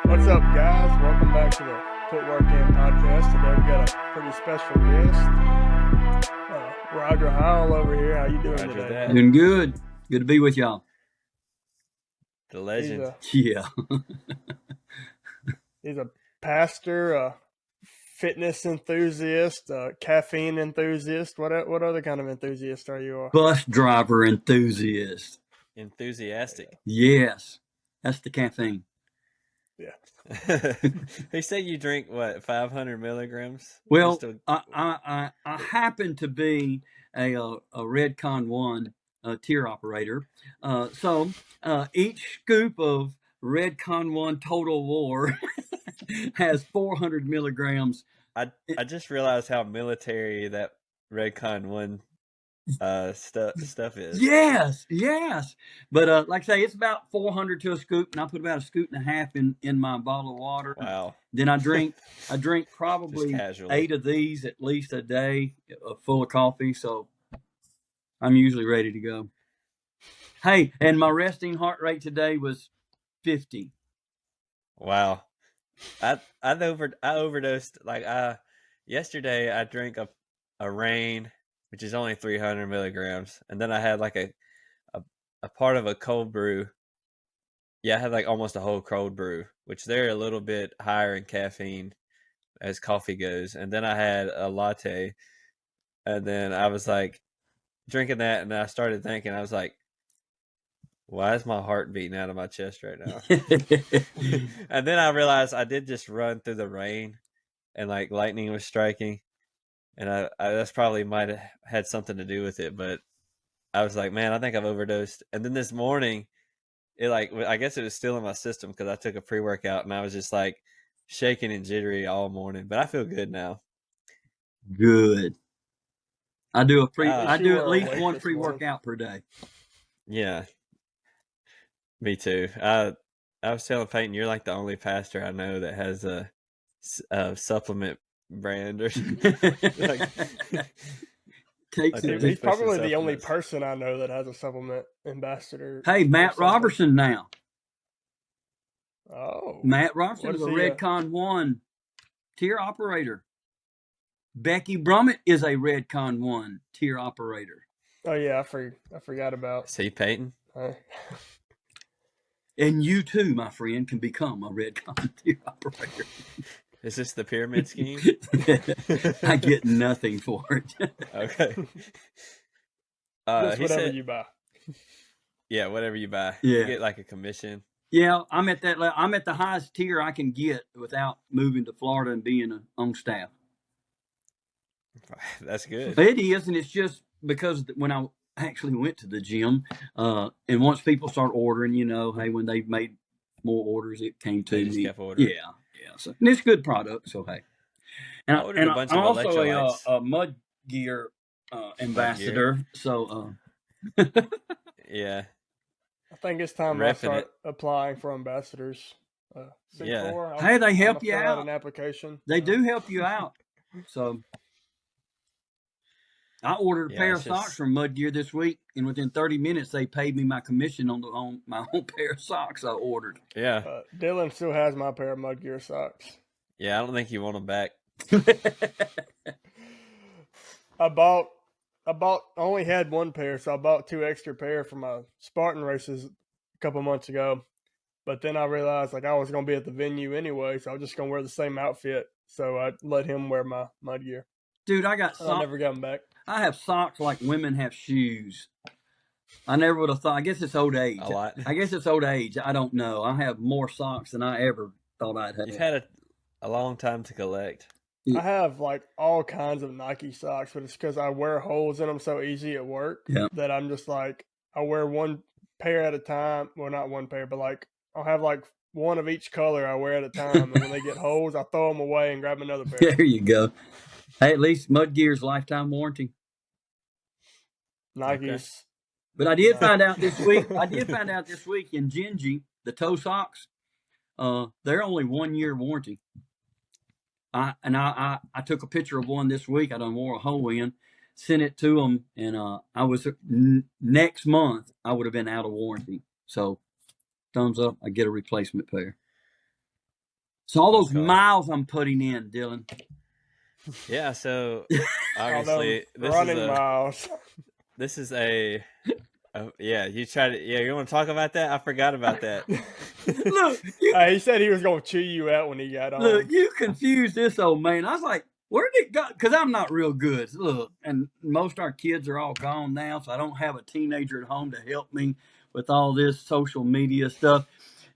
What's up, guys? Welcome back to the Put Work In podcast. Today we got a pretty special guest, Roger Howell over here. How you doing today? Doing good. Good to be with y'all. The legend. Yeah. He's a pastor, a fitness enthusiast, a caffeine enthusiast. What other kind of enthusiast are you? Bus driver enthusiast. Enthusiastic. Yes. That's the caffeine. Yeah. They say you drink, what, 500 milligrams? Well, I happen to be a Redcon 1 tier operator. So each scoop of Redcon 1 Total War has 400 milligrams. I just realized how military that Redcon 1 stuff is. Yes. But like I say, it's about 400 to a scoop, and I put about a scoop and a half in my bottle of water. Wow. Then I drink probably 8 of these at least a day, full of coffee. So I'm usually ready to go. Hey, and my resting heart rate today was 50. Wow. I overdosed. Yesterday I drank a Reign, which is only 300 milligrams, and then I had like a part of a cold brew. Yeah, I had like almost a whole cold brew, which they're a little bit higher in caffeine as coffee goes. And then I had a latte, and then I was like drinking that, and I started thinking, I was like, why is my heart beating out of my chest right now? And then I realized I did just run through the rain, and like lightning was striking. And I that's probably might have had something to do with it, but I was like, man, I think I've overdosed. And then this morning, I guess it was still in my system because I took a pre-workout, and I was just like shaking and jittery all morning. But I feel good now. Good. I do at least one pre-workout per day. Yeah, me too. I was telling Peyton, you're like the only pastor I know that has a supplement brand or like, he's probably the only person I know that has a supplement ambassador. Hey, Matt Robertson now. Oh, Matt Robertson is a Redcon 1 tier operator. Becky Brummett is a Redcon 1 tier operator. Oh yeah, I forgot about. See, Peyton. And you too, my friend, can become a Redcon tier operator. Is this the pyramid scheme? I get nothing for it. Okay. Just whatever you buy. Yeah, whatever you buy. Yeah. You get like a commission. Yeah, I'm at that level. I'm at the highest tier I can get without moving to Florida and being on staff. That's good. It is, and it's just because when I actually went to the gym, and once people start ordering, hey, when they made more orders, it came to me. Kept ordering. Yeah. So, and it's good product, so hey. And I'm also a Mud Gear ambassador, so yeah. I think it's time I start applying for ambassadors. Yeah. Hey, they help you out. An application. They do help you out. So I ordered a pair of socks from Mud Gear this week, and within 30 minutes, they paid me my commission on my own pair of socks I ordered. Yeah. Dylan still has my pair of Mud Gear socks. Yeah, I don't think you want them back. I only had one pair, so I bought 2 extra pair for my Spartan races a couple months ago. But then I realized I was going to be at the venue anyway, so I was just going to wear the same outfit. So I let him wear my Mud Gear. Dude, I got socks. I never got them back. I have socks like women have shoes. I never would have thought. I guess it's old age. A lot. I guess it's old age. I don't know. I have more socks than I ever thought I'd have. You've had a long time to collect. I have like all kinds of Nike socks, but it's because I wear holes in them so easy at work that I'm just like, I wear one pair at a time. Well, not one pair, but like I'll have like one of each color I wear at a time. And when they get holes, I throw them away and grab another pair. There you go. Hey, at least Mud Gear's lifetime warranty. Nike's. Okay. But I did find out this week. In Genji, the toe socks, they're only 1 year warranty. I took a picture of one this week. I done wore a hole in, sent it to them, and I was next month I would have been out of warranty. So, thumbs up. I get a replacement pair. So all those miles I'm putting in, Dylan. Yeah, so obviously miles. This is a yeah. You want to talk about that? I forgot about that. Look, he said he was gonna chew you out when he got on. Look, you confused this old man. I was like, where did it go? Because I'm not real good. Look, and most of our kids are all gone now, so I don't have a teenager at home to help me with all this social media stuff.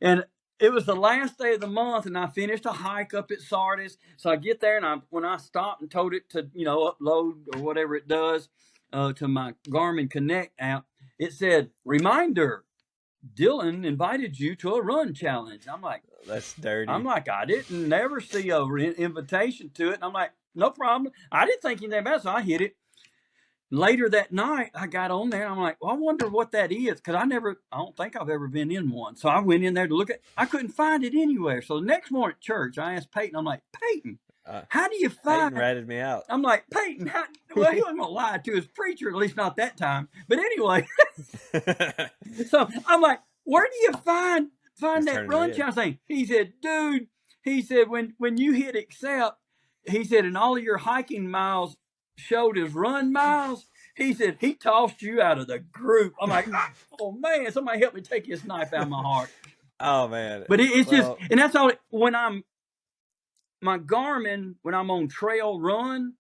And it was the last day of the month, and I finished a hike up at Sardis. So I get there, and when I stopped and told it to, upload or whatever it does to my Garmin Connect app, it said, reminder, Dylan invited you to a run challenge. I'm like, that's dirty. I'm like, I didn't never see a invitation to it. And I'm like, no problem. I didn't think anything about it, so I hit it. Later that night, I got on there, and I'm like, well, I wonder what that is, because I don't think I've ever been in one. So I went in there to look at. I couldn't find it anywhere. So the next morning at church, I asked Peyton. I'm like, Peyton, how do you find? Peyton ratted me out. I'm like, Peyton, well, he wasn't gonna lie to his preacher, at least not that time. But anyway, so I'm like, where do you find that run challenge thing? He said, dude, when you hit accept, he said, and all of your hiking miles showed as run miles, he said he tossed you out of the group. I'm like, oh man, somebody help me take this knife out of my heart. Oh man. But it's just, and that's all. When my Garmin, when I'm on trail run,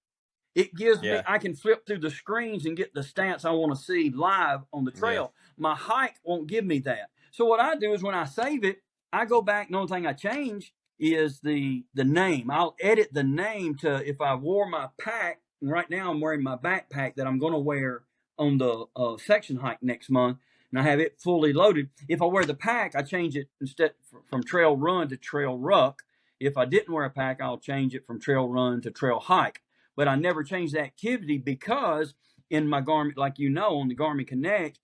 it gives me, I can flip through the screens and get the stats I want to see live on the trail. My hike won't give me that. So what I do is when I save it, I go back, and the only thing I change is the name. I'll edit the name to, if I wore my pack, and right now I'm wearing my backpack that I'm going to wear on the section hike next month, and I have it fully loaded. If I wear the pack, I change it instead from trail run to trail ruck. If I didn't wear a pack, I'll change it from trail run to trail hike. But I never change the activity, because in my Garmin, like on the Garmin Connect,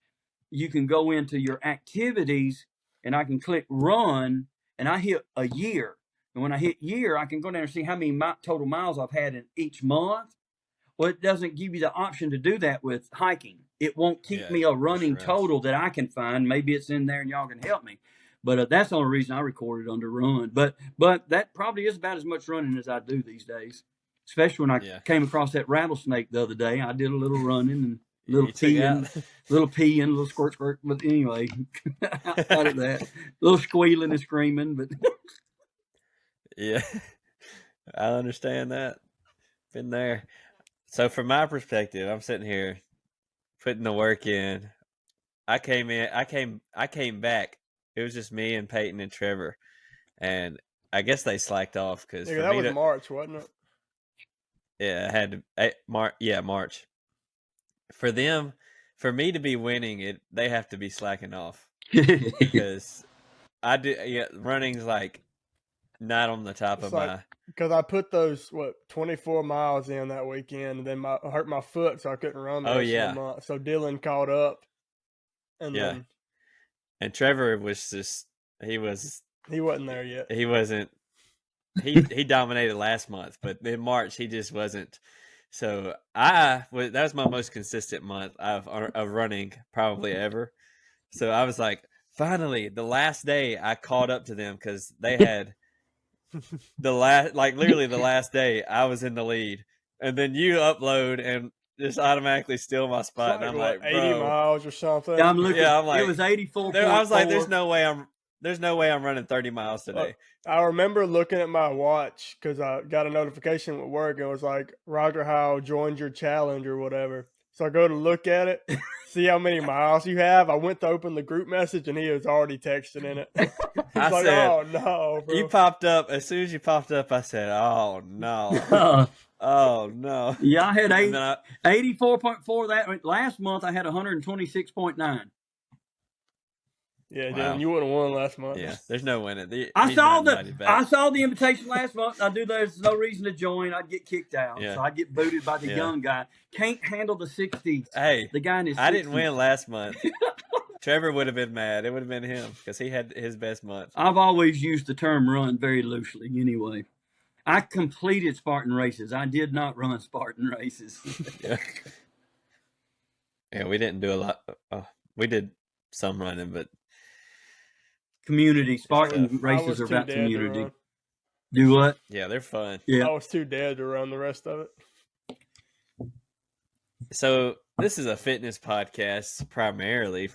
you can go into your activities, and I can click run, and I hit a year. And when I hit year, I can go down and see how many total miles I've had in each month. Well, it doesn't give you the option to do that with hiking. It won't keep me a running total that I can find. Maybe it's in there and y'all can help me. But that's the only reason I recorded under run. But that probably is about as much running as I do these days. Especially when I came across that rattlesnake the other day. I did a little running and a little peeing, a little squirt. But anyway, out of that, a little squealing and screaming. But yeah, I understand that. Been there. So from my perspective, I'm sitting here putting the work in. I came back. It was just me and Peyton and Trevor, and I guess they slacked off because that was March, wasn't it? Yeah, I had to March. For them, for me to be winning, they have to be slacking off because I do. Yeah, running's like not on the top of my. Because I put those 24 miles in that weekend, and then I hurt my foot, so I couldn't run the rest of the month. So Dylan caught up, and then and Trevor was just he wasn't there yet. He wasn't. He dominated last month, but in March he just wasn't. So that was my most consistent month of running probably ever. So I was like, finally, the last day I caught up to them because they had. Literally the last day I was in the lead, and then you upload and just automatically steal my spot, and I'm like 80 miles or something. Yeah, I'm looking. Yeah, I'm like, it was 84. I was like, there's no way I'm running 30 miles today. I remember looking at my watch because I got a notification at work, and it was like Roger Howell joined your challenge or whatever. So I go to look at it, see how many miles you have. I went to open the group message, and he was already texting in it. I was said, oh, no, bro. You popped up. As soon as you popped up, I said, oh, no. Oh, no. Yeah, I had 84.4 that. Last month, I had 126.9. Yeah, wow. You wouldn't have won last month. Yeah, there's no winning. I saw the invitation last month. I knew there's no reason to join. I'd get kicked out. Yeah. So I'd get booted by the young guy. Can't handle the 60s. Hey, the guy in his 60s. I didn't win last month. Trevor would have been mad. It would have been him because he had his best month. I've always used the term run very loosely anyway. I completed Spartan races. I did not run Spartan races. Yeah, we didn't do a lot. We did some running, but community. Spartan races are about community. Do what? Yeah, they're fun. Yeah. I was too dead to run the rest of it. So this is a fitness podcast primarily,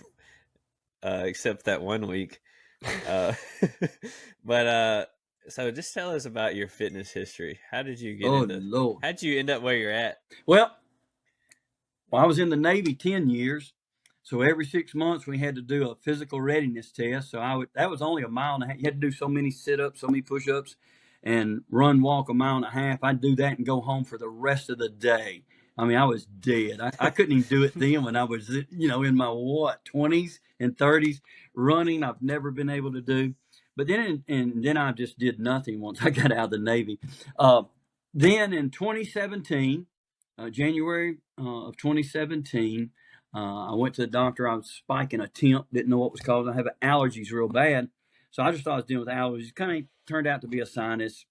except that 1 week. But so just tell us about your fitness history. How did you get into? Lord. How'd you end up where you're at? Well, I was in the Navy 10 years. So every 6 months we had to do a physical readiness test. So that was only a mile and a half. You had to do so many sit-ups, so many push-ups, and walk a mile and a half. I'd do that and go home for the rest of the day. I mean, I was dead. I couldn't even do it then when I was, in my 20s and 30s. Running, I've never been able to do. But then I just did nothing once I got out of the Navy. Then in 2017, January of 2017, I went to the doctor. I was spiking a temp, didn't know what was causing. I have allergies real bad. So I just thought I was dealing with allergies. Kind of turned out to be a sinus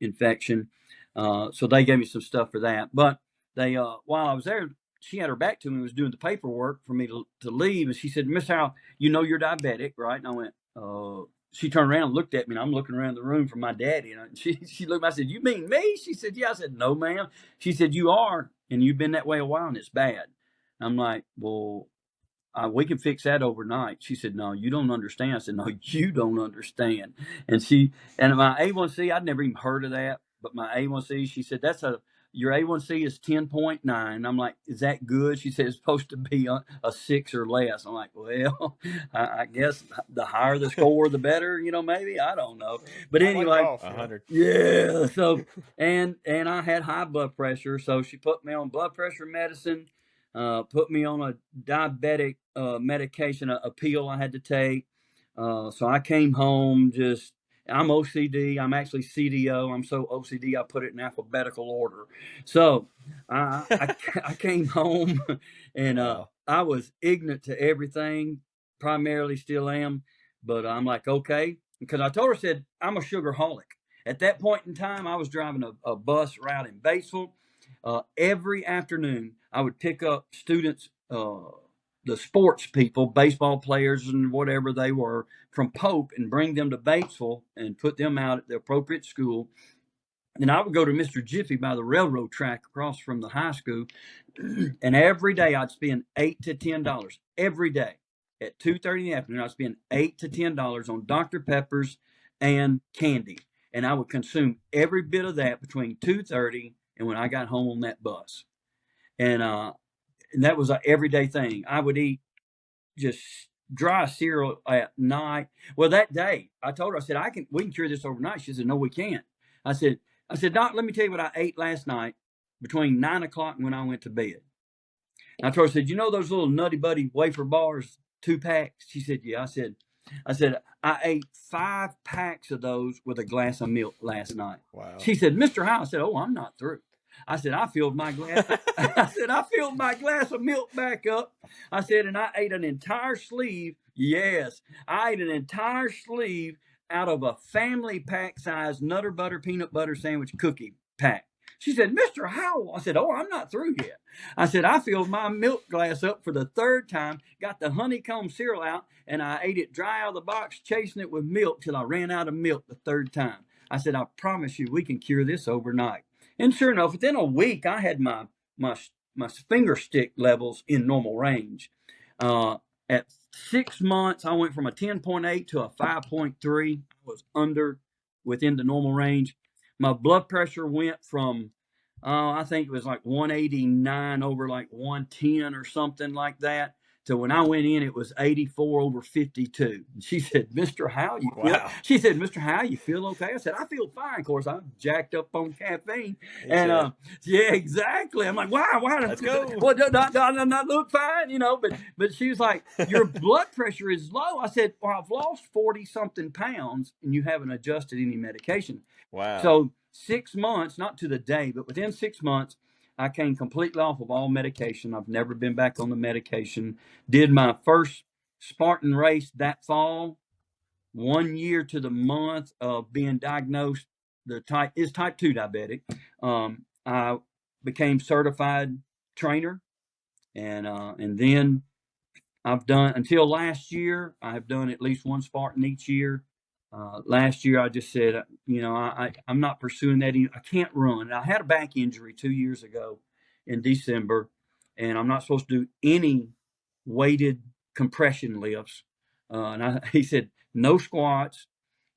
infection. So they gave me some stuff for that. But they, while I was there, she had her back to me and was doing the paperwork for me to leave. And she said, "Miss Howell, you're diabetic, right?" And I went, she turned around and looked at me, and I'm looking around the room for my daddy. And she looked at me. I said, "You mean me?" She said, "Yeah." I said, "No, ma'am." She said, "You are, and you've been that way a while, and it's bad." I'm like, "Well, we can fix that overnight." She said, "No, you don't understand." I said, "No, you don't understand." And my A1C, I'd never even heard of that, but my A1C, she said, your A1C is 10.9. I'm like, "Is that good?" She said, "It's supposed to be a 6 or less." I'm like, "Well, I guess the higher the score, the better, maybe. I don't know." But anyway, like 100. Yeah. So, and I had high blood pressure. So she put me on blood pressure medicine, put me on a diabetic medication, a pill I had to take. So I came home I'm OCD. I'm actually CDO. I'm so OCD, I put it in alphabetical order. So I came home and Wow. I was ignorant to everything, primarily still am. But I'm like, okay. Because I told her, said, I'm a sugarholic. At that point in time, I was driving a bus route in Batesville. Every afternoon, I would pick up students, the sports people, baseball players and whatever they were, from Pope and bring them to Batesville and put them out at the appropriate school. And I would go to Mr. Jiffy by the railroad track across from the high school. And every day I'd spend $8 to $10 every day. At 2:30 in the afternoon, I'd spend $8 to $10 on Dr. Peppers and candy. And I would consume every bit of that between 2:30 and when I got home on that bus. And that was an everyday thing. I would eat just dry cereal at night. Well, that day I told her, I said, we can cure this overnight. She said, "No, we can't." I said, "Doc, let me tell you what I ate last night between 9 o'clock and when I went to bed." And I told her, I said, "You know those little Nutty Buddy wafer bars, 2 packs?" She said, "Yeah." I said, "I ate 5 packs of those with a glass of milk last night." Wow. She said, "Mr. Howell," I said, "Oh, I'm not through." I said, I filled my glass of milk back up. I said, and I ate an entire sleeve. Yes, I ate an entire sleeve out of a family pack size Nutter Butter peanut butter sandwich cookie pack. She said, "Mr. Howell." I said, "Oh, I'm not through yet." I said, "I filled my milk glass up for the 3rd time, got the honeycomb cereal out, and I ate it dry out of the box, chasing it with milk till I ran out of milk the 3rd time." I said, "I promise you we can cure this overnight." And sure enough, within a week, I had my finger stick levels in normal range. At 6 months, I went from a 10.8 to a 5.3. I was within the normal range. My blood pressure went from, I think it was like 189 over like 110 or something like that. So when I went in, it was 84 over 52. And she said, "Mr. Howell, you feel?" Wow. She said, "Mr. Howell, you feel okay?" I said, "I feel fine." Of course, I'm jacked up on caffeine. And yeah, exactly. I'm like, "Wow, let's go." Well, do not look fine, But she was like, "Your blood pressure is low." I said, "Well, I've lost 40 something pounds, and you haven't adjusted any medication." Wow. So 6 months, not to the day, but within 6 months, I came completely off of all medication. I've never been back on the medication. Did my first Spartan race that fall, 1 year to the month of being diagnosed. Type 2 diabetic. I became certified trainer, and then I've done, until last year, I have done at least one Spartan each year. Last year, I just said, I'm not pursuing that. I can't run. I had a back injury 2 years ago in December, and I'm not supposed to do any weighted compression lifts. He said, no squats,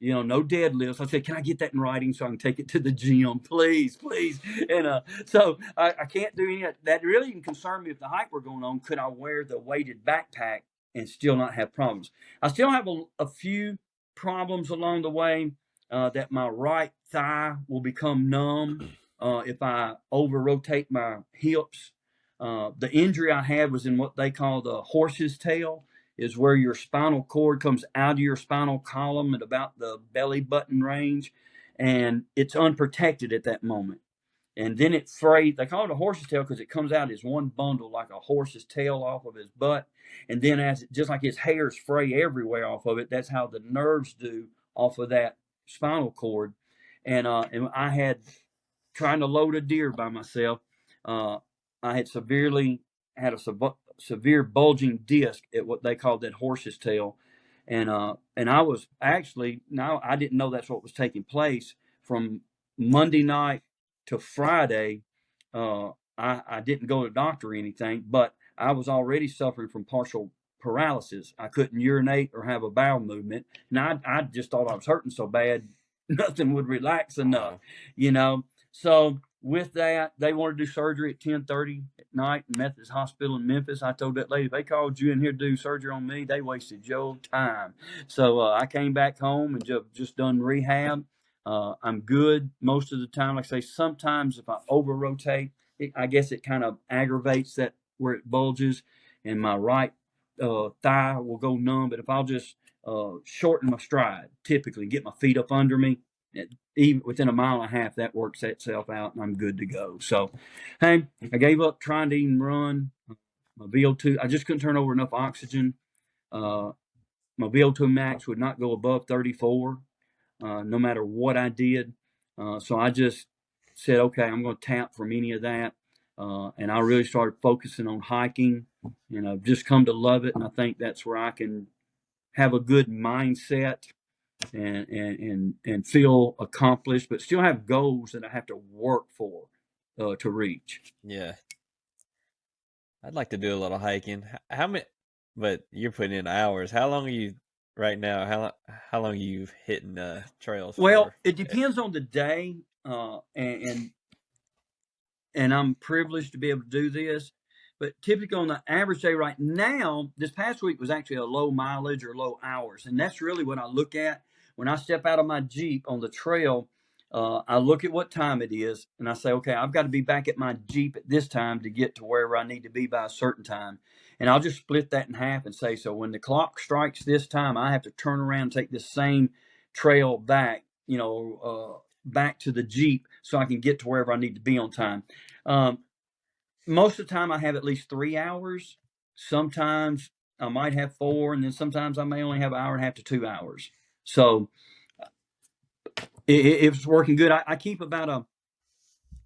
no deadlifts. I said, can I get that in writing so I can take it to the gym? Please, please. And so I can't do any of that. That really even concerned me if the hike were going on. Could I wear the weighted backpack and still not have problems? I still have a few problems along the way, that my right thigh will become numb if I over rotate my hips. The injury I had was in what they call the horse's tail, is where your spinal cord comes out of your spinal column at about the belly button range, and it's unprotected at that moment. And then it frays. They call it a horse's tail because it comes out as one bundle, like a horse's tail off of his butt. And then just like his hairs fray everywhere off of it, that's how the nerves do off of that spinal cord. And I had, trying to load a deer by myself, I had had a severe bulging disc at what they called that horse's tail. And I was actually, now I didn't know that's what was taking place from Monday night to Friday. I didn't go to the doctor or anything, but I was already suffering from partial paralysis. I couldn't urinate or have a bowel movement. And I just thought I was hurting so bad, nothing would relax enough, So with that, they wanted to do surgery at 10:30 at night in Methodist Hospital in Memphis. I told that lady, if they called you in here to do surgery on me, they wasted your time. So I came back home and just done rehab. I'm good most of the time. Like I say, sometimes if I over rotate, I guess it kind of aggravates that where it bulges, and my right thigh will go numb. But if I'll just shorten my stride, typically get my feet up under me, even within a mile and a half, that works itself out, and I'm good to go. So, hey, I gave up trying to even run. My VO2, I just couldn't turn over enough oxygen. My VO2 max would not go above 34, no matter what I did. So I just said, okay, I'm going to tap from any of that. And I really started focusing on hiking, and I've just come to love it. And I think that's where I can have a good mindset and feel accomplished, but still have goals that I have to work for to reach. Yeah, I'd like to do a little hiking. How many? But you're putting in hours. How long are you right now? How long are you hitting trails? Well, it depends on the day, and I'm privileged to be able to do this. But typically on the average day right now, this past week was actually a low mileage or low hours, and that's really what I look at when I step out of my Jeep on the trail. I look at what time it is, and I say, okay, I've got to be back at my Jeep at this time to get to wherever I need to be by a certain time. And I'll just split that in half and say, so when the clock strikes this time, I have to turn around and take this same trail back, back to the Jeep so I can get to wherever I need to be on time. Most of the time I have at least 3 hours. Sometimes I might have 4, and then sometimes I may only have an hour and a half to 2 hours. So it's working good. I keep about a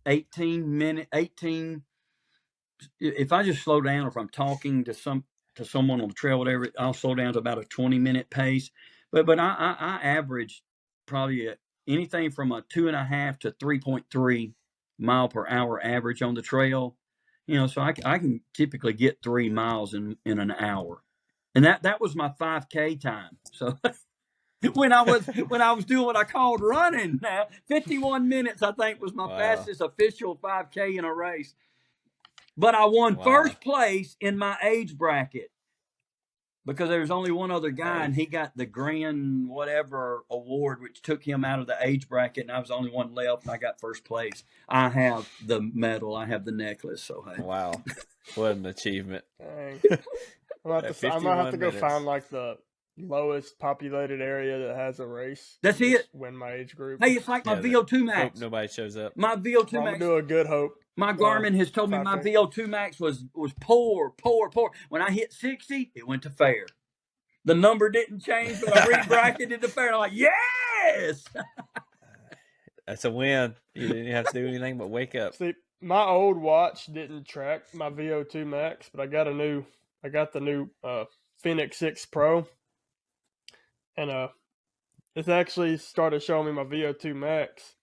18. If I just slow down, or if I'm talking to someone on the trail, whatever, I'll slow down to about a 20-minute pace. But I average probably anything from a 2.5 to 3.3 mile per hour average on the trail. So I can typically get 3 miles in an hour, and that was my 5K time. So when I was doing what I called running, now 51 minutes I think was my fastest official 5K in a race. But I won first place in my age bracket because there was only one other guy, and he got the grand whatever award, which took him out of the age bracket, and I was the only one left, and I got first place. I have the medal. I have the necklace. So hey. Wow, what an achievement! Dang. I might have to go find like the lowest populated area that has a race. That's it. Win my age group. Hey, it's like my VO2 max. Hope nobody shows up. My VO2 max. I'm do a good hope. My Garmin has told me my VO2 max was poor. When I hit 60, it went to fair. The number didn't change, but I re-bracketed to fair. And I'm like, yes! That's a win. You didn't have to do anything but wake up. See, my old watch didn't track my VO2 max, but I got the new Phoenix 6 Pro, and it's actually started showing me my VO2 max,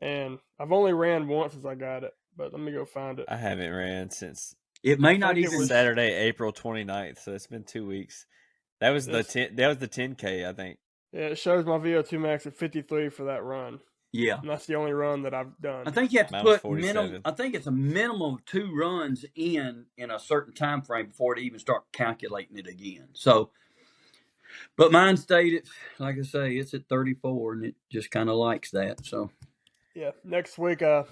and I've only ran once since I got it. But let me go find it. I haven't ran since it may not even Saturday, April 29th, so it's been 2 weeks. That was the 10K, I think. Yeah, it shows my VO2 max at 53 for that run. Yeah, and that's the only run that I've done. I think you have to put minimum. I think it's a minimum of 2 runs in a certain time frame before it even start calculating it again. So, but mine stayed at, like I say, it's at 34, and it just kind of likes that. So, yeah, next week I'm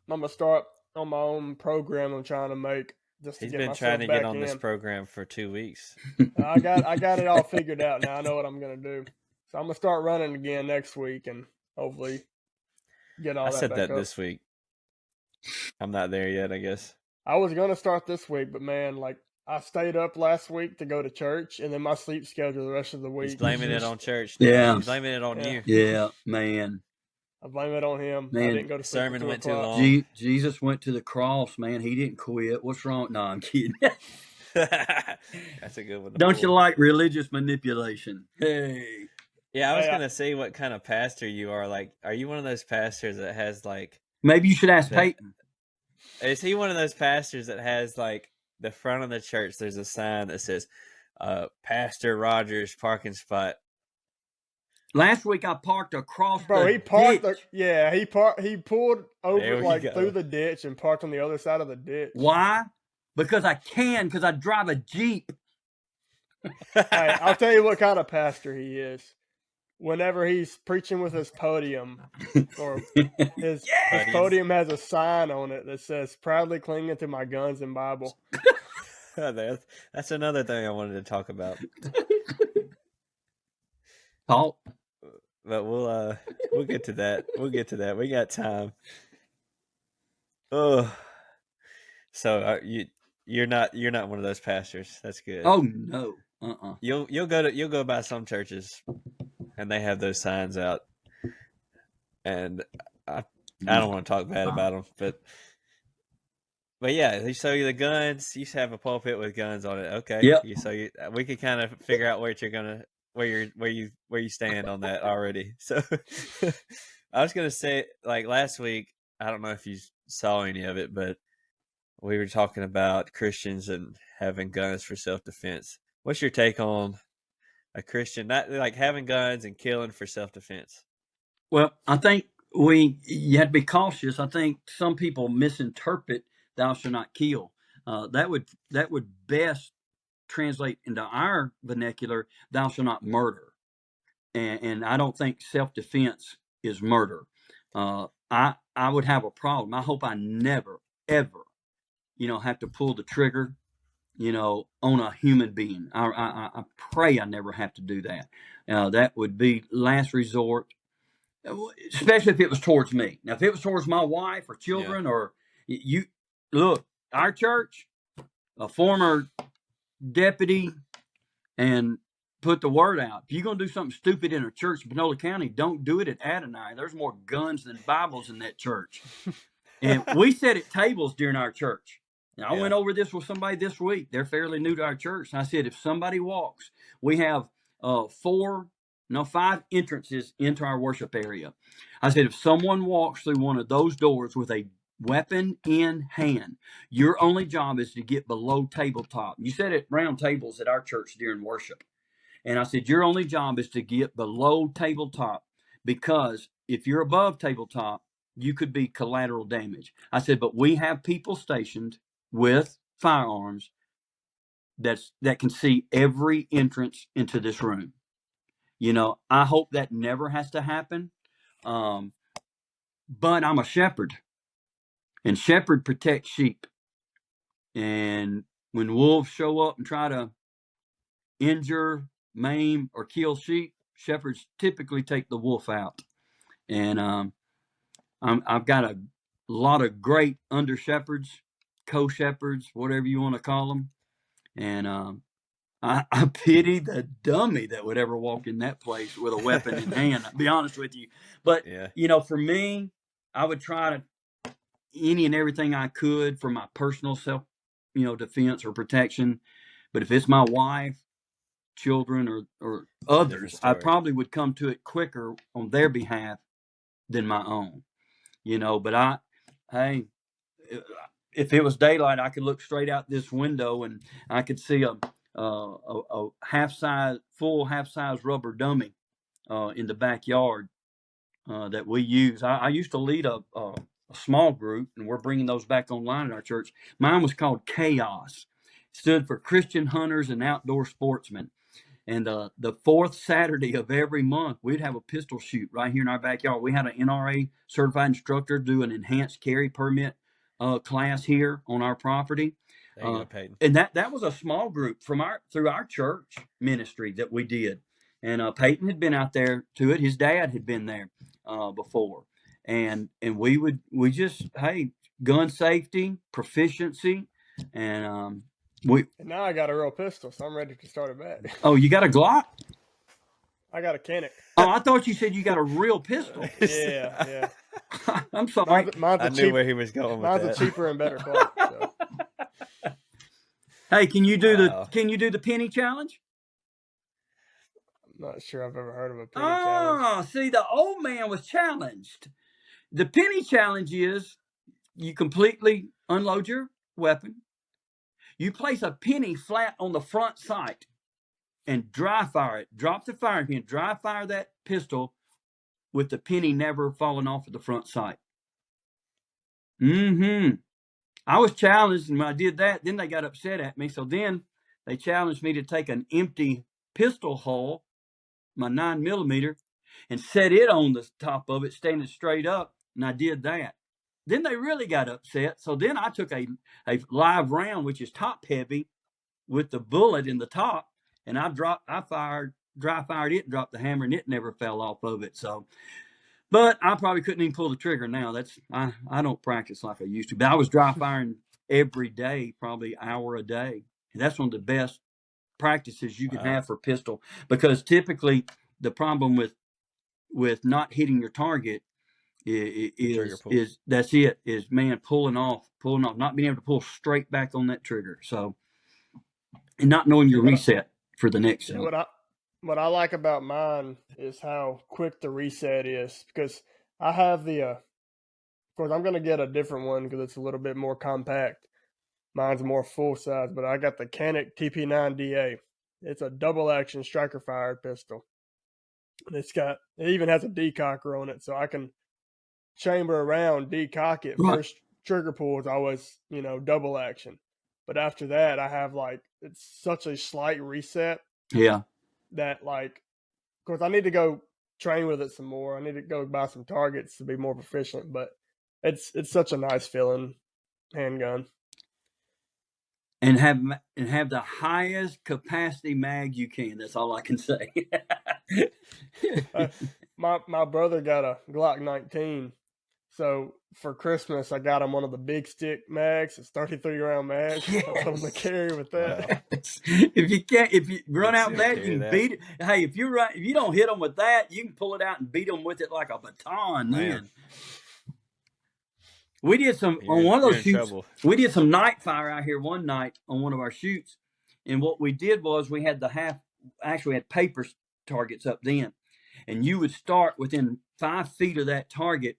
gonna start on my own program I'm trying to make. He's been trying to get on this program for 2 weeks. I got it all figured out now. I know what I'm gonna do. So I'm gonna start running again next week and hopefully get all that back up. I said that this week. I'm not there yet, I guess. I was gonna start this week, but man, like I stayed up last week to go to church, and then my sleep schedule the rest of the week. He's blaming it on church. Yeah. He's blaming it on you. Yeah, man. I blame it on him. Man, I didn't go to sleep. Sermon went too long. Jesus went to the cross, man. He didn't quit. What's wrong? No, I'm kidding. That's a good one. Don't you like religious manipulation? Hey. Yeah, I was gonna say what kind of pastor you are. Like, are you one of those pastors that has like? Maybe you should ask Peyton. Is he one of those pastors that has like the front of the church? There's a sign that says, "Pastor Rogers parking spot." Last week I parked across he parked ditch. He pulled over through the ditch and parked on the other side of the ditch. Why? Because I can, because I drive a Jeep. Hey, I'll tell you what kind of pastor he is. Whenever he's preaching with his podium, or his podium has a sign on it that says, "Proudly clinging to my guns and Bible." That's another thing I wanted to talk about. Talk. But we'll get to that. We'll get to that. We got time. Oh, so you're not one of those pastors. That's good. Oh no. You'll go by some churches, and they have those signs out, and I don't want to talk bad about them, but yeah, they show you the guns. You have a pulpit with guns on it. Okay. Yep. We can kind of figure out where you stand on that already. So I was gonna say, like last week, I don't know if you saw any of it, but we were talking about Christians and having guns for self-defense. What's your take on a Christian not like having guns and killing for self-defense? Well, I think you have to be cautious. I think some people misinterpret "thou shalt not kill." That would best translate into our vernacular, "thou shalt not murder," and I don't think self-defense is murder. I would have a problem. I hope I never ever, have to pull the trigger, on a human being. I pray I never have to do that. That would be last resort, especially if it was towards me. Now, if it was towards my wife or children, or you look, our church, a former deputy, and put the word out. If you're going to do something stupid in a church in Panola County, don't do it at Adonai. There's more guns than Bibles in that church. And we sat at tables during our church. Now, I went over this with somebody this week. They're fairly new to our church. And I said, if somebody walks, we have 5 entrances into our worship area. I said, if someone walks through one of those doors with a weapon in hand, your only job is to get below tabletop. You said at round tables at our church during worship. And I said, your only job is to get below tabletop, because if you're above tabletop, you could be collateral damage. I said, but we have people stationed with firearms that can see every entrance into this room. I hope that never has to happen. But I'm a shepherd, and shepherd protects sheep. And when wolves show up and try to injure, maim, or kill sheep, shepherds typically take the wolf out. And I've got a lot of great under shepherds, co-shepherds, whatever you want to call them. And I pity the dummy that would ever walk in that place with a weapon in hand, I'll be honest with you. But, for me, I would try to any and everything I could for my personal self, defense or protection. But if it's my wife, children or others, I probably would come to it quicker on their behalf than my own, but hey, if it was daylight, I could look straight out this window and I could see a full half size rubber dummy in the backyard that we use. I used to lead a small group, and we're bringing those back online in our church. Mine was called Chaos. It stood for Christian Hunters and Outdoor Sportsmen. And the fourth Saturday of every month, we'd have a pistol shoot right here in our backyard. We had an NRA certified instructor do an enhanced carry permit class here on our property. There you go, Peyton. And that was a small group through our church ministry that we did. And Peyton had been out there to it. His dad had been there before. And we just, hey, gun safety, proficiency, and now I got a real pistol, so I'm ready to start it back. Oh, you got a Glock? I got a Kennick. Oh, I thought you said you got a real pistol. Yeah. I'm sorry. I knew where he was going with that. Mine's a cheaper and better quality. So. Hey, can you do the penny challenge? I'm not sure I've ever heard of a penny challenge. See, the old man was challenged. The penny challenge is you completely unload your weapon. You place a penny flat on the front sight and dry fire it. Drop the firing pin, dry fire that pistol with the penny never falling off of the front sight. I was challenged, and when I did that, then they got upset at me. So then they challenged me to take an empty pistol hull, my 9mm, and set it on the top of it, standing straight up, and I did that. Then they really got upset. So then I took a live round, which is top heavy, with the bullet in the top, and I dry fired it, dropped the hammer, and it never fell off of it. So, but I probably couldn't even pull the trigger now. I don't practice like I used to, but I was dry firing every day, probably an hour a day. And that's one of the best practices you can have for pistol, because typically the problem with not hitting your target is that's it, is man pulling off, not being able to pull straight back on that trigger. So, and not knowing your reset for the next one. What I like about mine is how quick the reset is, because I have of course I'm going to get a different one because it's a little bit more compact. Mine's more full size, but I got the Kennick TP9DA. It's a double action striker fired pistol. And it even has a decocker on it, so I can chamber around, decock it. Right. First trigger pull is always, double action. But after that, I have it's such a slight reset. Yeah. That of course I need to go train with it some more. I need to go buy some targets to be more proficient, but it's such a nice feeling handgun. And have the highest capacity mag you can. That's all I can say. My brother got a Glock 19. So for Christmas, I got him one of the big stick mags. It's 33 round mag. Yes. I told him to carry with that. Wow. If you run out with that, you can beat it. Hey, if you don't hit them with that, you can pull it out and beat them with it like a baton. Man. We did some on one of those shoots. We did some night fire out here one night on one of our shoots, and what we did was we had had paper targets up then, and you would start within 5 feet of that target,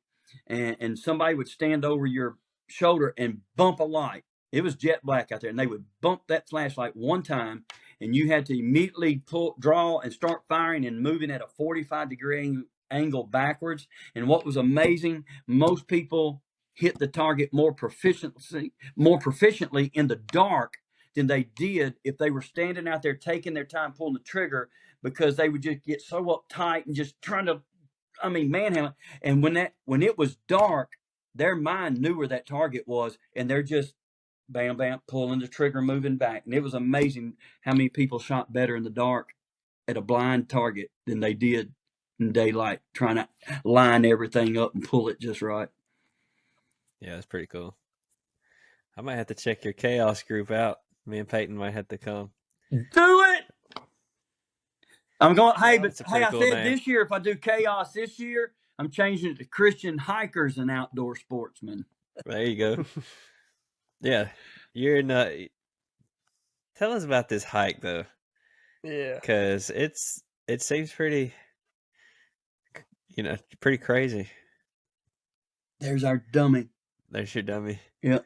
and somebody would stand over your shoulder and bump a light. It was jet black out there, and they would bump that flashlight one time, and you had to immediately draw and start firing and moving at a 45-degree angle backwards. And what was amazing, most people hit the target more proficiently in the dark than they did if they were standing out there taking their time pulling the trigger, because they would just get so uptight and just trying to, manhandle. And when it was dark, their mind knew where that target was, and they're just bam, bam, pulling the trigger, moving back. And it was amazing how many people shot better in the dark at a blind target than they did in daylight, trying to line everything up and pull it just right. Yeah, that's pretty cool. I might have to check your Chaos group out. Me and Peyton might have to come. Do it! I'm going, I said name. This year, if I do Chaos this year, I'm changing it to Christian Hikers and Outdoor Sportsmen. There you go. Yeah. Tell us about this hike, though. Yeah. Because it seems pretty, pretty crazy. There's our dummy. There's your dummy. Yeah.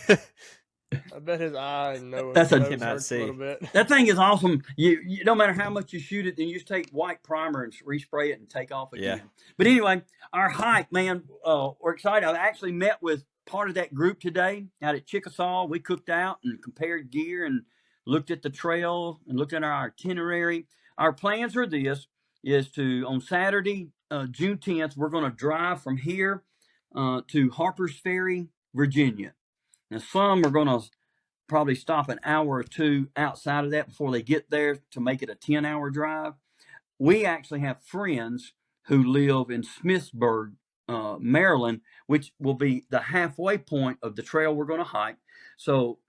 I bet his eye nose That's a hurts a little bit. That thing is awesome. You no matter how much you shoot it, then you just take white primer and respray it and take off again. Yeah. But anyway, our hike, man, we're excited. I actually met with part of that group today out at Chickasaw. We cooked out and compared gear and looked at the trail and looked at our itinerary. Our plans are this, is to, on Saturday, June 10th, we're going to drive from here to Harper's Ferry, Virginia. Now, some are going to probably stop an hour or two outside of that before they get there to make it a 10-hour drive. We actually have friends who live in Smithsburg, Maryland, which will be the halfway point of the trail we're going to hike. So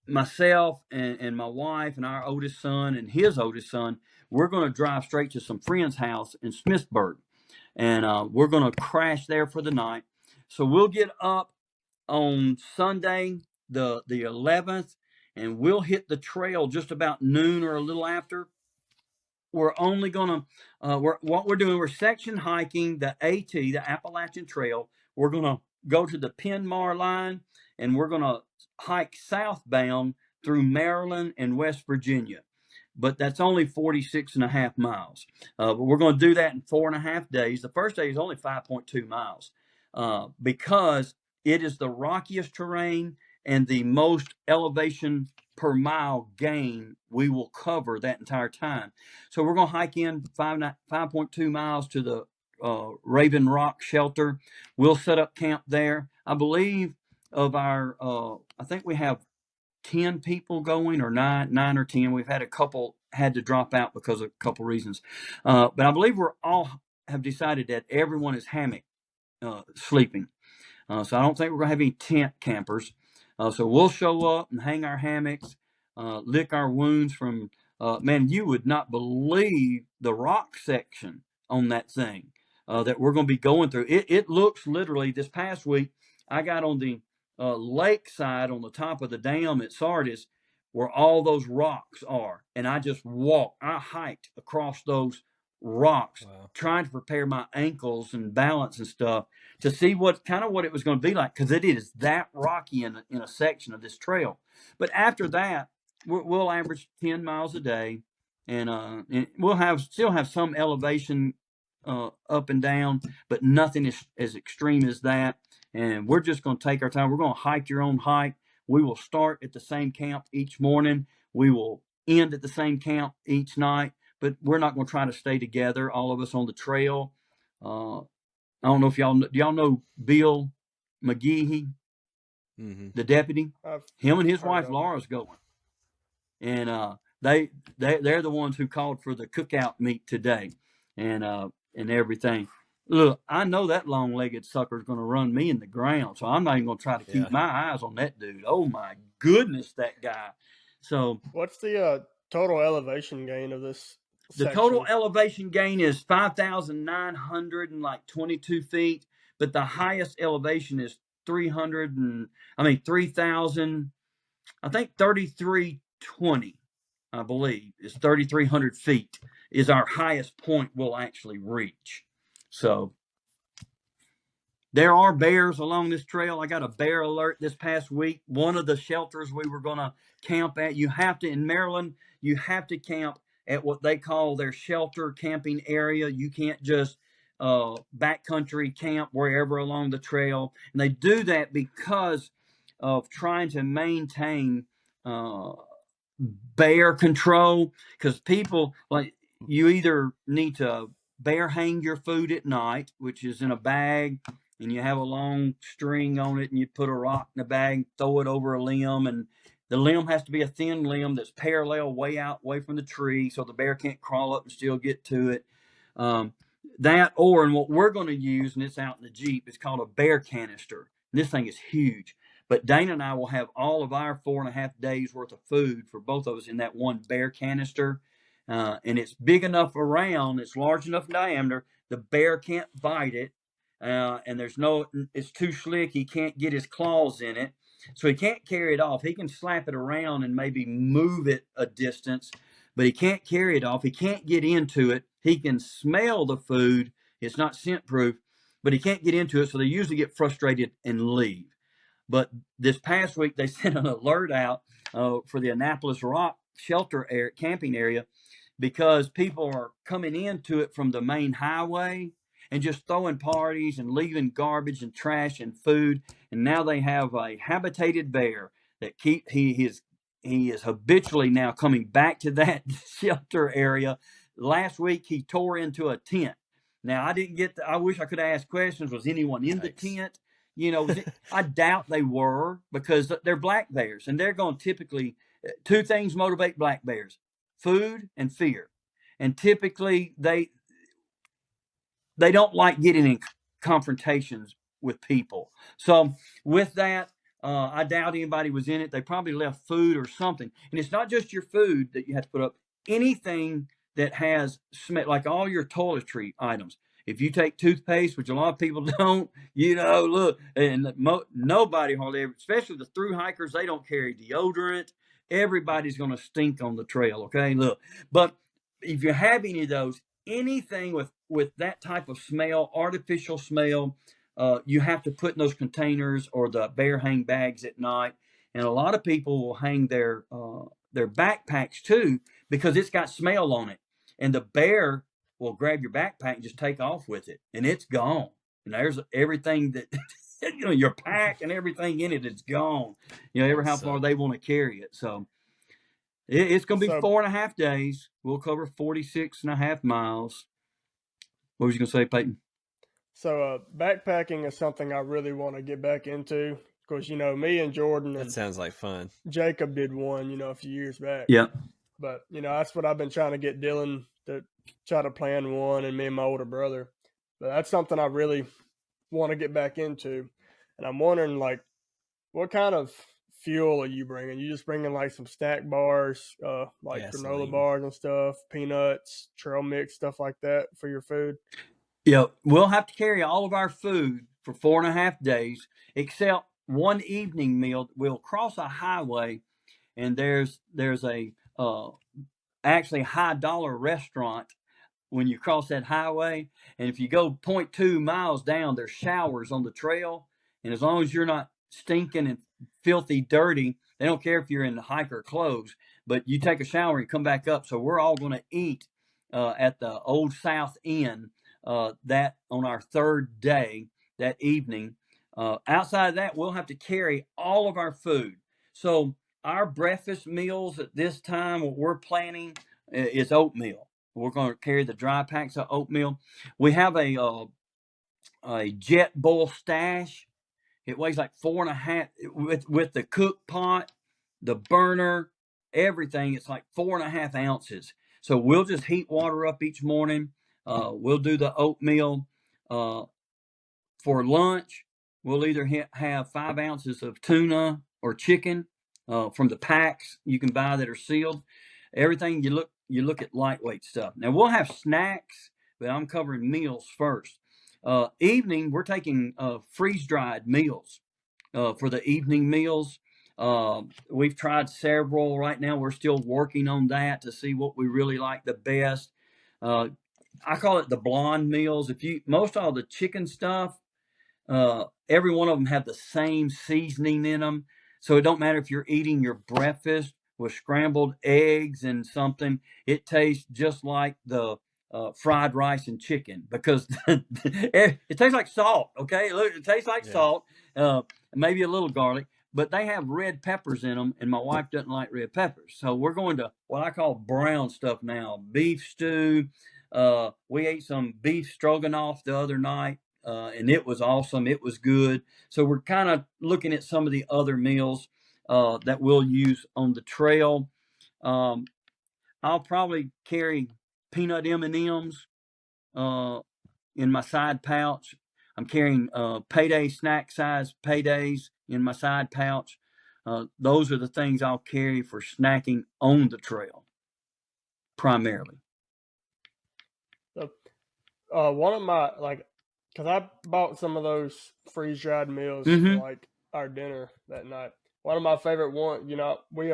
myself and my wife and our oldest son and his oldest son, we're going to drive straight to some friend's house in Smithsburg. And we're going to crash there for the night. So we'll get up on Sunday, the 11th, and we'll hit the trail just about noon or a little after. We're only going to, what we're doing, we're section hiking the AT, the Appalachian Trail. We're going to go to the Penmar line, and we're going to hike southbound through Maryland and West Virginia. But that's only 46.5 miles. But we're going to do that in 4.5 days. The first day is only 5.2 miles because it is the rockiest terrain and the most elevation per mile gain we will cover that entire time. So we're going to hike in 5.2 miles to the Raven Rock shelter. We'll set up camp there. I believe of our, I think we have 10 people going, or nine or 10. We've had a couple had to drop out because of a couple reasons. But I believe we're all have decided that everyone is hammock sleeping. So I don't think we're going to have any tent campers. So we'll show up and hang our hammocks, lick our wounds from, man, you would not believe the rock section on that thing that we're going to be going through. It looks literally, this past week, I got on the lake side on the top of the dam at Sardis where all those rocks are. And I just I hiked across those rocks, wow, trying to prepare my ankles and balance and stuff to see what it was going to be like, because it is that rocky in a section of this trail. But after that, we'll average 10 miles a day, and we'll still have some elevation up and down, but nothing is as extreme as that. And we're just going to take our time. We're going to hike your own hike. We will start at the same camp each morning. We will end at the same camp each night. But we're not going to try to stay together, all of us on the trail. I don't know if do y'all know Bill McGehee, the deputy? Him and his wife Laura's going, and they're the ones who called for the cookout meet today, and everything. Look, I know that long-legged sucker is going to run me in the ground, so I'm not even going to try to keep my eyes on that dude. Oh my goodness, that guy! So, what's the total elevation gain of this section? The total elevation gain is 5,922 feet, but the highest elevation is 3,000. I think 3,320. I believe is 3,300 feet is our highest point we'll actually reach. So there are bears along this trail. I got a bear alert this past week. One of the shelters we were going to camp at, in Maryland, you have to camp at what they call their shelter camping area. You can't just backcountry camp wherever along the trail. And they do that because of trying to maintain bear control, because people, like, you either need to bear hang your food at night, which is in a bag, and you have a long string on it, and you put a rock in the bag, throw it over a limb, and the limb has to be a thin limb that's parallel way from the tree, so the bear can't crawl up and still get to it. That, or, and what we're going to use, and it's out in the Jeep, it's called a bear canister. And this thing is huge. But Dana and I will have all of our 4.5 days worth of food for both of us in that one bear canister. And it's big enough around, it's large enough in diameter, the bear can't bite it. And it's too slick, he can't get his claws in it. So he can't carry it off. He can slap it around and maybe move it a distance, but he can't carry it off. He can't get into it. He can smell the food. It's not scent proof, but he can't get into it. So they usually get frustrated and leave. But this past week, they sent an alert out for the Annapolis Rock shelter camping area, because people are coming into it from the main highway and just throwing parties and leaving garbage and trash and food. And now they have a habitated bear that he is habitually now coming back to that shelter area. Last week he tore into a tent. Now I wish I could have asked questions. Was anyone in the tent? I doubt they were, because they're black bears, and they're going to typically, two things motivate black bears: food and fear. And typically they don't like getting in confrontations with people. So with that, I doubt anybody was in it. They probably left food or something. And it's not just your food that you have to put up. Anything that has smell, like all your toiletry items. If you take toothpaste, which a lot of people don't, look, and nobody hardly ever, especially the thru hikers, they don't carry deodorant. Everybody's going to stink on the trail, okay? Look, but if you have any of those, anything with that type of smell, artificial smell, you have to put in those containers or the bear hang bags at night. And a lot of people will hang their backpacks too, because it's got smell on it. And the bear will grab your backpack and just take off with it, and it's gone. And there's everything that, your pack and everything in it is gone. Ever how far they want to carry it. So it's going to be 4.5 days. We'll cover 46.5 miles. What was you going to say, Peyton? So backpacking is something I really want to get back into, because, me and Jordan and that sounds like fun. Jacob did one, a few years back. Yeah. But, that's what I've been trying to get Dylan to try to plan one, and me and my older brother. But that's something I really want to get back into. And I'm wondering, what kind of fuel are you bringing? You just bringing some snack bars, granola bars and stuff, peanuts, trail mix, stuff like that for your food? Yeah, we'll have to carry all of our food for 4.5 days, except one evening meal. We'll cross a highway, and there's a actually high-dollar restaurant when you cross that highway. And if you go 0.2 miles down, there's showers on the trail. And as long as you're not stinking and filthy dirty, they don't care if you're in the hiker clothes, but you take a shower and come back up. So we're all going to eat at the Old South Inn that on our third day that evening. Outside of that, we'll have to carry all of our food. So our breakfast meals at this time, what we're planning is oatmeal. We're going to carry the dry packs of oatmeal. We have a jet boil stash. It weighs like 4.5 with the cook pot, the burner, everything. It's like 4.5 ounces. So we'll just heat water up each morning. We'll do the oatmeal. For lunch, we'll either have 5 ounces of tuna or chicken from the packs you can buy that are sealed. Everything you look at lightweight stuff. Now we'll have snacks, but I'm covering meals first. Evening, we're taking freeze-dried meals for the evening meals. We've tried several. Right now, we're still working on that to see what we really like the best. I call it the blonde meals. Most all the chicken stuff, every one of them have the same seasoning in them. So it don't matter if you're eating your breakfast with scrambled eggs and something, it tastes just like the fried rice and chicken, because it tastes like salt. Okay, look, it tastes like salt, maybe a little garlic, but they have red peppers in them, and my wife doesn't like red peppers. So we're going to what I call brown stuff now. Beef stew. We ate some beef stroganoff the other night, and it was awesome. It was good. So we're kind of looking at some of the other meals that we'll use on the trail. I'll probably carry peanut M&Ms in my side pouch. I'm carrying payday snack size paydays in my side pouch. Those are the things I'll carry for snacking on the trail, primarily. So, one of my because I bought some of those freeze dried meals for our dinner that night. One of my favorite ones, we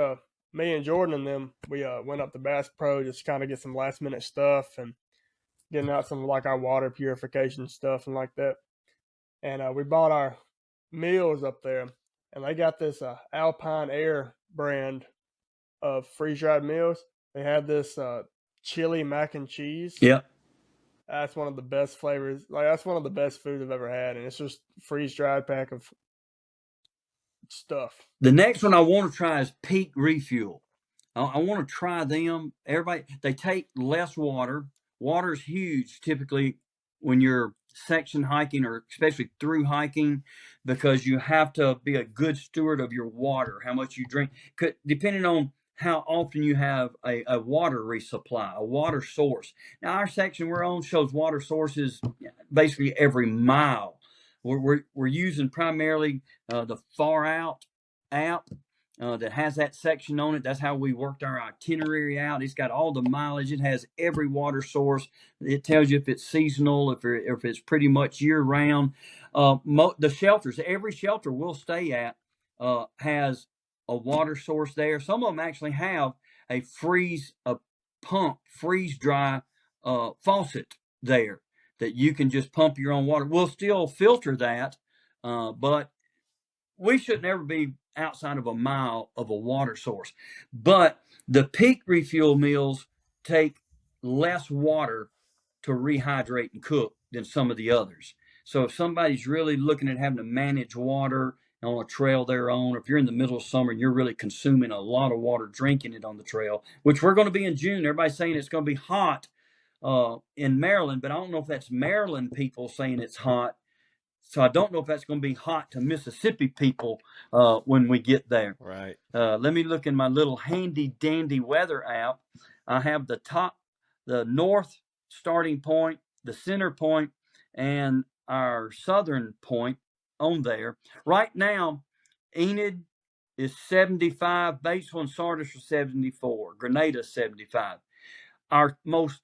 me and Jordan and them, we went up to Bass Pro just kind of get some last minute stuff and getting out some like our water purification stuff and like that. And we bought our meals up there, and they got this Alpine Air brand of freeze dried meals. They had this chili mac and cheese. Yep. That's one of the best flavors. Like, that's one of the best foods I've ever had, and it's just freeze dried pack of stuff. The next one I want to try is Peak Refuel. I want to try them. Everybody, they take less water. Water's huge typically when you're section hiking or especially through hiking, because you have to be a good steward of your water, how much you drink, depending on how often you have a water resupply, a water source. Now, our section we're on shows water sources basically every mile. We're using primarily the Far Out app that has that section on it. That's how we worked our itinerary out. It's got all the mileage. It has every water source. It tells you if it's seasonal, if it's pretty much year round. The shelters, every shelter we'll stay at has a water source there. Some of them actually have a freeze dry faucet there that you can just pump your own water. We'll still filter that, but we should never be outside of a mile of a water source. But the Peak Refuel meals take less water to rehydrate and cook than some of the others. So if somebody's really looking at having to manage water on a trail they're on, if you're in the middle of summer and you're really consuming a lot of water, drinking it on the trail, which we're going to be in June. Everybody's saying it's going to be hot in Maryland, but I don't know if that's Maryland people saying it's hot. So I don't know if that's going to be hot to Mississippi people when we get there. Right. Let me look in my little handy dandy weather app. I have the north starting point, the center point, and our southern point on there. Right now, Enid is 75, Batesville and Sardis are 74, Grenada 75. Our most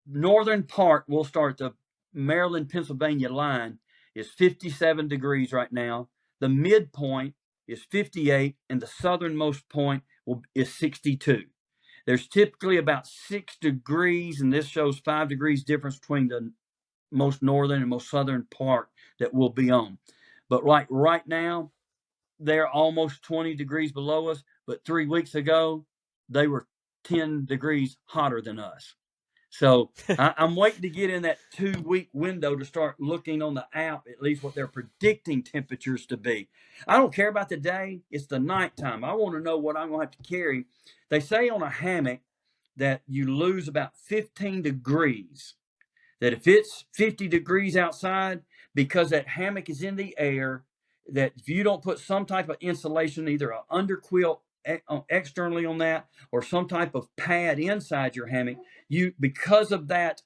northern part, we'll start the Maryland-Pennsylvania line, is 57 degrees right now. The midpoint is 58, and the southernmost point is 62. There's typically about 6 degrees, and this shows 5 degrees difference between the most northern and most southern part that we'll be on. But right now, they're almost 20 degrees below us, but 3 weeks ago, they were 10 degrees hotter than us. So I'm waiting to get in that 2-week window to start looking on the app, at least what they're predicting temperatures to be. I don't care about the day. It's the nighttime. I want to know what I'm going to have to carry. They say on a hammock that you lose about 15 degrees, that if it's 50 degrees outside, because that hammock is in the air, that if you don't put some type of insulation, either an underquilt externally on that or some type of pad inside your hammock, because of that,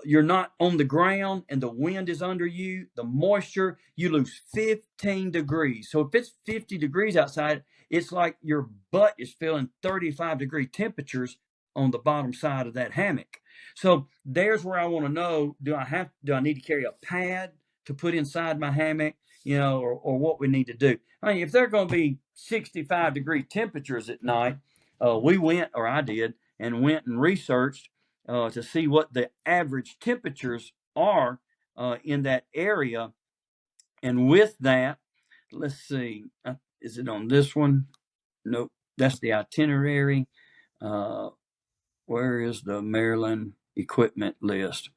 you're not on the ground and the wind is under you, the moisture, you lose 15 degrees. So if it's 50 degrees outside, it's like your butt is feeling 35 degree temperatures on the bottom side of that hammock. So there's where I want to know, do I need to carry a pad to put inside my hammock, or what we need to do? I mean, if they're going to be 65 degree temperatures at night, I did, and went and researched to see what the average temperatures are in that area. And with that, let's see, is it on this one? Nope, that's the itinerary. Where is the Maryland equipment list?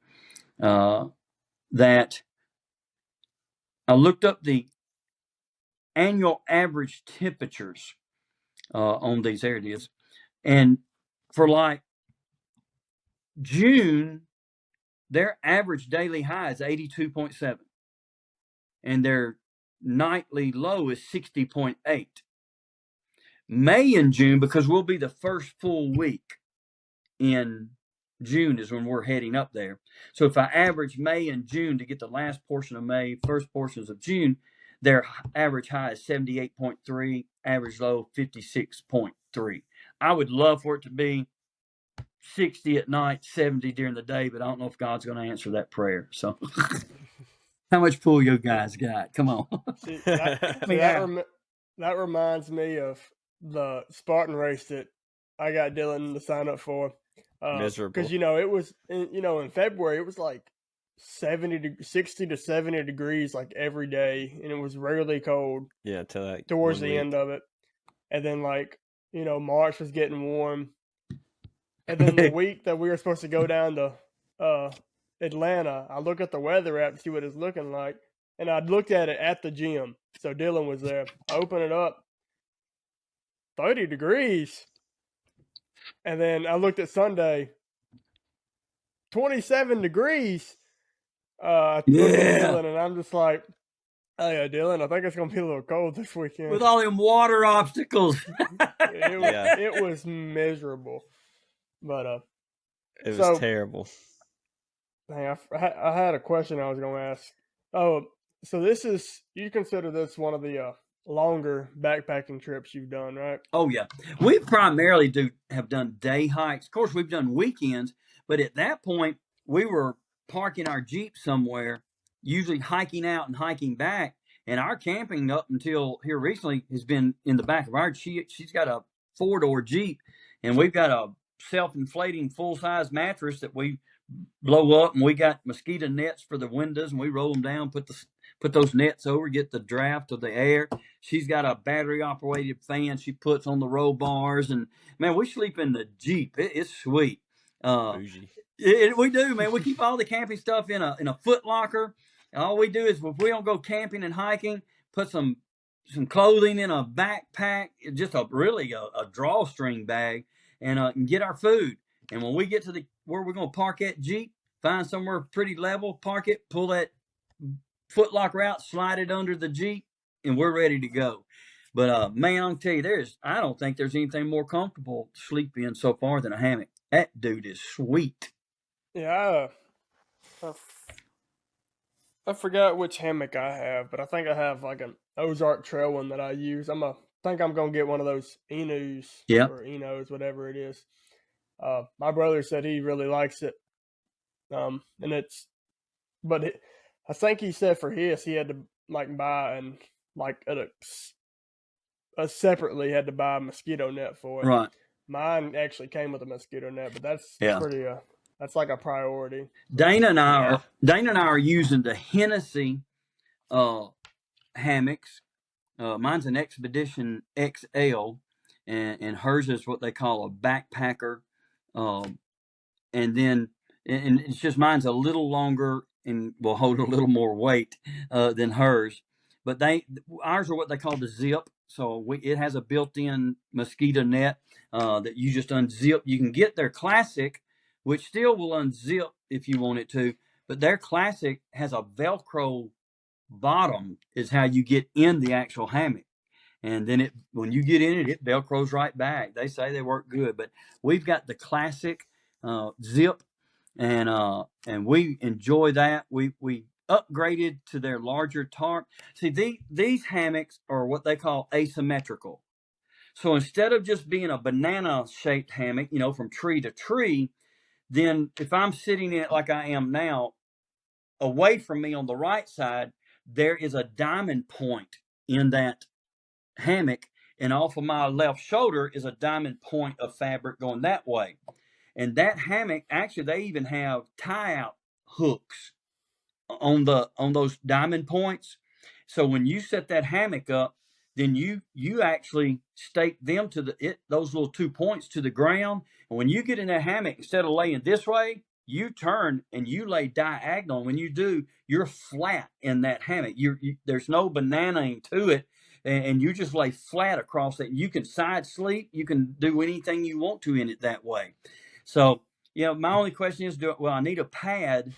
That I looked up the annual average temperatures on these. There it is. And for like June, their average daily high is 82.7. And their nightly low is 60.8. May and June, because we'll be the first full week in June is when we're heading up there. So if I average May and June to get the last portion of May, first portions of June, their average high is 78.3, average low 56.3. I would love for it to be 60 at night, 70 during the day, but I don't know if God's going to answer that prayer. So how much pool you guys got? Come on. See, that reminds me of the Spartan race that I got Dylan to sign up for. Miserable. Because, it was, in February, it was like 60 to 70 degrees like every day, and it was really cold. Yeah, towards the end of it. And then March was getting warm. And then the week that we were supposed to go down to Atlanta, I look at the weather app to see what it's looking like. And I looked at it at the gym. So Dylan was there. I open it up, 30 degrees. And then I looked at Sunday, 27 degrees. I looked at Dylan, and I'm just like, oh yeah, Dylan, I think it's going to be a little cold this weekend. With all them water obstacles. It was miserable. But it was terrible. Dang, I had a question I was going to ask. Oh, so you consider this one of the longer backpacking trips you've done, right? Oh yeah, we primarily have done day hikes. Of course, we've done weekends, but at that point, we were parking our Jeep somewhere, usually hiking out and hiking back. And our camping up until here recently has been in the back of our Jeep. She's got a 4-door Jeep, and we've got a self-inflating full-size mattress that we blow up, and we got mosquito nets for the windows, and we roll them down, put those nets over, get the draft of the air. She's got a battery-operated fan she puts on the roll bars, and man, we sleep in the Jeep. It's sweet. We do, man. We keep all the camping stuff in a foot locker. All we do is, if we don't go camping and hiking, put some clothing in a backpack, just a drawstring bag, and get our food. And when we get to where we're going to park that Jeep, find somewhere pretty level, park it, pull that foot locker out, slide it under the Jeep, and we're ready to go. But man, I'll tell you, I don't think there's anything more comfortable to sleep in so far than a hammock. That dude is sweet. Yeah, I forgot which hammock I have, but I think I have like an Ozark Trail one that I use. I think I'm gonna get one of those Enus or Enos, whatever it is. My brother said he really likes it, and I think he said for his he had to buy and separately had to buy a mosquito net for it. Right. Mine actually came with a mosquito net, but that's pretty. That's like a priority. Dana and I are using the Hennessy hammocks. Mine's an Expedition XL, and hers is what they call a backpacker. And it's just mine's a little longer and will hold a little more weight than hers. But ours are what they call the zip. So it has a built-in mosquito net that you just unzip. You can get their classic, which still will unzip if you want it to. But their classic has a Velcro bottom, is how you get in the actual hammock. And then when you get in it Velcros right back. They say they work good. But we've got the classic zip, and we enjoy that. We upgraded to their larger tarp. See, these hammocks are what they call asymmetrical. So instead of just being a banana-shaped hammock, from tree to tree, then if I'm sitting in it like I am now, away from me on the right side, there is a diamond point in that hammock, and off of my left shoulder is a diamond point of fabric going that way. And that hammock, actually, they even have tie-out hooks on those diamond points. So when you set that hammock up, then you actually stake them to those little 2 points to the ground. And when you get in that hammock, instead of laying this way, you turn and you lay diagonal. When you do, you're flat in that hammock. There's no bananaing to it, and you just lay flat across it. You can side sleep. You can do anything you want to in it that way. So, my only question is, I need a pad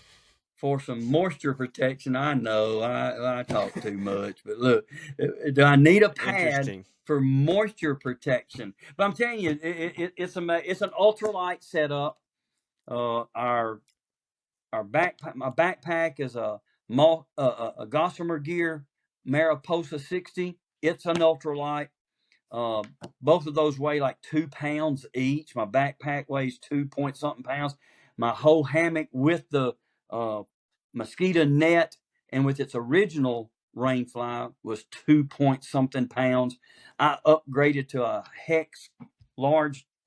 for some moisture protection. I know I talk too much, but look, do I need a pad for moisture protection? But I'm telling you, it's an ultralight setup. My backpack is a Gossamer Gear Mariposa 60. It's an ultralight. Both of those weigh like 2 pounds each. My backpack weighs 2-point-something pounds. My whole hammock with the mosquito net and with its original rain fly was 2 point something pounds. I upgraded to a hex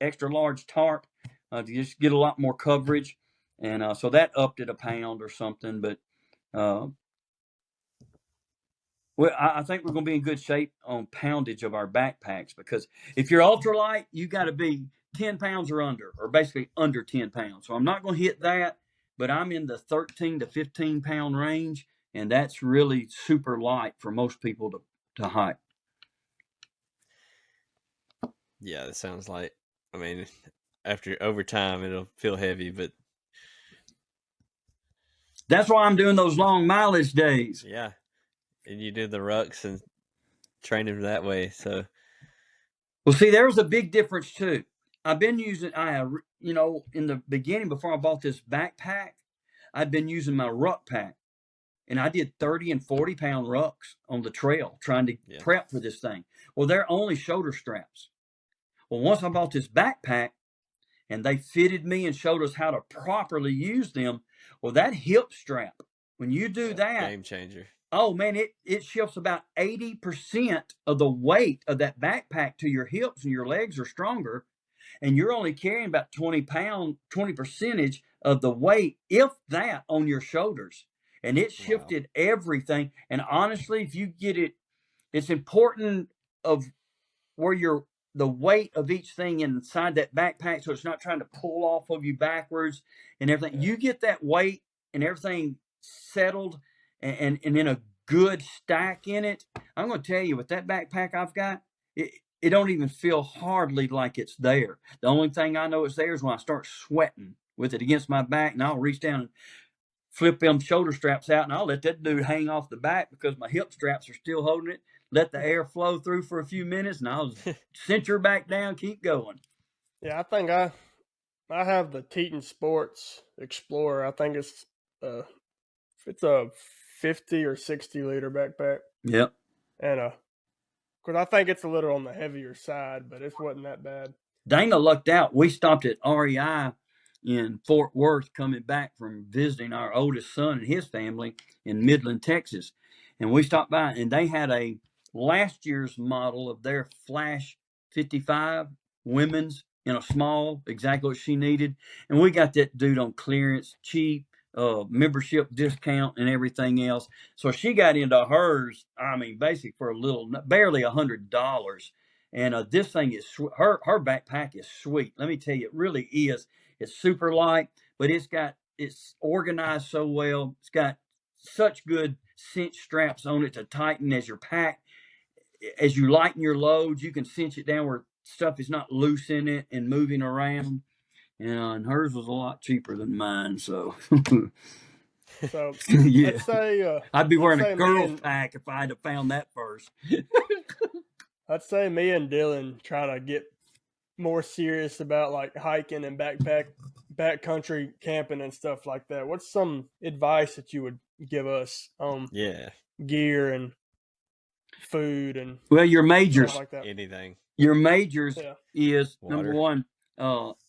extra large tarp to just get a lot more coverage, and so that upped it a pound or something. But well, I think we're going to be in good shape on poundage of our backpacks, because if you're ultralight, you got to be 10 pounds or under, or basically under 10 pounds. So I'm not going to hit that, but I'm in the 13 to 15 pound range, and that's really super light for most people to hike. Yeah, that sounds light. I mean, over time, it'll feel heavy, but that's why I'm doing those long mileage days. Yeah, and you do the rucks and train them that way. So, well, see, there was a big difference too. I've been using, in the beginning, before I bought this backpack, I'd been using my ruck pack, and I did 30 and 40 pound rucks on the trail trying to prep for this thing. Well, they're only shoulder straps. Well, once I bought this backpack and they fitted me and showed us how to properly use them, well, that hip strap, when you do that, game changer. Oh man, it shifts about 80% of the weight of that backpack to your hips, and your legs are stronger, and you're only carrying about 20% of the weight, if that, on your shoulders. And it shifted everything. And honestly, if you get it, it's important of where the weight of each thing inside that backpack, so it's not trying to pull off of you backwards and everything. You get that weight and everything settled and in a good stack in it. I'm going to tell you, with that backpack I've got, it don't even feel hardly like it's there. The only thing I know it's there is when I start sweating with it against my back, and I'll reach down and flip them shoulder straps out, and I'll let that dude hang off the back because my hip straps are still holding it. Let the air flow through for a few minutes, and I'll cinch back down, keep going. Yeah, I think I have the Teton Sports Explorer. I think it's a 50 or 60 liter backpack. Yep. And because I think it's a little on the heavier side, but it wasn't that bad. Dana lucked out. We stopped at REI in Fort Worth coming back from visiting our oldest son and his family in Midland, Texas. And we stopped by, and they had a last year's model of their Flash 55 women's in a small, exactly what she needed. And we got that dude on clearance, cheap, membership discount and everything else. So she got into hers, I mean, basically for barely $100. And this thing is, her backpack is sweet. Let me tell you, it really is. It's super light, but it's organized so well. It's got such good cinch straps on it to tighten as your pack. As you lighten your loads, you can cinch it down where stuff is not loose in it and moving around. And hers was a lot cheaper than mine, so. So yeah, let's say I'd be wearing a girl's pack if I'd have found that first. Let's say me and Dylan try to get more serious about like hiking and backcountry camping and stuff like that. What's some advice that you would give us on gear and food and your majors like that? Anything. Your majors is water. Number one,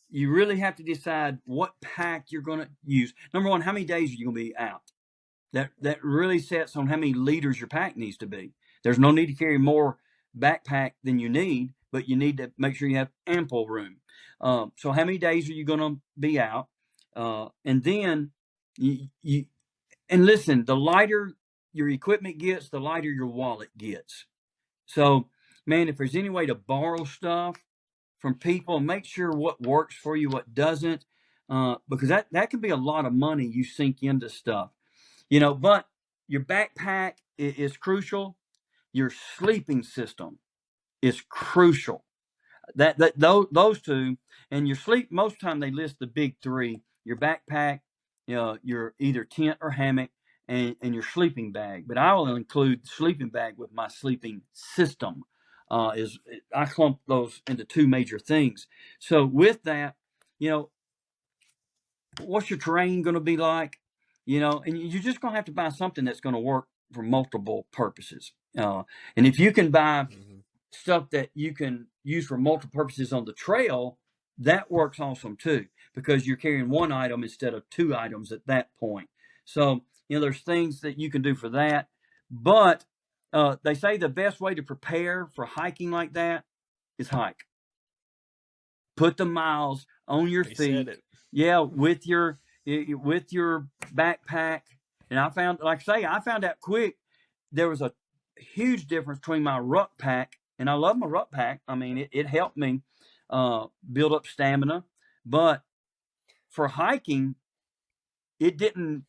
you really have to decide what pack you're going to use. Number one, how many days are you going to be out? That really sets on how many liters your pack needs to be. There's no need to carry more backpack than you need, but you need to make sure you have ample room. So how many days are you going to be out? And then and listen, the lighter your equipment gets, the lighter your wallet gets. So, man, if there's any way to borrow stuff from people, make sure what works for you, what doesn't, because that can be a lot of money you sink into stuff, but your backpack is crucial. Your sleeping system is crucial. Those two, and your sleep, most of the time they list the big three: your backpack, your either tent or hammock, and your sleeping bag. But I will include the sleeping bag with my sleeping system. I clump those into two major things. So with that, what's your terrain going to be like? And you're just going to have to buy something that's going to work for multiple purposes. And if you can buy stuff that you can use for multiple purposes on the trail, that works awesome too, because you're carrying one item instead of two items at that point. So, there's things that you can do for that. But they say the best way to prepare for hiking like that is hike. Put the miles on your feet. Yeah, with your backpack. And I found, like I say, I found out quick there was a huge difference between my ruck pack, and I love my ruck pack. I mean, it helped me build up stamina. But for hiking, it didn't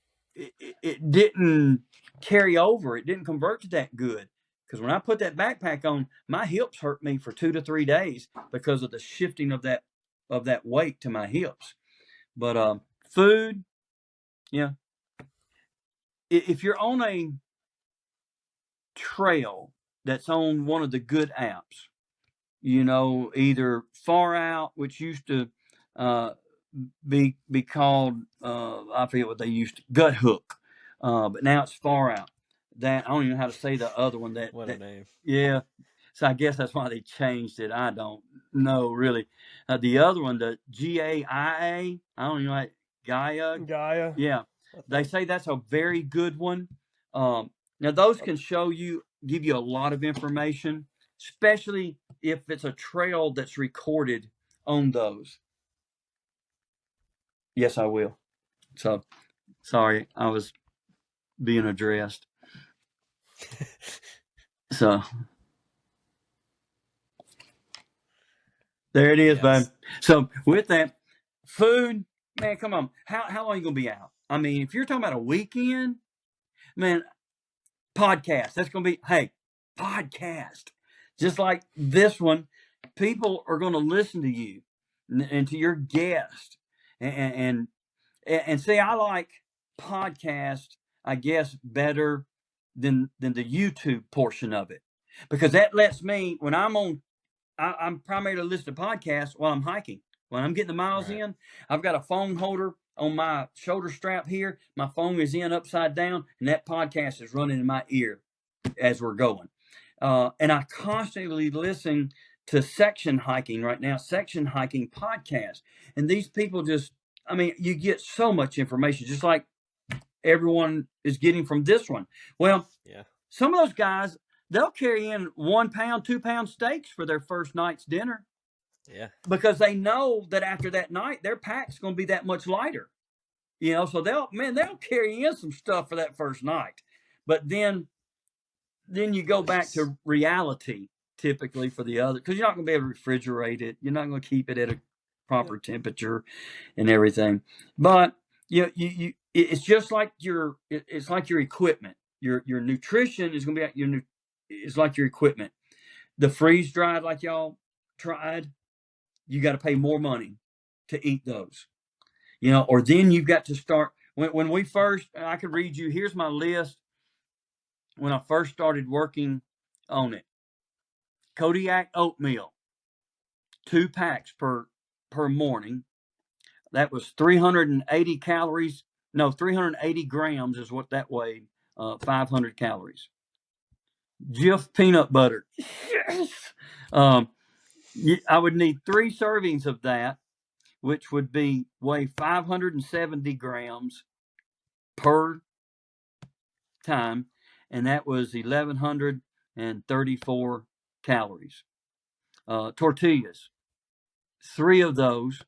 carry over. It didn't convert to that good. Because when I put that backpack on, my hips hurt me for 2 to 3 days because of the shifting of that weight to my hips. But food, yeah. If you're on a trail that's on one of the good apps, either Far Out, which used to be called, I forget what they used to, Gut Hook, but now it's Far Out. That I don't even know how to say the other one. What a name! Yeah, so I guess that's why they changed it. I don't know really. The other one, the GAIA, I don't know, like Gaia. Yeah, they say that's a very good one. Now those can give you a lot of information, especially if it's a trail that's recorded on those. Yes, I will. So, sorry, I was being addressed. So, there it is, babe. So, with that, food, man, come on. How long are you going to be out? I mean, if you're talking about a weekend, man, podcast. That's going to be, hey, podcast. Just like this one, people are going to listen to you and to your guest. And see, I like podcast, I guess, better than the YouTube portion of it, because that lets me, when I'm primarily listening to podcasts while I'm hiking. When I'm getting the miles in, I've got a phone holder on my shoulder strap here. My phone is in upside down, and that podcast is running in my ear as we're going. And I constantly listen to section hiking right now, section hiking podcasts. And these people just, I mean, you get so much information, just like everyone is getting from this one. Well, some of those guys, they'll carry in 1 pound, 2 pound steaks for their first night's dinner. Yeah. Because they know that after that night, their pack's going to be that much lighter. So they'll carry in some stuff for that first night. But then you go back to reality, typically, for the other, because you're not going to be able to refrigerate it. You're not going to keep it at a proper temperature and everything. But it's just like it's like your equipment. Your nutrition is going to be it's like your equipment. The freeze dried, like y'all tried, you got to pay more money to eat those. Or then you've got to start when we first. I could read you. Here's my list. When I first started working on it, Kodiak oatmeal, 2 packs per morning. That was 380 calories. No, 380 grams is what that weighed. 500 calories. Jif peanut butter. Yes. I would need 3 servings of that, which would weigh 570 grams per time, and that was 1,134 calories. Tortillas, 3 of those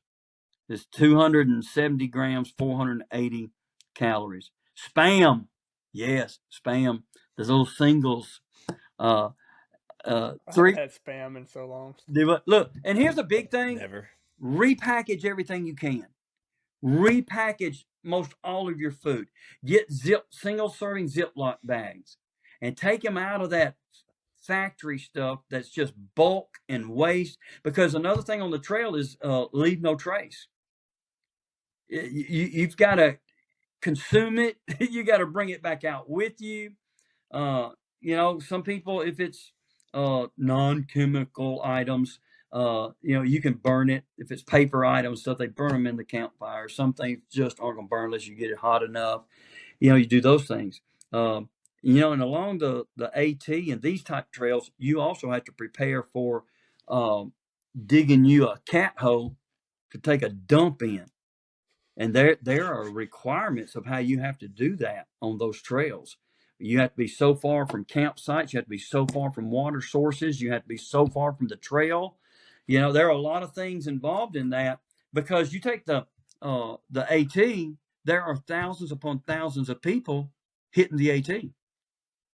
is 270 grams, 480 calories. Spam, yes, Spam. Those little singles. I haven't had Spam in so long. Look, and here's a big thing. Never. Repackage everything you can. Repackage most all of your food. Get single serving Ziploc bags and take them out of that factory stuff that's just bulk and waste. Because another thing on the trail is leave no trace. You've got to consume it. You got to bring it back out with you. Some people, if it's non-chemical items, you can burn it. If it's paper items, stuff, they burn them in the campfire. Some things just aren't going to burn unless you get it hot enough. You do those things. And along the AT and these type trails, you also have to prepare for digging you a cat hole to take a dump in. And there are requirements of how you have to do that on those trails. You have to be so far from campsites. You have to be so far from water sources. You have to be so far from the trail. There are a lot of things involved in that, because you take the AT, there are thousands upon thousands of people hitting the AT.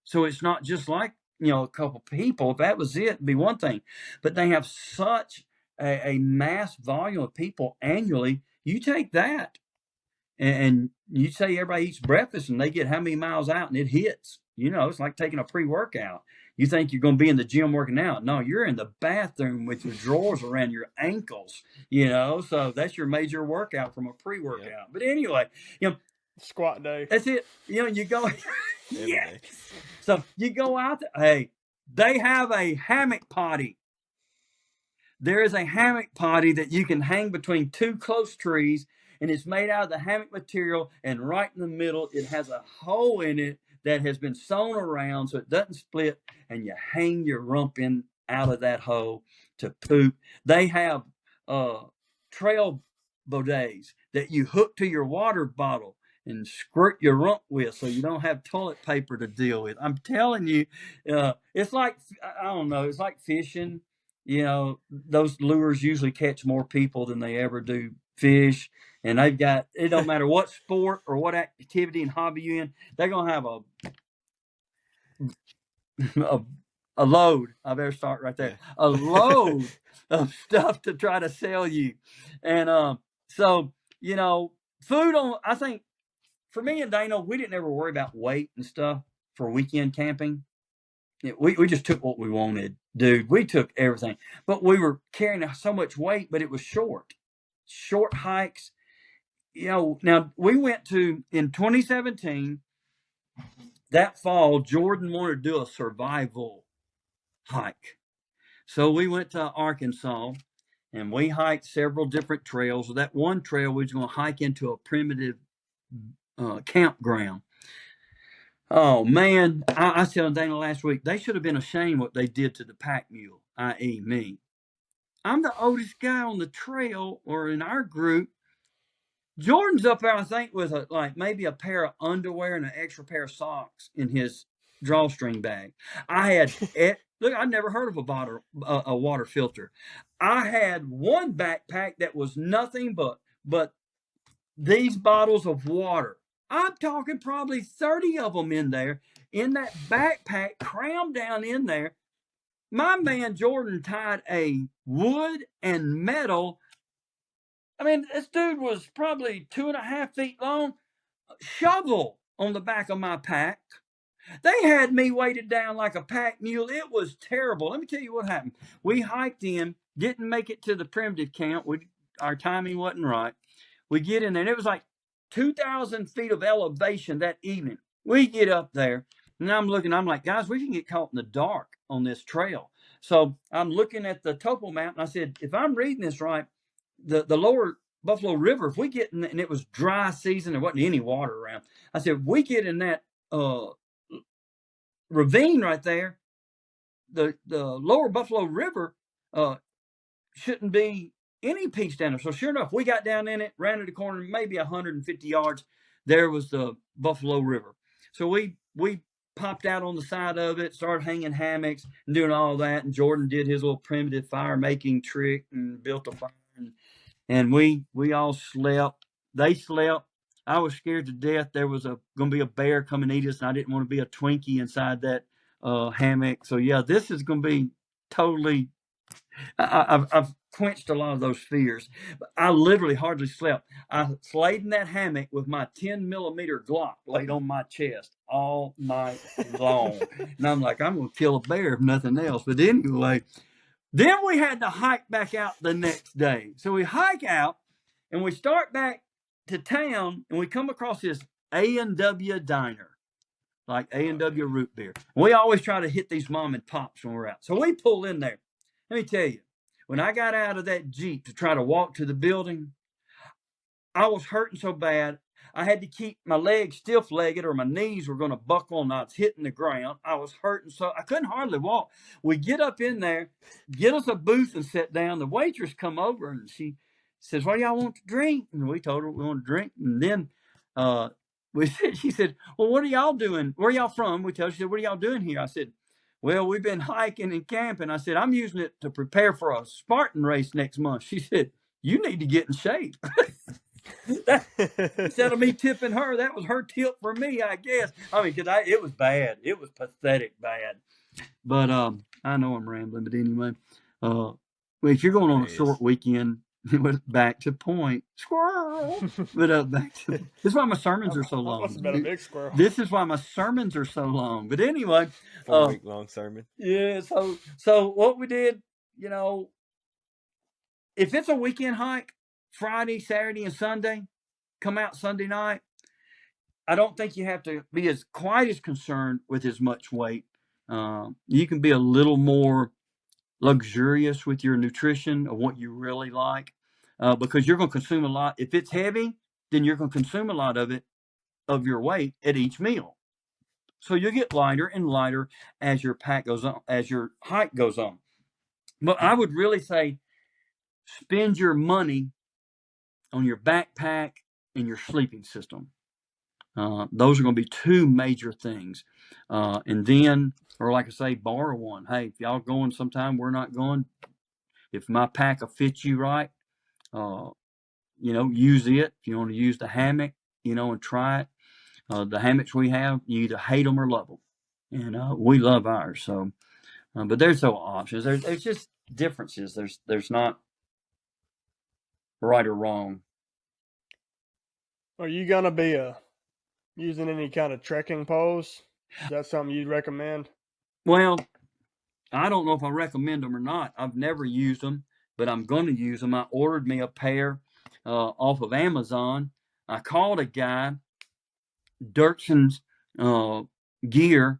So it's not just like, a couple people. If that was it, it'd be one thing. But they have such a mass volume of people annually. You take that and you say everybody eats breakfast and they get how many miles out and it hits. It's like taking a pre-workout. You think you're going to be in the gym working out. No, you're in the bathroom with your drawers around your ankles, so that's your major workout from a pre-workout. Yeah. But anyway, squat day. That's it. You go, yeah. So you go out there. Hey, they have a hammock potty. There is a hammock potty that you can hang between two close trees, and it's made out of the hammock material, and right in the middle, it has a hole in it that has been sewn around so it doesn't split, and you hang your rump in out of that hole to poop. They have trail bidets that you hook to your water bottle and squirt your rump with, so you don't have toilet paper to deal with. I'm telling you, it's like, I don't know, it's like fishing. Those lures usually catch more people than they ever do fish. And they've got, it don't matter what sport or what activity and hobby you're in, they're going to have a load. I better start right there. A load of stuff to try to sell you. And so, food I think, for me and Dana, we didn't ever worry about weight and stuff for weekend camping. We just took what we wanted, dude. We took everything. But we were carrying so much weight, but it was short hikes. Now we went in 2017, that fall, Jordan wanted to do a survival hike. So we went to Arkansas and we hiked several different trails. That one trail, we was going to hike into a primitive campground. Oh man, I was telling Dana last week, they should have been ashamed what they did to the pack mule, i.e. me. I'm the oldest guy on the trail or in our group. Jordan's up there, I think, with maybe a pair of underwear and an extra pair of socks in his drawstring bag. I had look, I'd never heard of a water filter. I had one backpack that was nothing but these bottles of water. I'm talking probably 30 of them in there, in that backpack, crammed down in there. My man Jordan tied a wood and metal, this dude was probably 2.5 feet long, shovel on the back of my pack. They had me weighted down like a pack mule. It was terrible. Let me tell you what happened. We hiked in, didn't make it to the primitive camp. Our timing wasn't right. We get in there, and it was like 2,000 feet of elevation that evening. We get up there, and I'm like, guys, we can get caught in the dark on this trail. So I'm looking at the topo map, and I said, if I'm reading this right, the lower Buffalo River, if we get in, and it was dry season, there wasn't any water around. I said, if we get in that ravine right there, the lower Buffalo River shouldn't be any peaks down there. So sure enough, we got down in it, rounded the corner, maybe 150 yards. There was the Buffalo River. So we popped out on the side of it, started hanging hammocks and doing all that. And Jordan did his little primitive fire making trick and built a fire. And we all slept. They slept. I was scared to death. There was going to be a bear come and eat us, and I didn't want to be a Twinkie inside that hammock. So yeah, this is going to be totally. I've quenched a lot of those fears. But I literally hardly slept. I laid in that hammock with my 10mm Glock laid on my chest all night long. And I'm like, I'm going to kill a bear if nothing else. But anyway, then we had to hike back out the next day. So we hike out and we start back to town, and we come across this A&W diner, like A&W root beer. We always try to hit these mom and pops when we're out. So we pull in there. Let me tell you, when I got out of that Jeep to try to walk to the building, I was hurting so bad, I had to keep my legs stiff-legged or my knees were going to buckle and I was hitting the ground. I was hurting so I couldn't hardly walk. We get up in there, get us a booth and sit down. The waitress come over and she says, what do y'all want to drink? And we told her we want to drink. And then she said, well, what are y'all doing? Where are y'all from? We told her. She said, what are y'all doing here? I said, well, we've been hiking and camping. I said, I'm using it to prepare for a Spartan race next month. She said, you need to get in shape. Instead of me tipping her, that was her tip for me, I guess. I mean, because it was bad. It was pathetic bad. But I know I'm rambling, but anyway, well, if you're going on a short weekend, back to point, squirrel. But back to this is why my sermons are so long. Must have been a big squirrel. This is why my sermons are so long. But anyway, 4-week-long sermon. Yeah. So what we did, if it's a weekend hike, Friday, Saturday, and Sunday, come out Sunday night. I don't think you have to be quite as concerned with as much weight. You can be a little more luxurious with your nutrition of what you really like, because you're going to consume a lot. If it's heavy, then you're going to consume a lot of it, of your weight at each meal. So you'll get lighter and lighter as your pack goes on, as your hike goes on. But I would really say spend your money on your backpack and your sleeping system. Those are going to be two major things. And then, or like I say, borrow one. Hey, if y'all going sometime, we're not going. If my pack will fit you right, use it. If you want to use the hammock, and try it. The hammocks we have, you either hate them or love them. And we love ours. So, but there's no options. There's just differences. There's not right or wrong. Are you gonna be using any kind of trekking poles? Is that something you'd recommend? Well, I don't know if I recommend them or not. I've never used them, but I'm going to use them. I ordered me a pair off of Amazon. I called a guy, Dirkson's Gear,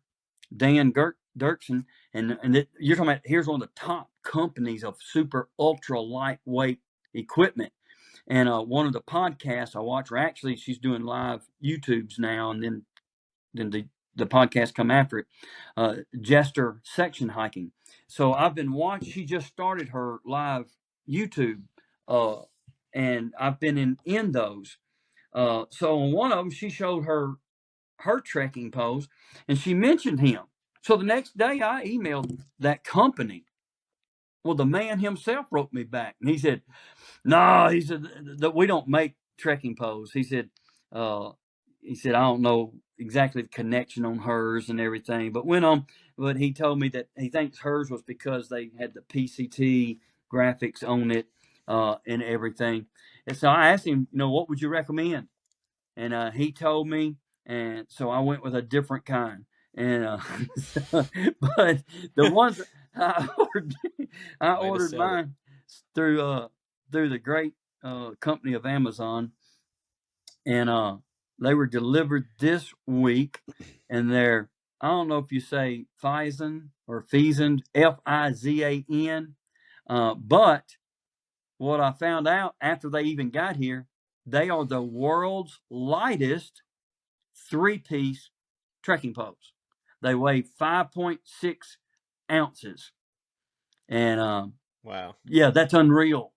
Dan Dirkson, and you're talking about, here's one of the top companies of super ultra lightweight equipment. And one of the podcasts I watch, or actually she's doing live YouTubes now, and then the podcast come after it, Jester Section Hiking. So I've been watching, she just started her live YouTube, and I've been in those. So on one of them, she showed her trekking pose, and she mentioned him. So the next day I emailed that company. Well, the man himself wrote me back, and he said, no, he said that we don't make trekking poles. He said, I don't know exactly the connection on hers and everything, but but he told me that he thinks hers was because they had the PCT graphics on it, and everything. And so I asked him, what would you recommend? And he told me, and so I went with a different kind. And but the ones I ordered mine through the great company of Amazon, and they were delivered this week, and they're, I don't know if you say Fizan or Fizan, Fizan, but what I found out after they even got here, they are the world's lightest 3-piece trekking poles. They weigh 5.6 ounces. And wow. Yeah, that's unreal.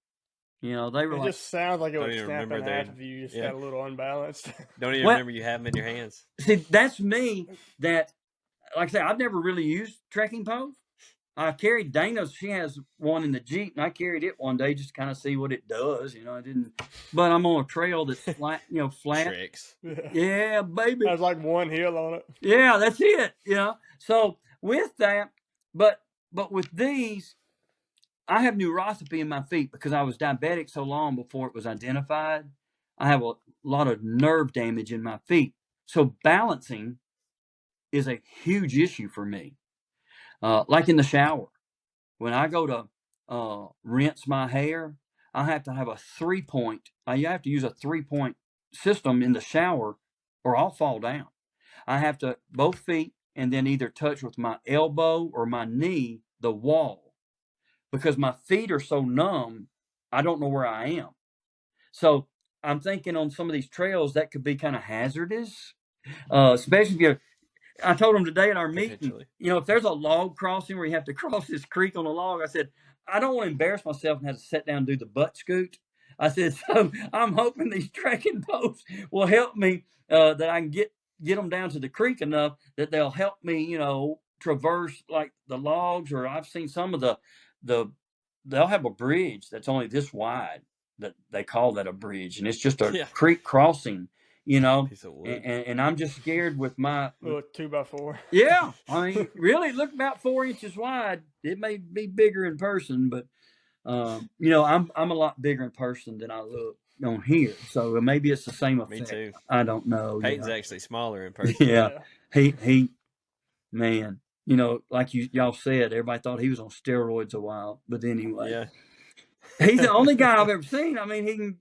They were it just sounds like it would snap in half if you just got a little unbalanced. Don't even remember you have them in your hands. See, that's me. That, like I said, I've never really used trekking poles. I carried Dana's. She has one in the Jeep, and I carried it one day just to kind of see what it does. I didn't. But I'm on a trail that's flat. Flat. Tricks. Yeah, baby. There's like one hill on it. Yeah, that's it. So with that, but with these, I have neuropathy in my feet because I was diabetic so long before it was identified. I have a lot of nerve damage in my feet. So balancing is a huge issue for me. Like in the shower, when I go to rinse my hair, I have to have a 3-point. You have to use a 3-point system in the shower, or I'll fall down. I have to both feet, and then either touch with my elbow or my knee the wall, because my feet are so numb, I don't know where I am. So I'm thinking on some of these trails that could be kind of hazardous, especially if you're. I told them today at our meeting, if there's a log crossing where you have to cross this creek on a log, I said, I don't want to embarrass myself and have to sit down and do the butt scoot. I said, so I'm hoping these trekking posts will help me, that I can get them down to the creek enough that they'll help me, traverse like the logs. Or I've seen some of they'll have a bridge that's only this wide that they call that a bridge, and it's just a creek crossing, Piece of wood. And I'm just scared with my 2x4. Yeah, I mean, really, look about 4 inches wide. It may be bigger in person, but I'm a lot bigger in person than I look on here. So maybe it's the same effect. Me too. I don't know. Peyton's actually smaller in person. Yeah. He, man, like y'all said, everybody thought he was on steroids a while, but anyway, he's the only guy I've ever seen. I mean,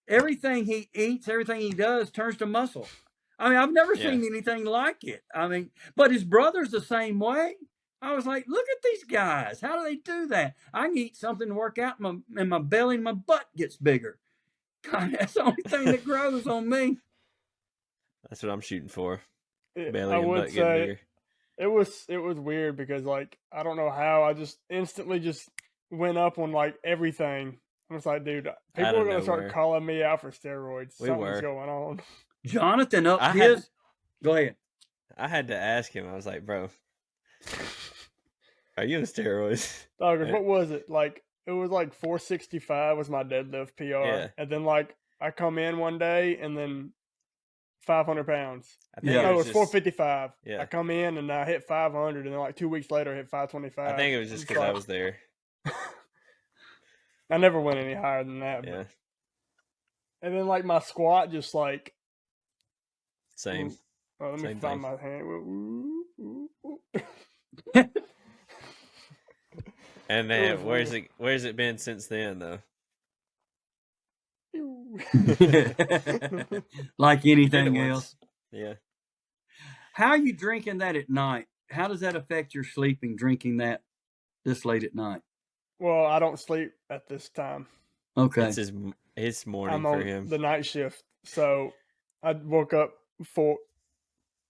everything he eats, everything he does turns to muscle. I mean, I've never seen anything like it. I mean, but his brother's the same way. I was like, look at these guys. How do they do that? I can eat something to work out, and my belly and my butt gets bigger. God, that's the only thing that grows on me. That's what I'm shooting for. Belly and butt getting bigger. It was weird because, like, I don't know how I just instantly just went up on, like, everything. I was like, dude, people are going to start calling me out for steroids. Something's going on. Jonathan Go ahead. I had to ask him. I was like, bro, are you on steroids? Doggers, what was it? Like, it was like 465 was my deadlift PR. Yeah. And then, like, I come in one day and then 500 pounds. I think it was 455. Yeah. I come in and I hit 500, and then like 2 weeks later I hit 525. I think it was just because I was there. I never went any higher than that. Yeah. And then, like, my squat just like same. Let me find my hand. And then where's it been since then though? Like anything else. Yeah. How are you drinking that at night? How does that affect your sleeping, drinking that this late at night? Well, I don't sleep at this time. Okay. It's his morning I'm on for him. The night shift. So I woke up for,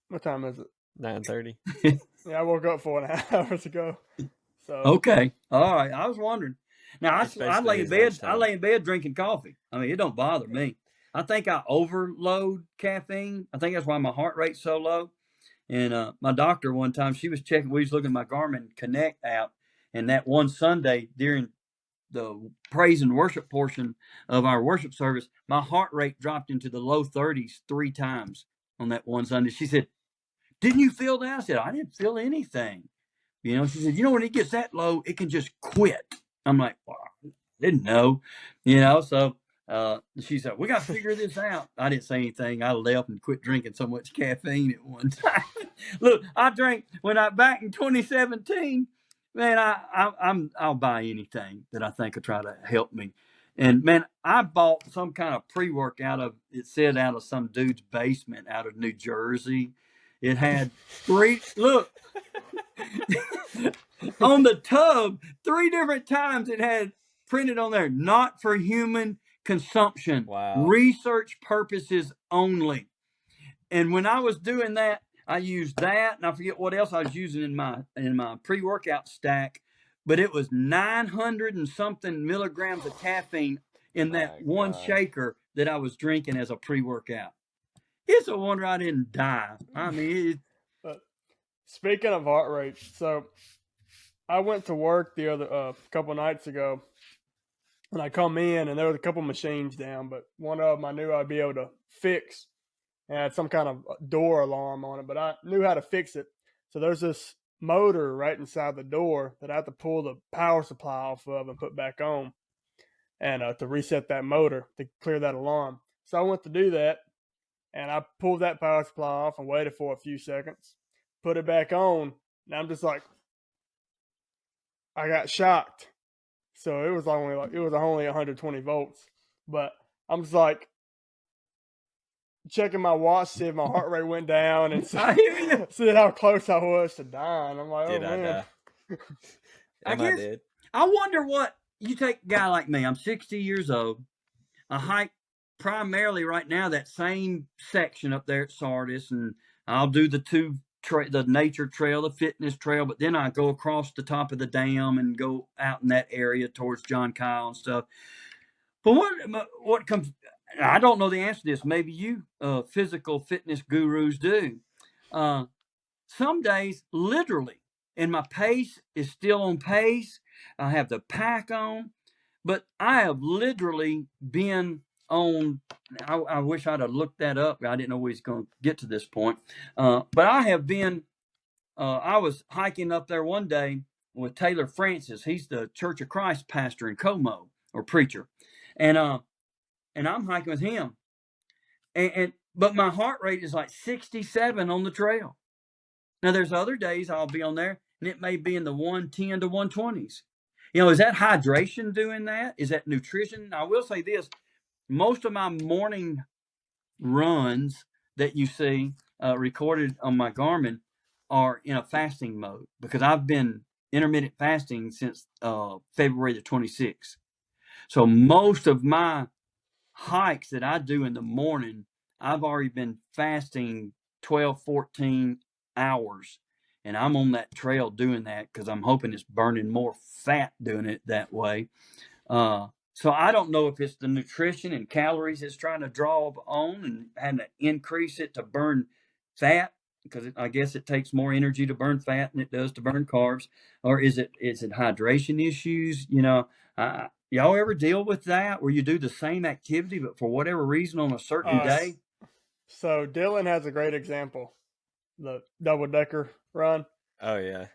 what time is it? 9:30. Yeah, I woke up 4.5 hours ago. So okay. All right. I was wondering. Now I lay in bed. I lay in bed drinking coffee. I mean, it don't bother me. I think I overload caffeine. I think that's why my heart rate's so low. And my doctor one time, she was checking. We was looking at my Garmin Connect app, and that one Sunday during the praise and worship portion of our worship service, my heart rate dropped into the low 30s 3 times on that one Sunday. She said, "Didn't you feel that?" I said, "I didn't feel anything." She said, when it gets that low, it can just quit. I'm like, well, I didn't know, so she said, we got to figure this out. I didn't say anything. I left and quit drinking so much caffeine at one time. Look, I drank back in 2017, man, I'll buy anything that I think will try to help me. And man, I bought some kind of pre-workout it said out of some dude's basement out of New Jersey. It had 3, look, on the tub, 3 different times it had printed on there, not for human consumption. Wow. Research purposes only. And when I was doing that, I used that, and I forget what else I was using in my pre-workout stack, but it was 900 and something milligrams of caffeine in that one shaker that I was drinking as a pre-workout. It's a wonder I didn't die. I mean, speaking of heart rate, so I went to work the other couple nights ago, and I come in, and there was a couple machines down, but one of them I knew I'd be able to fix. It had some kind of door alarm on it, but I knew how to fix it. So there's this motor right inside the door that I have to pull the power supply off of and put back on, and to reset that motor to clear that alarm. So I went to do that, and I pulled that power supply off and waited for a few seconds, put it back on, and I'm just like, I got shocked. So it was only 120 volts, but I'm just like checking my watch to see if my heart rate went down and see how close I was to dying. I'm like, Did oh I man. Die? I wonder what you take a guy like me. I'm 60 years old. I hike primarily right now that same section up there at Sardis, and I'll do the nature trail, the fitness trail, but then I go across the top of the dam and go out in that area towards John Kyle and stuff. But what comes? I don't know the answer to this. Maybe you physical fitness gurus do. Some days, literally, and my pace is still on pace. I have the pack on, but I have literally been on. I wish I'd have looked that up. I didn't know we was going to get to this point. But I have been. I was hiking up there one day with Taylor Francis. He's the Church of Christ pastor in Como, or preacher, and I'm hiking with him, but my heart rate is like 67 on the trail. Now there's other days I'll be on there and it may be in the 110 to 120s. Is that hydration doing that? Is that nutrition? I will say this: most of my morning runs that you see recorded on my Garmin are in a fasting mode, because I've been intermittent fasting since February the 26th. So most of my hikes that I do in the morning, I've already been fasting 12, 14 hours. And I'm on that trail doing that because I'm hoping it's burning more fat doing it that way. So I don't know if it's the nutrition and calories it's trying to draw on and having to increase it to burn fat, because I guess it takes more energy to burn fat than it does to burn carbs. Or is it hydration issues? Y'all ever deal with that where you do the same activity but for whatever reason on a certain day? So Dylan has a great example, the double-decker run. Oh, yeah.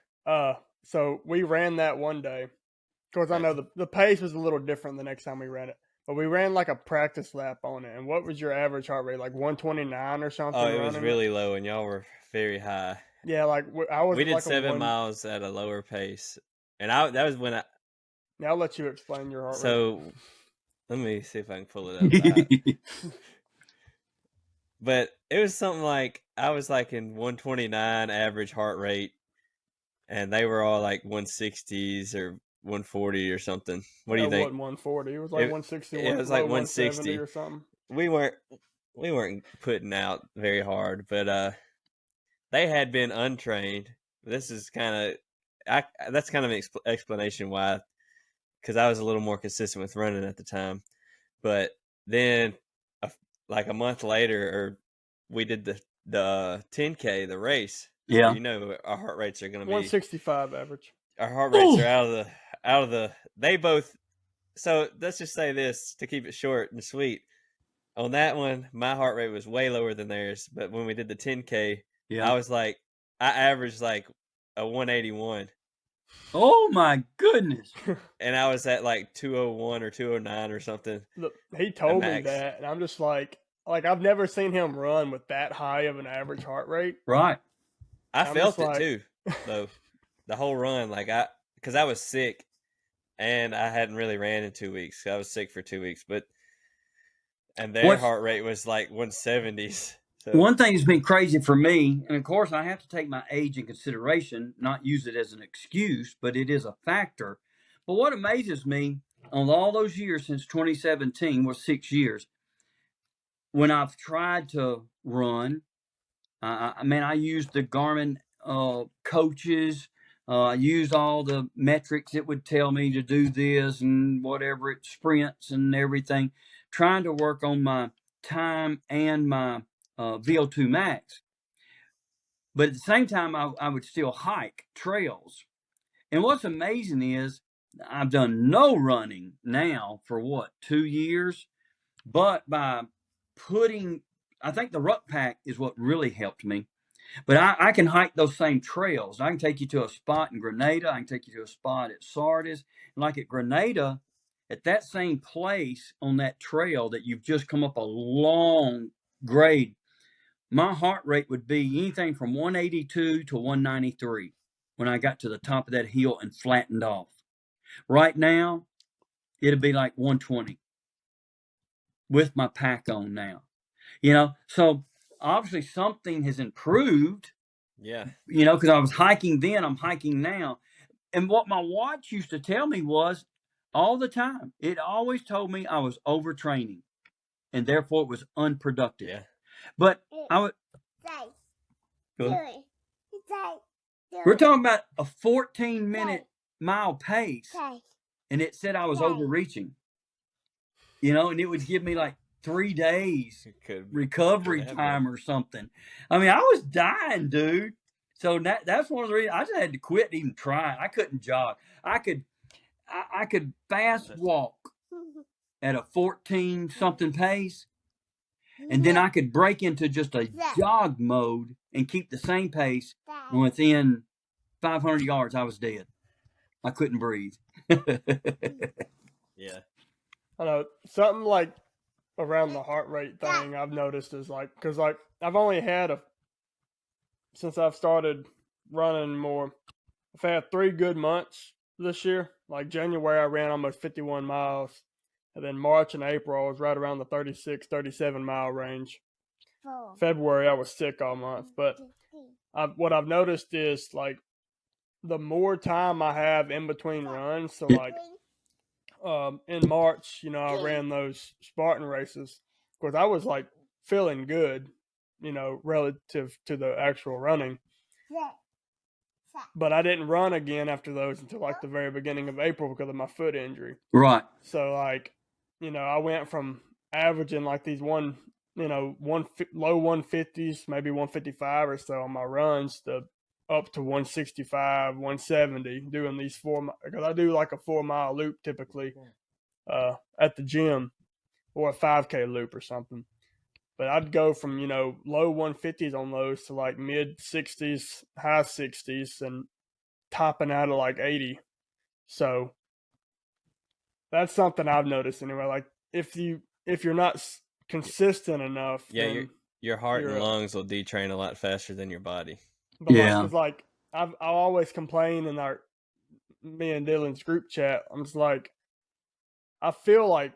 So we ran that one day. Of course, I know the pace was a little different the next time we ran it. But we ran like a practice lap on it. And what was your average heart rate? Like 129 or something? Oh, it was really low, and y'all were very high. Yeah, like I was. We did like 7 miles at a lower pace, and that was when I. Now I'll let you explain your heart rate. So, let me see if I can pull it up. But it was something like I was like in 129 average heart rate, and they were all like 160s or 140 or something. What do you think? It wasn't 140. It was like 160. It was like 160 or something. We weren't putting out very hard, but they had been untrained. This is that's kind of an explanation why, because I was a little more consistent with running at the time. But then, like a month later, we did the 10K, the race. Yeah, our heart rates are going to be 165 average. Our heart rates are out of the. They both. So let's just say this to keep it short and sweet. On that one, my heart rate was way lower than theirs. But when we did the 10K, I averaged like a 181. Oh my goodness! And I was at like 201 or 209 or something. Look, he told me that, and I'm just like I've never seen him run with that high of an average heart rate. Right. I felt it too, though. The whole run, because I was sick, and I hadn't really ran in 2 weeks. I was sick for 2 weeks, and their heart rate was like 170s. So. One thing that's been crazy for me, and of course I have to take my age in consideration, not use it as an excuse, but it is a factor. But what amazes me on all those years since 2017 was 6 years, when I've tried to run, I used the Garmin coaches. I used all the metrics it would tell me to do this and whatever, it sprints and everything, trying to work on my time and my VO2 max. But at the same time, I would still hike trails. And what's amazing is I've done no running now for 2 years, but by I think the ruck pack is what really helped me. But I can hike those same trails. I can take you to a spot in Grenada. I can take you to a spot at Sardis. And like at Grenada, at that same place on that trail that you've just come up a long grade, my heart rate would be anything from 182 to 193 when I got to the top of that hill and flattened off. Right now, it'd be like 120 with my pack on now. So obviously something has improved. Yeah. Because I was hiking then, I'm hiking now. And what my watch used to tell me was all the time, it always told me I was overtraining and therefore it was unproductive. Yeah. But I would. We're talking about a 14-minute mile pace, and it said I was overreaching. and it would give me like 3 days recovery time or something. I mean, I was dying, dude. So that's one of the reasons I just had to quit even trying. I couldn't jog. I could fast walk at a 14 something pace, and then I could break into just a jog mode and keep the same pace. And within 500 yards, I was dead. I couldn't breathe. Yeah. I know something like around the heart rate thing I've noticed is like, because like I've only had since I've started running more, I've had 3 good months this year. Like January, I ran almost 51 miles. And then March and April, I was right around the 36, 37 mile range. February, I was sick all month. But what I've noticed is like the more time I have in between runs, so like in March, I ran those Spartan races. Of course, I was like feeling good, relative to the actual running. But I didn't run again after those until like the very beginning of April because of my foot injury. Right. So like, I went from averaging like these low 150s, maybe 155 or so on my runs to up to 165, 170 doing these because I do like a 4-mile loop typically at the gym, or a 5K loop or something. But I'd go from, low 150s on those to like mid 60s, high 60s, and topping out at like 80. So that's something I've noticed anyway. Like if you're not consistent enough, your heart and lungs will detrain a lot faster than your body. But because like I'll always complain in me and Dylan's group chat. I'm just like, I feel like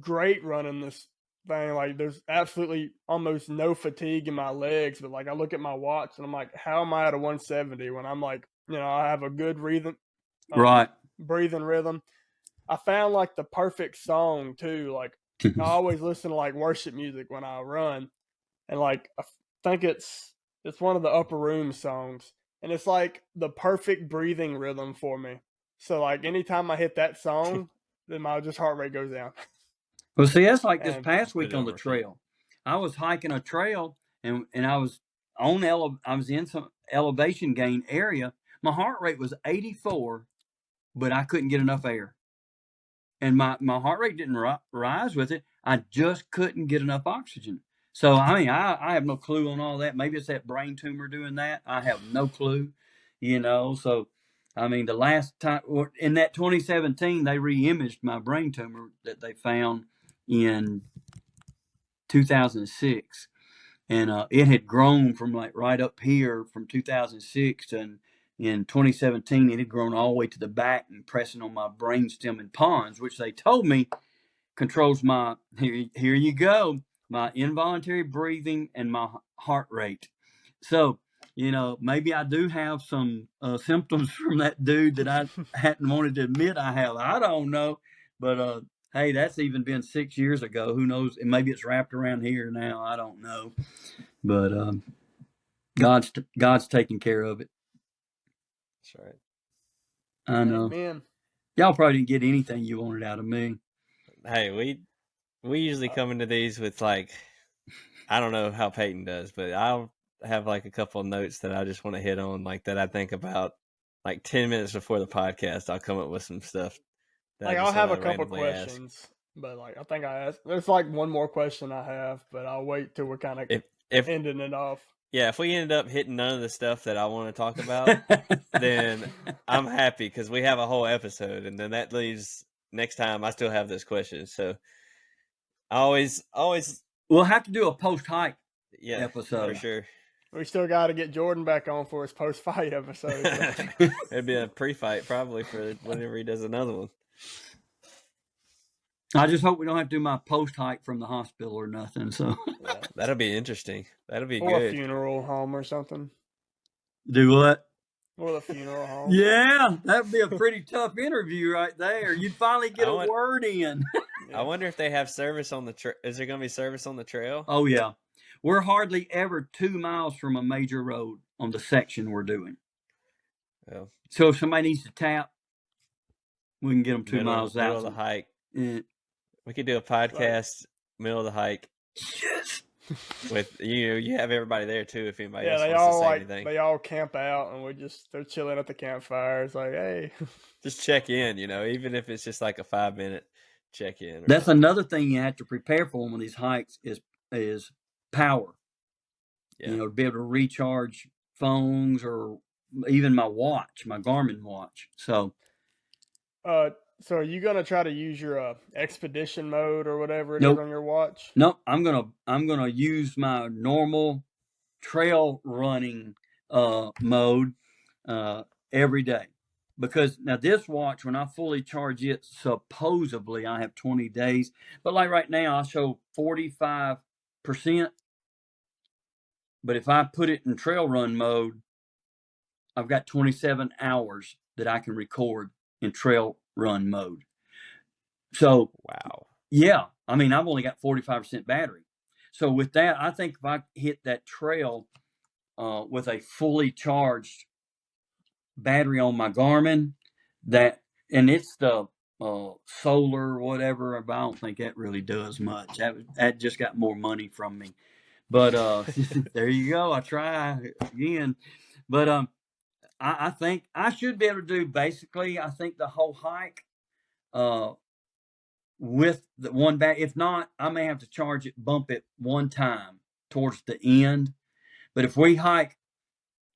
great running this thing. Like there's absolutely almost no fatigue in my legs, but like I look at my watch and I'm like, how am I at a 170 when I'm like, I have a good breathing rhythm. I found like the perfect song too. Like I always listen to like worship music when I run, and like I think it's one of the Upper Room songs, and it's like the perfect breathing rhythm for me. So like anytime I hit that song, then my heart rate goes down. Well, see, that's like this past week on the trail. I was hiking a trail, and I was I was in some elevation gain area. My heart rate was 84, but I couldn't get enough air. And my heart rate didn't rise with it. I just couldn't get enough oxygen. So, I mean, I have no clue on all that. Maybe it's that brain tumor doing that. I have no clue, So, I mean, the last time in that 2017, they re-imaged my brain tumor that they found in 2006. And it had grown from like right up here from 2006 and in 2017, it had grown all the way to the back and pressing on my brainstem and pons, which they told me controls my, here you go, my involuntary breathing and my heart rate. So, maybe I do have some symptoms from that dude that I hadn't wanted to admit I have. I don't know. But, hey, that's even been 6 years ago. Who knows? And maybe it's wrapped around here now. I don't know. But God's taking care of it. That's right. I know. Amen. Y'all probably didn't get anything you wanted out of me. Hey, we usually come into these with like, I don't know how Peyton does, but I'll have like a couple of notes that I just want to hit on, like that I think about like 10 minutes before the podcast. I'll come up with some stuff. Like I'll have a couple questions, but like I think I asked. There's like one more question I have, but I'll wait till we're kind of ending it off. Yeah, if we ended up hitting none of the stuff that I want to talk about, then I'm happy because we have a whole episode, and then that leaves next time I still have those questions. So I always we'll have to do a post-hike episode for sure. We still got to get Jordan back on for his post-fight episode. So. It'd be a pre-fight probably for whenever he does another one. I just hope we don't have to do my post-hike from the hospital or nothing. So yeah, that'll be interesting. That'll be or good. A funeral home or something. Do what? Or the funeral home. Yeah, that'd be a pretty tough interview right there. You'd finally get a word in. I wonder if they have service on the trail. Is there going to be service on the trail? Oh, yeah. We're hardly ever 2 miles from a major road on the section we're doing. Well, so if somebody needs to tap, we can get them 2 miles out. Middle of the hike. We could do a podcast middle of the hike. Yes. With you have everybody there too if anybody else wants to say anything. They all camp out and they're chilling at the campfire. It's like, hey, just check in, even if it's just like a 5-minute check in. That's something. Another thing you have to prepare for on these hikes is power. Yeah. To be able to recharge phones or even my watch, my Garmin watch. So are you gonna try to use your expedition mode or whatever it is on your watch? Nope. I'm gonna use my normal trail running mode every day, because now this watch, when I fully charge it, supposedly I have 20 days, but like right now I show 45%. But if I put it in trail run mode, I've got 27 hours that I can record in trail run mode. So, wow. Yeah. I mean, I've only got 45% battery. So with that, I think if I hit that trail with a fully charged battery on my Garmin, and it's the solar whatever, but I don't think that really does much. That just got more money from me. But there you go. I try again. But I think I should be able to do basically, I think, the whole hike with the one back. If not, I may have to bump it one time towards the end. But if we hike,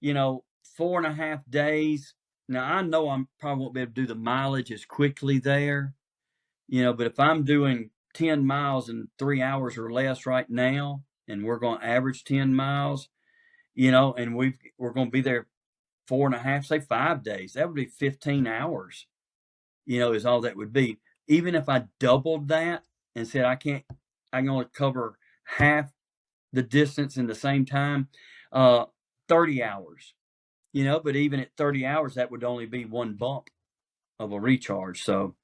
4.5 days, now I know I probably won't be able to do the mileage as quickly there, but if I'm doing 10 miles in 3 hours or less right now, and we're going to average 10 miles, and we're going to be there 4.5, say 5 days, that would be 15 hours, is all that would be. Even if I doubled that and said I can only cover half the distance in the same time, 30 hours, but even at 30 hours, that would only be one bump of a recharge. So,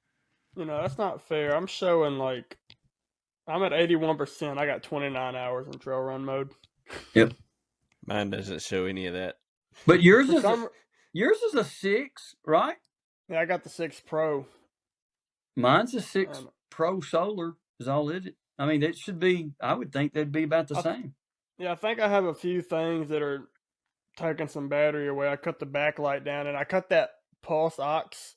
that's not fair. I'm showing I'm at 81%. I got 29 hours in trail run mode. Yep. Mine doesn't show any of that. But yours is a 6, right? Yeah, I got the 6 Pro. Mine's a 6 Pro Solar is all it is. I mean, it should be, I would think they'd be about the same. Yeah, I think I have a few things that are taking some battery away. I cut the backlight down and I cut that pulse ox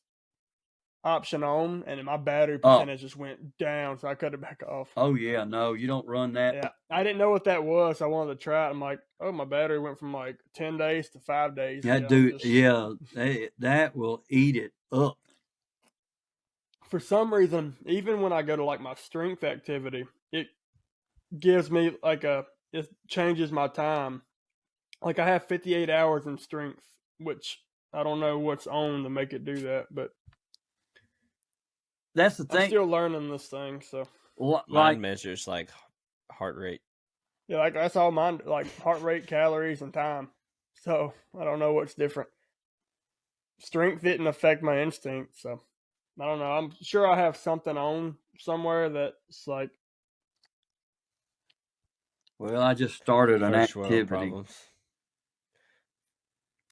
option on, and my battery percentage just went down, so I cut it back off. Oh yeah, no, you don't run that. Yeah, I didn't know what that was, so I wanted to try it. I'm like, oh, my battery went from 10 days to 5 days. That will eat it up. For some reason, even when I go to my strength activity, it gives me it changes my time. I have 58 hours in strength, which I don't know what's on to make it do that, but that's the thing. I'm still learning this thing, so mine measures heart rate. Yeah, that's all mine, heart rate, calories, and time. So I don't know what's different. Strength didn't affect my instinct, so I don't know. I'm sure I have something on somewhere that's Well, I just started an activity.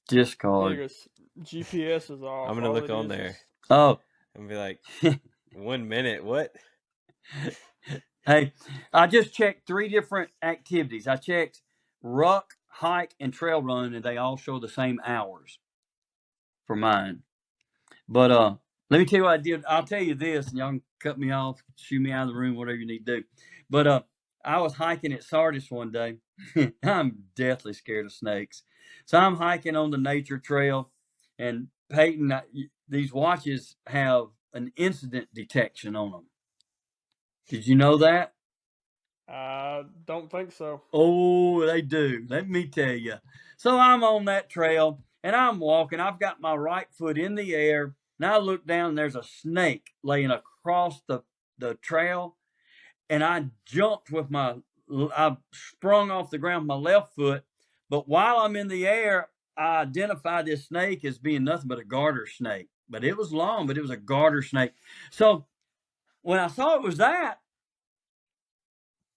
Discard. GPS is off. I'm gonna look on there. Oh, and be like, 1 minute. What? Hey, I just checked 3 different activities. I checked ruck, hike, and trail run, and they all show the same hours for mine. But let me tell you what I did. I'll tell you this, and y'all can cut me off, shoo me out of the room, whatever you need to do. But I was hiking at Sardis one day. I'm deathly scared of snakes. So I'm hiking on the nature trail, and Peyton, these watches have an incident detection on them. Did you know that? I don't think so. Oh, they do. Let me tell you. So I'm on that trail, and I'm walking. I've got my right foot in the air, and I look down, and there's a snake laying across the trail, and I jumped I sprung off the ground with my left foot, but while I'm in the air, I identified this snake as being nothing but a garter snake. But it was long, but it was a garter snake. So when I saw it was that,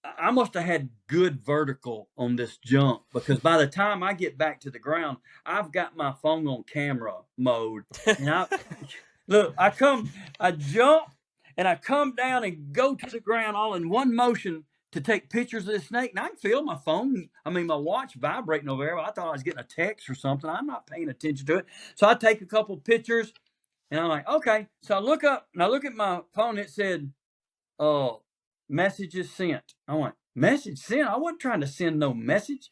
I must have had good vertical on this jump, because by the time I get back to the ground, I've got my phone on camera mode. And I jump, and I come down and go to the ground all in one motion to take pictures of this snake. And I can feel my phone, my watch vibrating over there. I thought I was getting a text or something. I'm not paying attention to it. So I take a couple pictures, and I'm like, okay. So I look up, and I look at my phone. It said, messages sent. I went, message sent? I wasn't trying to send no message.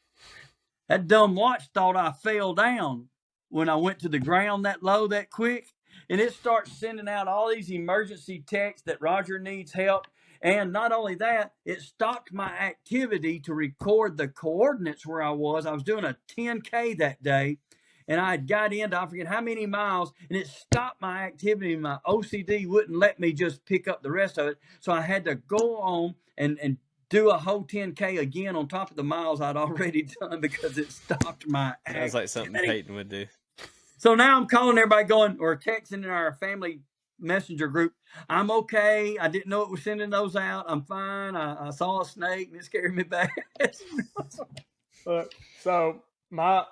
That dumb watch thought I fell down when I went to the ground that low that quick. And it starts sending out all these emergency texts that Roger needs help. And not only that, it stopped my activity to record the coordinates where I was. I was doing a 10K that day, and I had got into, I forget how many miles, and it stopped my activity. My OCD wouldn't let me just pick up the rest of it. So I had to go on and do a whole 10K again on top of the miles I'd already done because it stopped my activity. Sounds like something Peyton would do. So now I'm calling everybody going, or texting in our family messenger group, I'm okay. I didn't know it was sending those out. I'm fine. I saw a snake and it scared me bad. So my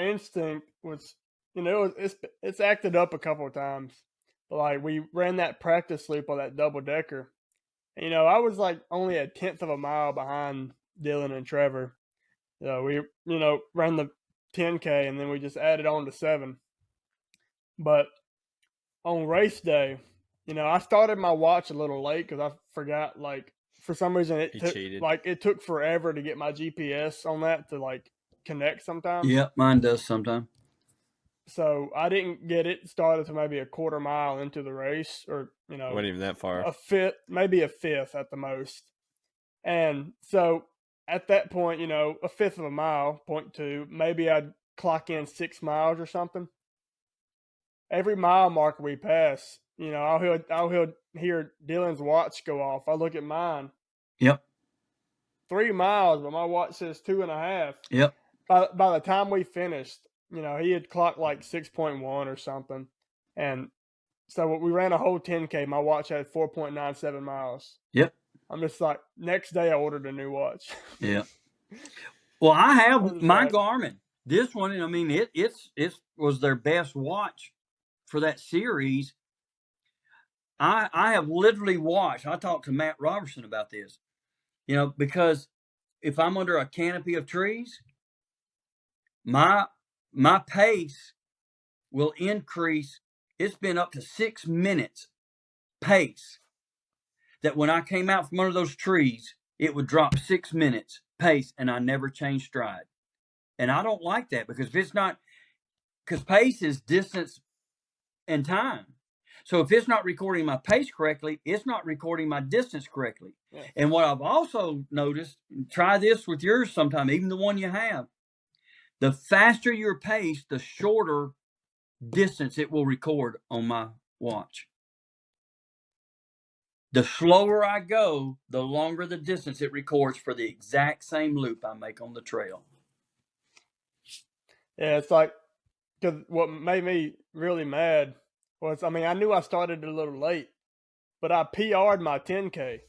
instinct was, it's acted up a couple of times. But like we ran that practice loop on that double decker. And, I was like only a 1/10 of a mile behind Dylan and Trevor. We ran the 10K and then we just added on to 7. But on race day, I started my watch a little late because I forgot, like, for some reason it took forever to get my GPS on that to like connect sometimes. Yep, mine does sometimes. So I didn't get it started to maybe a 1/4 mile into the race, or wasn't even that far. Maybe a fifth at the most. And so at that point, a 1/5 of a mile, 0.2, maybe I'd clock in 6 miles or something. Every mile marker we pass, I'll hear Dylan's watch go off. I look at mine. Yep. 3 miles, but my watch says 2.5. Yep. By the time we finished, he had clocked like 6.1 or something. And so we ran a whole 10K. My watch had 4.97 miles. Yep. I'm just like, next day I ordered a new watch. Yeah. Well, I have my Garmin. This one, it was their best watch for that series. I have literally watched. I talked to Matt Robertson about this, because if I'm under a canopy of trees, my pace will increase. It's been up to 6 minutes pace. That when I came out from under those trees, it would drop 6 minutes pace, and I never changed stride. And I don't like that because because pace is distance and time. So if it's not recording my pace correctly, it's not recording my distance correctly. Yeah. And what I've also noticed, try this with yours sometime, even the one you have, the faster your pace, the shorter distance it will record on my watch. The slower I go, the longer the distance it records for the exact same loop I make on the trail. Yeah, it's like, because what made me really mad was, I knew I started a little late, but I PR'd my 10K.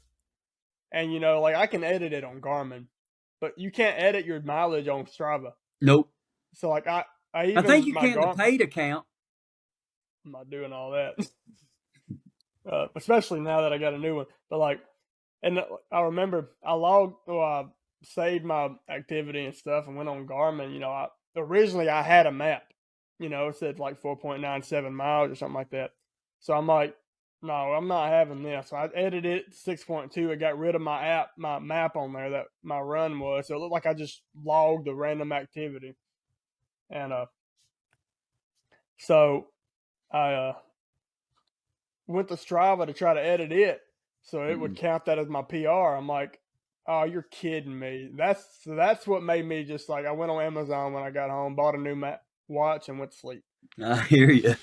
And, I can edit it on Garmin, but you can't edit your mileage on Strava. Nope. So, like, I think you can the paid account. I'm not doing all that. Especially now that I got a new one. But, like, and I remember I saved my activity and stuff and went on Garmin. Originally I had a map. It said like 4.97 miles or something like that. So I'm like, no, I'm not having this. So I edited it to 6.2. I got rid of my map on there that my run was. So it looked like I just logged a random activity. And so I went to Strava to try to edit it so it would count that as my PR. I'm like, oh, you're kidding me. That's what made me just like, I went on Amazon when I got home, bought a new watch and went to sleep. I hear you.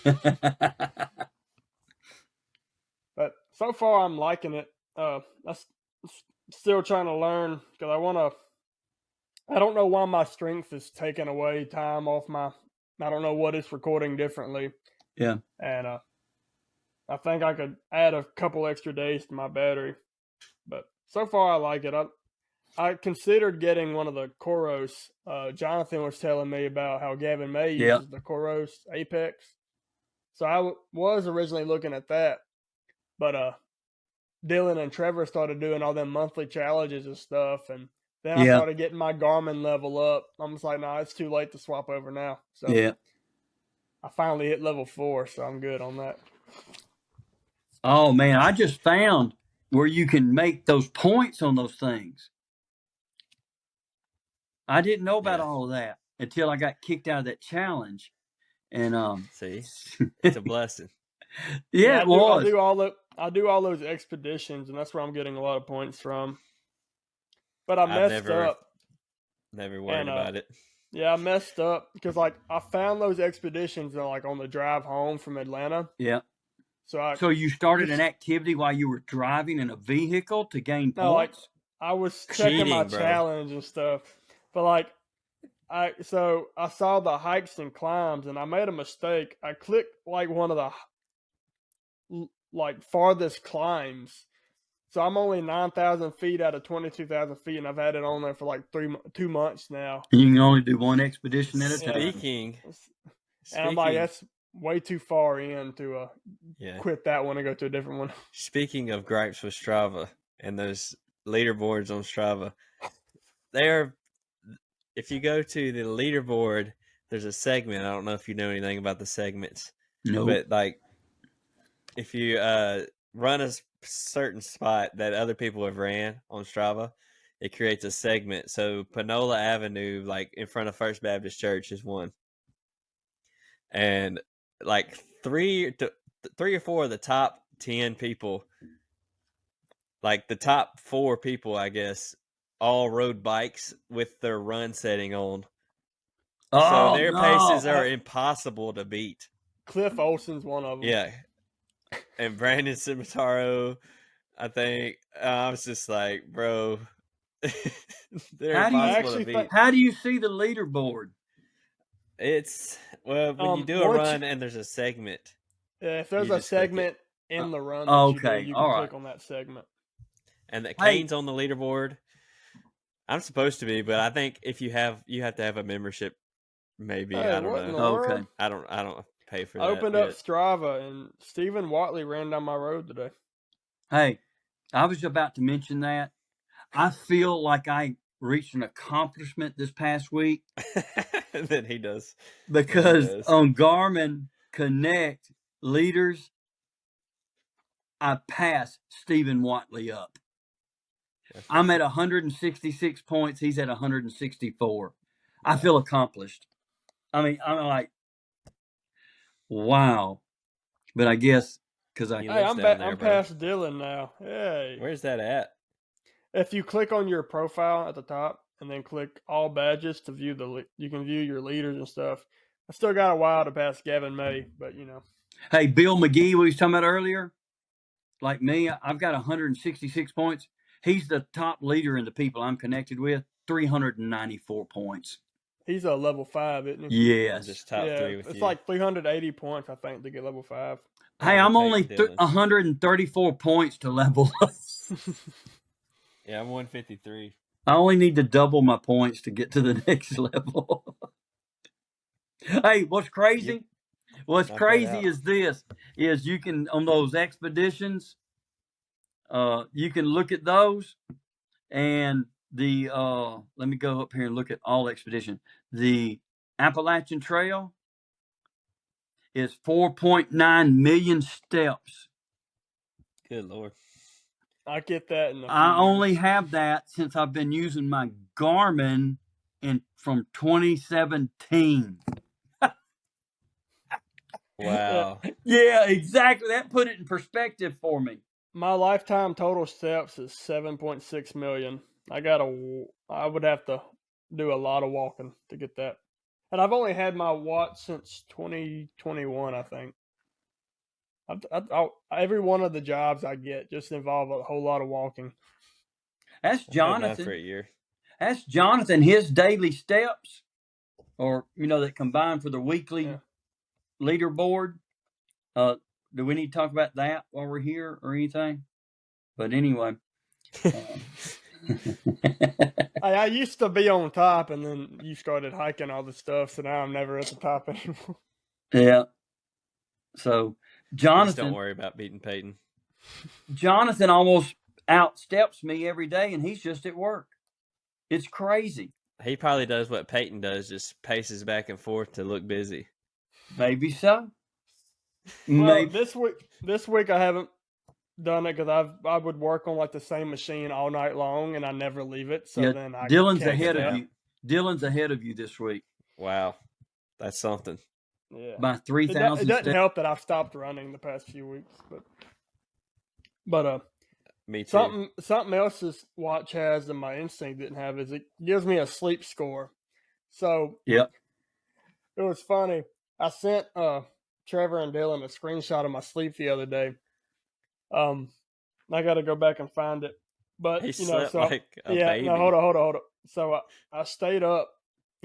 But so far I'm liking it. I'm still trying to learn because I don't know why my strength is taking away time off I don't know what it's recording differently. Yeah. And I think I could add a couple extra days to my battery. But so far I like it. I considered getting one of the Coros. Jonathan was telling me about how Gavin May uses the Coros Apex. So I was originally looking at that. But Dylan and Trevor started doing all them monthly challenges and stuff, and then I started getting my Garmin level up. I'm just like, nah, it's too late to swap over now. So I finally hit level 4, so I'm good on that. Oh man, I just found where you can make those points on those things. I didn't know about all of that until I got kicked out of that challenge. And see, it's a blessing. It was. I do all those expeditions, and that's where I'm getting a lot of points from. But I messed up. Never worried about it. Yeah, I messed up because like I found those expeditions like on the drive home from Atlanta. Yeah. So you started an activity while you were driving in a vehicle to gain points? No, like I was checking my challenge and stuff. But like I saw the hikes and climbs and I made a mistake. I clicked like one of the like farthest climbs. So I'm only 9,000 feet out of 22,000 feet, and I've had it on there for like 2 months now. And you can only do one expedition at a time. Speaking, and I'm like, that's way too far in to quit that one and go to a different one. Speaking of gripes with Strava and those leaderboards on Strava, if you go to the leaderboard, there's a segment. I don't know if you know anything about the segments. No. But like, if you run a certain spot that other people have ran on Strava, it creates a segment. So Panola Avenue, like in front of First Baptist Church, is one. And like three or four of the top 10 people, like the top 4 people, I guess, all rode bikes with their run setting on. So their paces are impossible to beat. Cliff Olson's one of them. Yeah. And Brandon Cimitaro, I think. I was just like, bro, they're impossible to beat. How do you see the leaderboard? It's, when you do a run and there's a segment. Yeah, if there's a segment in the run, you can click on that segment. And that Kane's on the leaderboard. I'm supposed to be, but I think if you have to have a membership, maybe. Hey, I don't know. Okay. I don't pay for that. I opened up Strava, and Stephen Watley ran down my road today. Hey, I was about to mention that. I feel like I reached an accomplishment this past week. Then he does. Because on Garmin Connect leaders, I passed Stephen Watley up. I'm at 166 points. He's at 164. I feel accomplished. I mean, I'm like, wow. But I guess because I'm past Dylan now. Hey, where's that at? If you click on your profile at the top and then click all badges to view you can view your leaders and stuff. I still got a while to pass Gavin May, but you know. Hey, Bill McGee, we was talking about earlier. Like me, I've got 166 points. He's the top leader in the people I'm connected with, 394 points. He's a level 5, isn't he? Yes. Just top 3 with it's like 380 points, I think, to get level 5. Hey, I'm only 134 points to level up. Yeah, I'm 153. I only need to double my points to get to the next level. Hey, what's crazy? Yep. What's crazy is this, is you can, on those expeditions, you can look at those and the, let me go up here and look at all expedition. The Appalachian Trail is 4.9 million steps. Good Lord. I get that. I only have that since I've been using my Garmin from 2017. Wow. Yeah, exactly. That put it in perspective for me. My lifetime total steps is 7.6 million. I would have to do a lot of walking to get that. And I've only had my watch since 2021, I think. Every one of the jobs I get just involve a whole lot of walking. That's Jonathan. For a year. That's Jonathan. His daily steps, or that combine for the weekly leaderboard. Do we need to talk about that while we're here or anything? But anyway. I used to be on top, and then you started hiking all the stuff, so now I'm never at the top anymore. Yeah. So, Jonathan. Just don't worry about beating Peyton. Jonathan almost outsteps me every day, and he's just at work. It's crazy. He probably does what Peyton does, just paces back and forth to look busy. Maybe so. Well, this week I haven't done it because I would work on like the same machine all night long, and I never leave it. So then Dylan's ahead of you. Dylan's ahead of you this week. Wow, that's something. Yeah, by 3,000. It doesn't help that I've stopped running the past few weeks, but me too. Something else this watch has and my Instinct didn't have is it gives me a sleep score. So yep, it was funny. I sent Trevor and Dylan a screenshot of my sleep the other day. I got to go back and find it. But he slept like a baby. No, hold on. So I stayed up,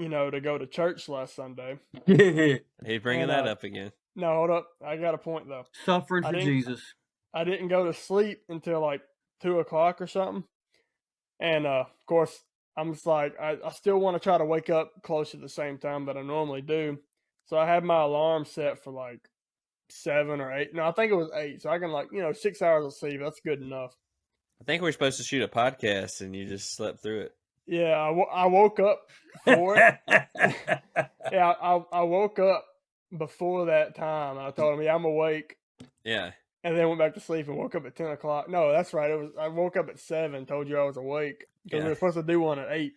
to go to church last Sunday. He's bringing that up again. No, hold up. I got a point though. Suffering for Jesus. I didn't go to sleep until like 2:00 or something, and of course I'm just like I still want to try to wake up close to the same time that I normally do. So I had my alarm set for like 7 or 8. No, I think it was 8. So I can 6 hours of sleep. That's good enough. I think we're supposed to shoot a podcast, and you just slept through it. Yeah, I woke up for it. Yeah, I woke up before that time, and I told him, I'm awake. Yeah. And then went back to sleep and woke up at 10:00. No, that's right. I woke up at 7. Told you I was awake because we were supposed to do one at 8.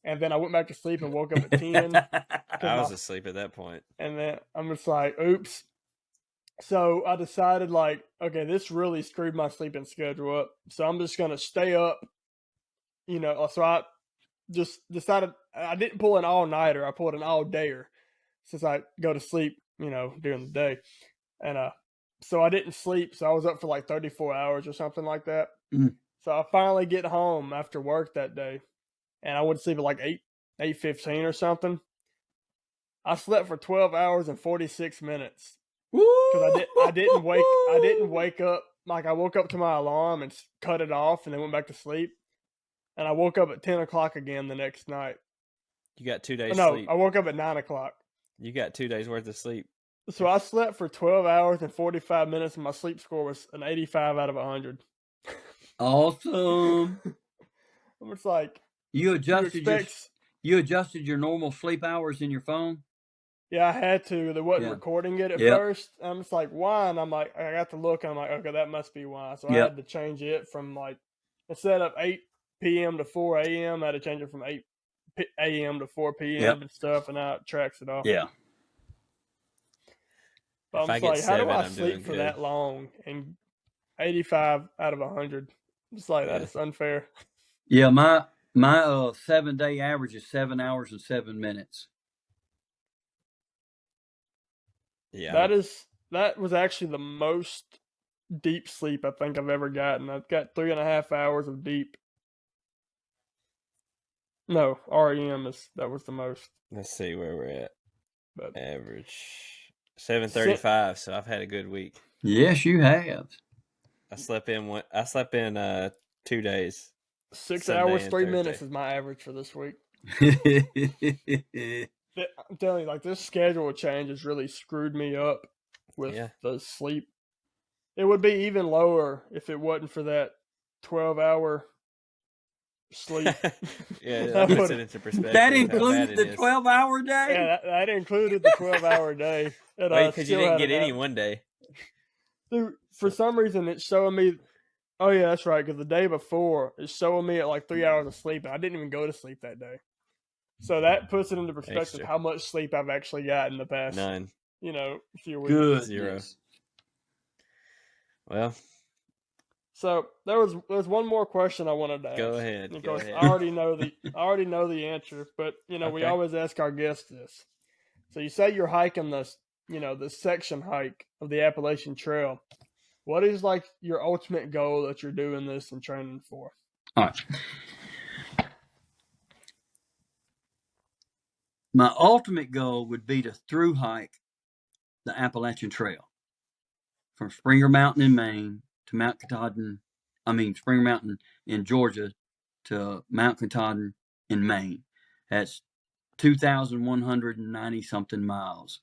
And then I went back to sleep and woke up at 10. I was asleep at that point. And then I'm just like, oops. So I decided okay, this really screwed my sleeping schedule up. So I'm just going to stay up, So I just decided I didn't pull an all-nighter. I pulled an all-dayer since I go to sleep, during the day. And so I didn't sleep. So I was up for like 34 hours or something like that. Mm. So I finally get home after work that day. And I went to sleep at like 8:15 or something. I slept for 12 hours and 46 minutes. Because I didn't wake up. Like I woke up to my alarm and cut it off and then went back to sleep. And I woke up at 10:00 again the next night. You got 2 days sleep. No, I woke up at 9:00. You got 2 days worth of sleep. So I slept for 12 hours and 45 minutes and my sleep score was an 85 out of 100. Awesome. It's like you adjusted your normal sleep hours in your phone? Yeah, I had to. They wasn't recording it at first. I'm just like, why? And I'm like, I got to look. And I'm like, okay, that must be why. So I had to change it from instead of 8 p.m. to 4 a.m., I had to change it from 8 a.m. to 4 p.m. and stuff. And now it tracks it all. Yeah. But I'm just like, how do I sleep for that long? And 85 out of 100. Just like that. It's unfair. Yeah, my 7-day average is 7 hours and 7 minutes. Yeah, that was actually the most deep sleep I think I've ever gotten. I've got 3.5 hours of deep. No, REM that was the most. Let's see where we're at. But average 7:35. So I've had a good week. Yes, you have. I slept in 2 days. 6 hours 3 minutes is my average for this week. I'm telling you, this schedule change has really screwed me up with the sleep. It would be even lower if it wasn't for that 12-hour sleep. That puts it into perspective. That included the 12-hour day? Yeah, that included the 12-hour day. Because you didn't get any one day. Dude, for some reason, it's showing me... Oh, yeah, that's right, because the day before, it's showing me at 3 hours of sleep, and I didn't even go to sleep that day. So that puts it into perspective how much sleep I've actually got in the past. None. Few weeks. Good. 0. Well. So there's one more question I wanted to ask. Go ahead. Of course, I already know the answer, but we always ask our guests this. So you say you're hiking the section hike of the Appalachian Trail. What is your ultimate goal that you're doing this and training for? All right. My ultimate goal would be to through hike the Appalachian Trail from Springer Mountain in Maine to Springer Mountain in Georgia to Mount Katahdin in Maine. That's 2,190 something miles.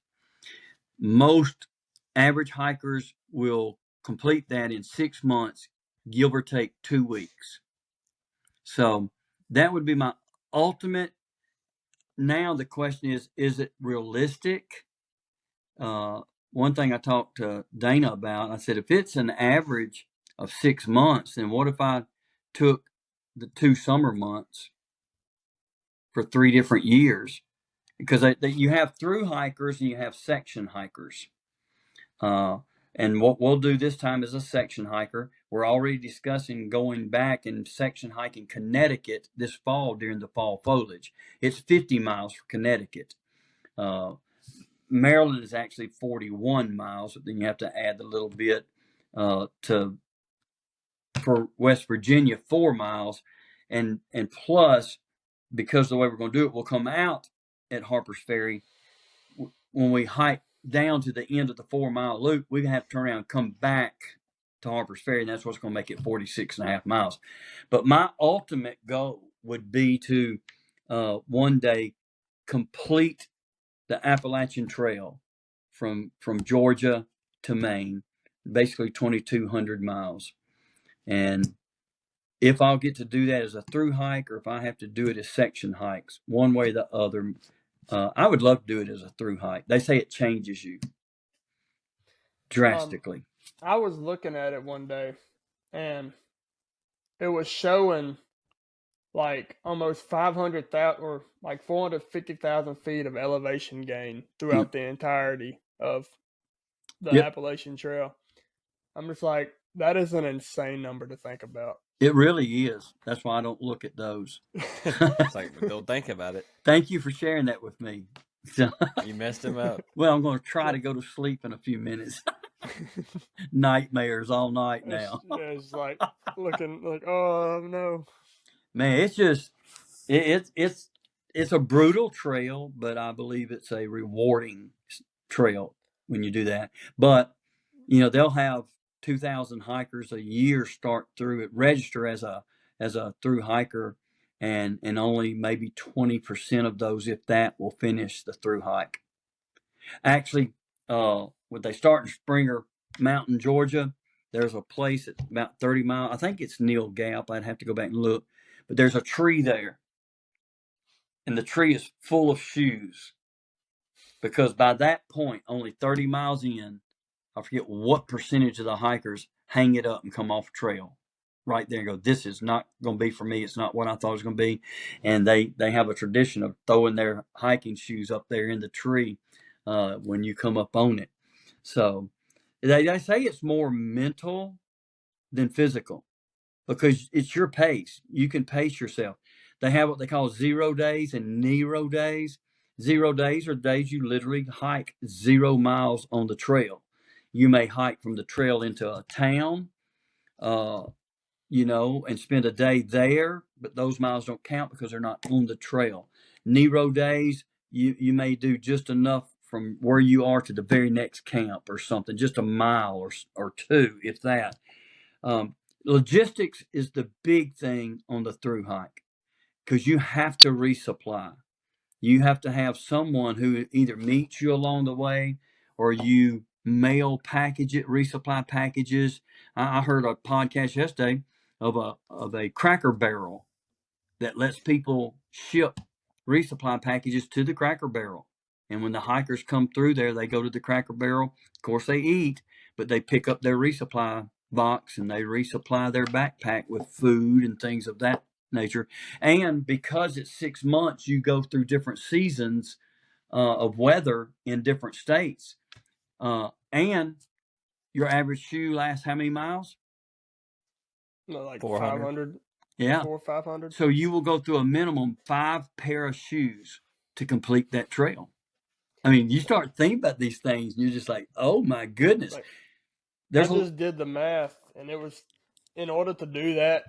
Most average hikers will complete that in 6 months, give or take 2 weeks. So that would be my ultimate. Now the question is it realistic? One thing I talked to Dana about, I said, if it's an average of 6 months, then what if I took the 2 summer months for 3 different years? Because you have through hikers and you have section hikers. And what we'll do this time is a section hiker. We're already discussing going back and section hiking Connecticut this fall during the fall foliage. It's 50 miles for Connecticut. Maryland is actually 41 miles. Then you have to add a little bit for West Virginia, 4 miles. And plus, because the way we're going to do it, we'll come out at Harper's Ferry. When we hike down to the end of the 4 mile loop, we have to turn around and come back to Harper's Ferry, and that's what's going to make it 46.5 miles. But my ultimate goal would be to one day complete the Appalachian Trail from Georgia to Maine, basically 2,200 miles. And if I'll get to do that as a through hike, or if I have to do it as section hikes, one way or the other, I would love to do it as a through hike. They say it changes you drastically. I was looking at it one day, and it was showing like almost 500,000 or like 450,000 feet of elevation gain throughout the entirety of the Appalachian Trail. I'm just like, that is an insane number to think about. It really is. That's why I don't look at those. It's like, don't think about it. Thank you for sharing that with me. You messed him up. Well, I'm going to try to go to sleep in a few minutes. Nightmares all night now. It's like looking like, oh no. Man, it's just it's a brutal trail, but I believe it's a rewarding trail when you do that. But they'll have 2,000 hikers a year start through it, register as a through hiker, and only maybe 20% of those, if that, will finish the through hike. Actually, when they start in Springer Mountain, Georgia, there's a place at about 30 miles. I think it's Neal Gap. I'd have to go back and look. But there's a tree there, and the tree is full of shoes, because by that point, only 30 miles in, I forget what percentage of the hikers hang it up and come off trail right there and go, this is not going to be for me. It's not what I thought it was going to be. And they have a tradition of throwing their hiking shoes up there in the tree when you come up on it. So they say it's more mental than physical, because it's your pace. You can pace yourself. They have what they call 0 days and Nero days. 0 days are days you literally hike 0 miles on the trail. You may hike from the trail into a town, and spend a day there, but those miles don't count because they're not on the trail. Nero days, you may do just enough from where you are to the very next camp or something, just a mile or two, if that. Logistics is the big thing on the through hike, because you have to resupply. You have to have someone who either meets you along the way, or you mail package it, resupply packages. I heard a podcast yesterday of a Cracker Barrel that lets people ship resupply packages to the Cracker Barrel. And when the hikers come through there, they go to the Cracker Barrel. Of course, they eat, but they pick up their resupply box and they resupply their backpack with food and things of that nature. And because it's 6 months, you go through different seasons of weather in different states. And your average shoe lasts how many miles? Like 500. Yeah. 400 or 500. So you will go through a minimum 5 pair of shoes to complete that trail. I mean, you start thinking about these things and you're just like, oh my goodness. Like, I just did the math, and it was, in order to do that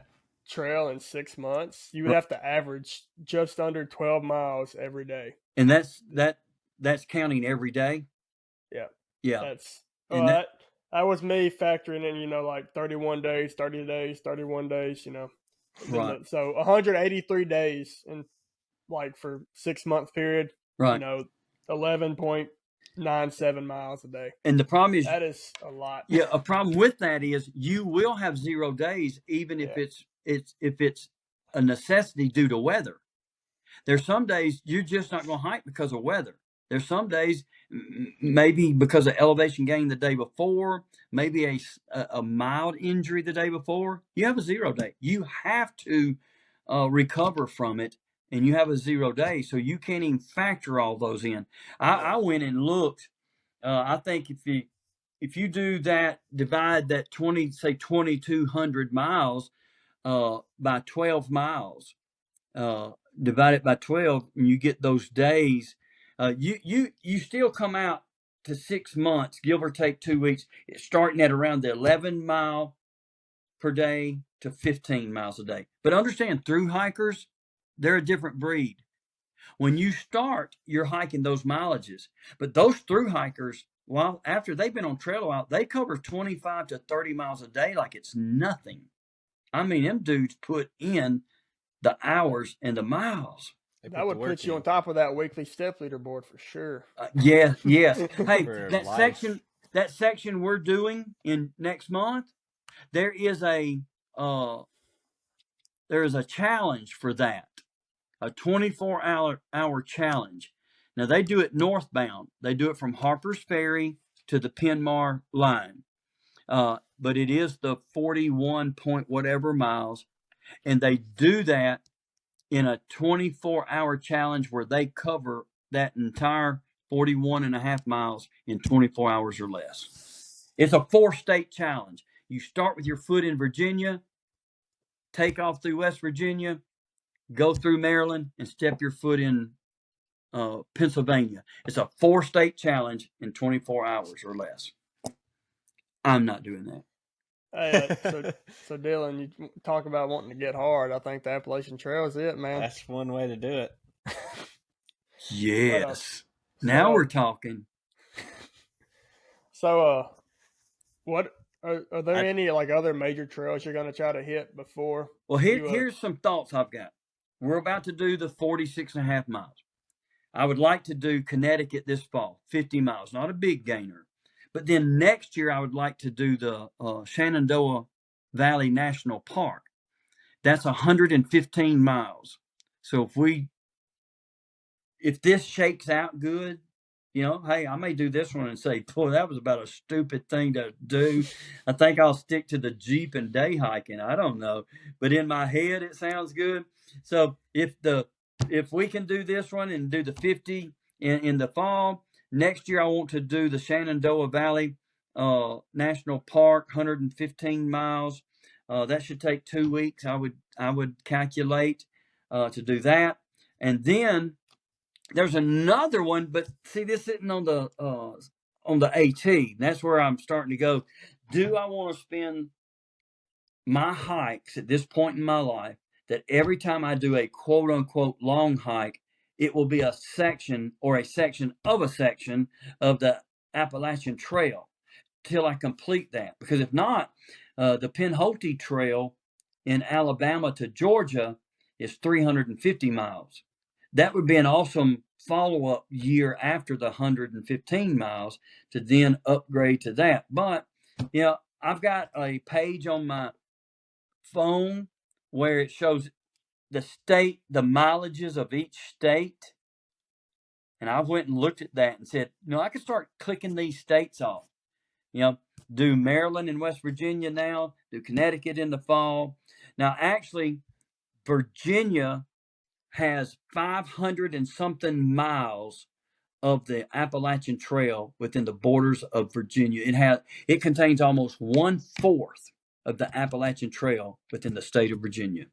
trail in 6 months, you would have to average just under 12 miles every day. And that's counting every day? Yeah. Yeah. That was me factoring in, like 31 days, 30 days, 31 days, Right. So 183 days in, like, for 6 month period, right. 11.8 7 miles a day. And the problem is that is a lot. Yeah, a problem with that is you will have 0 days, even if it's a necessity due to weather. There's some days you're just not going to hike because of weather. There's some days maybe because of elevation gain the day before, maybe a mild injury the day before. You have a 0 day. You have to recover from it, and you have a 0 day, so you can't even factor all those in. I went and looked. I think if you do that, divide that 2,200 miles by 12 miles, divide it by 12, and you get those days. You still come out to 6 months, give or take 2 weeks. It's starting at around the 11 mile per day to 15 miles a day. But understand, through hikers, they're a different breed. When you start, you're hiking those mileages, but those through hikers, well, after they've been on trail a while, they cover 25 to 30 miles a day like it's nothing. I mean, them dudes put in the hours and the miles. That would put you on top of that weekly step leaderboard for sure. Yes. Hey, that section we're doing in next month, there is a challenge for that, a 24-hour challenge. Now, they do it northbound. They do it from Harper's Ferry to the Penmar line. But it is the 41 point whatever miles. And they do that in a 24-hour challenge where they cover that entire 41 and a half miles in 24 hours or less. It's a 4-state challenge. You start with your foot in Virginia, take off through West Virginia, go through Maryland, and step your foot in Pennsylvania. It's a 4-state challenge in 24 hours or less. I'm not doing that. So Dylan, you talk about wanting to get hard. I think the Appalachian Trail is it, man. That's one way to do it. Yes. Now we're talking. So, what are there any like other major trails you're going to try to hit before? Well, here's some thoughts I've got. We're about to do the 46 and a half miles. I would like to do Connecticut this fall, 50 miles, not a big gainer. But then next year, I would like to do the Shenandoah Valley National Park. That's 115 miles. So if this shakes out good, hey, I may do this one and say, boy, that was about a stupid thing to do. I think I'll stick to the Jeep and day hiking. I don't know. But in my head, it sounds good. So if we can do this one and do the 50 in the fall, next year I want to do the Shenandoah Valley National Park, 115 miles. That should take 2 weeks. I would calculate to do that. And then there's another one, but see, this sitting on the AT. That's where I'm starting to go. Do I want to spend my hikes at this point in my life that every time I do a quote unquote long hike, it will be a section or a section of the Appalachian Trail till I complete that? Because if not, the Pinhoti Trail in Alabama to Georgia is 350 miles. That would be an awesome follow-up year after the 115 miles to then upgrade to that. But, I've got a page on my phone where it shows the mileages of each state. And I went and looked at that and said, I can start clicking these states off. Do Maryland and West Virginia now, do Connecticut in the fall. Now, actually, Virginia has 500 and something miles of the Appalachian Trail within the borders of Virginia. It contains almost 1/4 of the Appalachian Trail within the state of Virginia.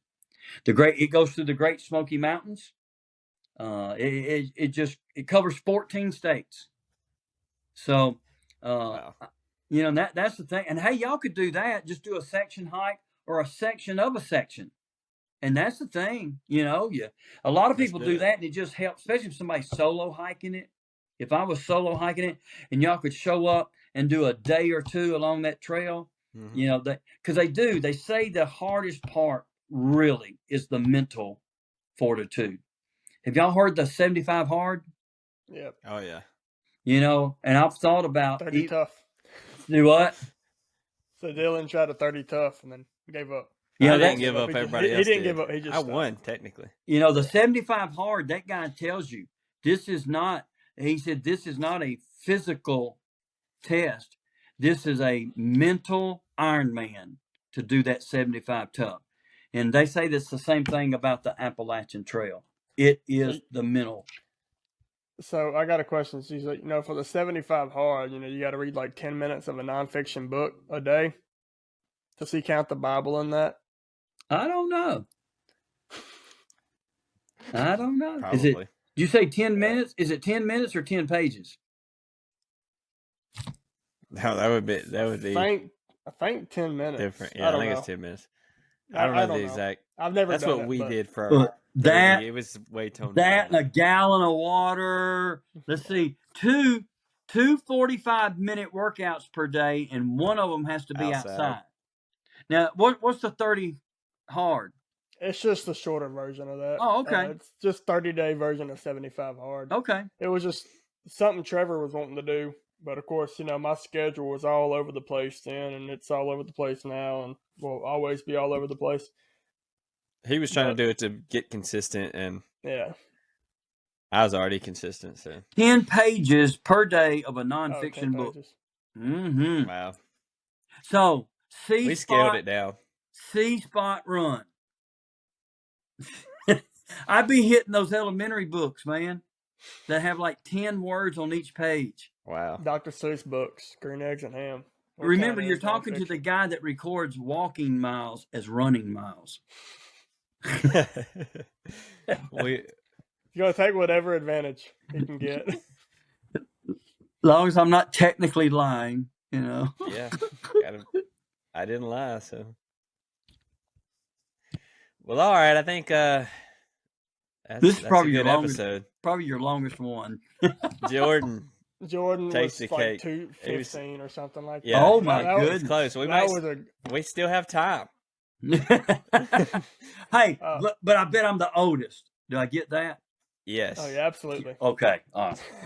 It goes through the Great Smoky Mountains. It covers 14 states. So, wow. That's the thing. And hey, y'all could do that. Just do a section hike or a section of a section. And that's the thing, a lot of people do that, and it just helps, especially if somebody's solo hiking it. If I was solo hiking it and y'all could show up and do a day or two along that trail, because they say the hardest part really is the mental fortitude. Have y'all heard the 75 hard? Yep. Oh, yeah. You know, and I've thought about 30 tough. Do what? So Dylan tried a 30 tough and then gave up. Yeah, I didn't give up. Everybody else he didn't give up. He just I won technically. You know, the 75 hard. That guy tells you this is not. He said this is not a physical test. This is a mental Ironman to do that 75 tough. And they say that's the same thing about the Appalachian Trail. It is the mental. So I got a question. So, you know, for the 75 hard, you know, you got to read like 10 minutes of a nonfiction book a day. Does he count the Bible in that? I don't know. Probably. Is it? You say 10 minutes? Is it 10 minutes or 10 pages? No, that would be. I think 10 minutes. Different. Yeah, I think it's 10 minutes. I don't know the exact. I've never. That's done what it, we but did for our. That it was way toned that down. and a gallon of water. Let's see, two 45-minute workouts per day, and one of them has to be outside. Now, what's the 30 hard? It's just the shorter version of that. Oh, okay. It's just 30-day version of 75 hard. Okay. It was just something Trevor was wanting to do, but of course, you know, my schedule was all over the place then, and it's all over the place now, and will always be all over the place. He was trying to do it to get consistent, and yeah, I was already consistent. So 10 pages per day of a nonfiction book. Mm-hmm. Wow. So we scaled it down. C-spot run. I'd be hitting those elementary books, man, that have like 10 words on each page. Wow. Dr. Seuss books, Green Eggs and Ham. Remember, you're talking to the guy that records walking miles as running miles. You're going to take whatever advantage he can get. As long as I'm not technically lying, you know. Yeah. I didn't lie, so. Well, all right. I think this is probably a good your longest episode. Probably your longest one. Jordan takes was the like cake. 2:15 or something like that. Yeah, oh my goodness! Close. We still have time. Hey, but I bet I'm the oldest. Do I get that? Yes. Oh yeah, absolutely. Okay.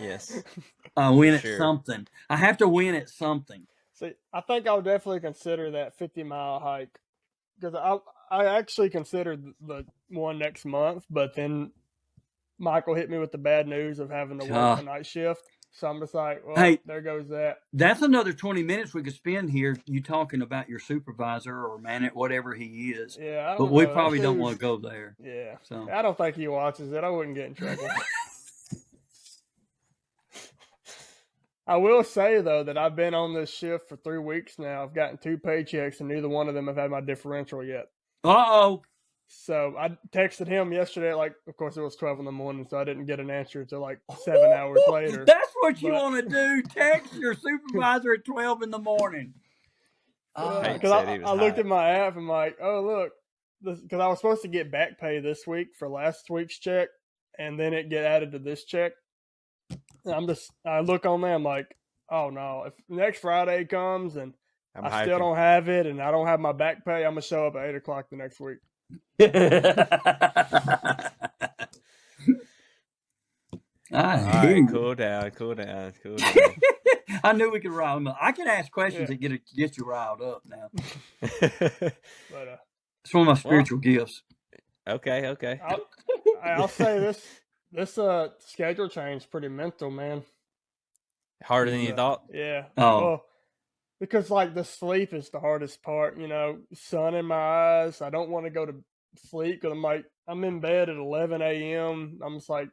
Yes. I win at something. I have to win at something. See, I think I'll definitely consider that 50-mile hike because I actually considered the one next month, but then Michael hit me with the bad news of having to work a night shift. So I'm just like, well, hey, there goes that. That's another 20 minutes we could spend here. You talking about your supervisor or whatever he is. Yeah, but we probably don't want to go there. Yeah. So I don't think he watches it. I wouldn't get in trouble. I will say though that I've been on this shift for 3 weeks now. I've gotten 2 paychecks, and neither one of them have had my differential yet. Uh-oh. So I texted him yesterday, of course it was 12 in the morning, so I didn't get an answer until 7 hours later. That's what you want to do. Text your supervisor at 12 in the morning. Because I looked at my app and I'm like, oh, look, because I was supposed to get back pay this week for last week's check, and then it get added to this check. And I look on there, I'm like, oh no, if next Friday comes and I still don't have it and I don't have my back pay, I'm going to show up at 8 o'clock the next week. All right, cool down. I knew we could rile them up. I can ask questions that get you riled up now. But it's one of my spiritual gifts. Okay. I'll say this schedule change is pretty mental, man. Harder than you thought? Yeah. Oh. Well, because the sleep is the hardest part, sun in my eyes. I don't want to go to sleep because I'm in bed at 11 a.m. I'm just like,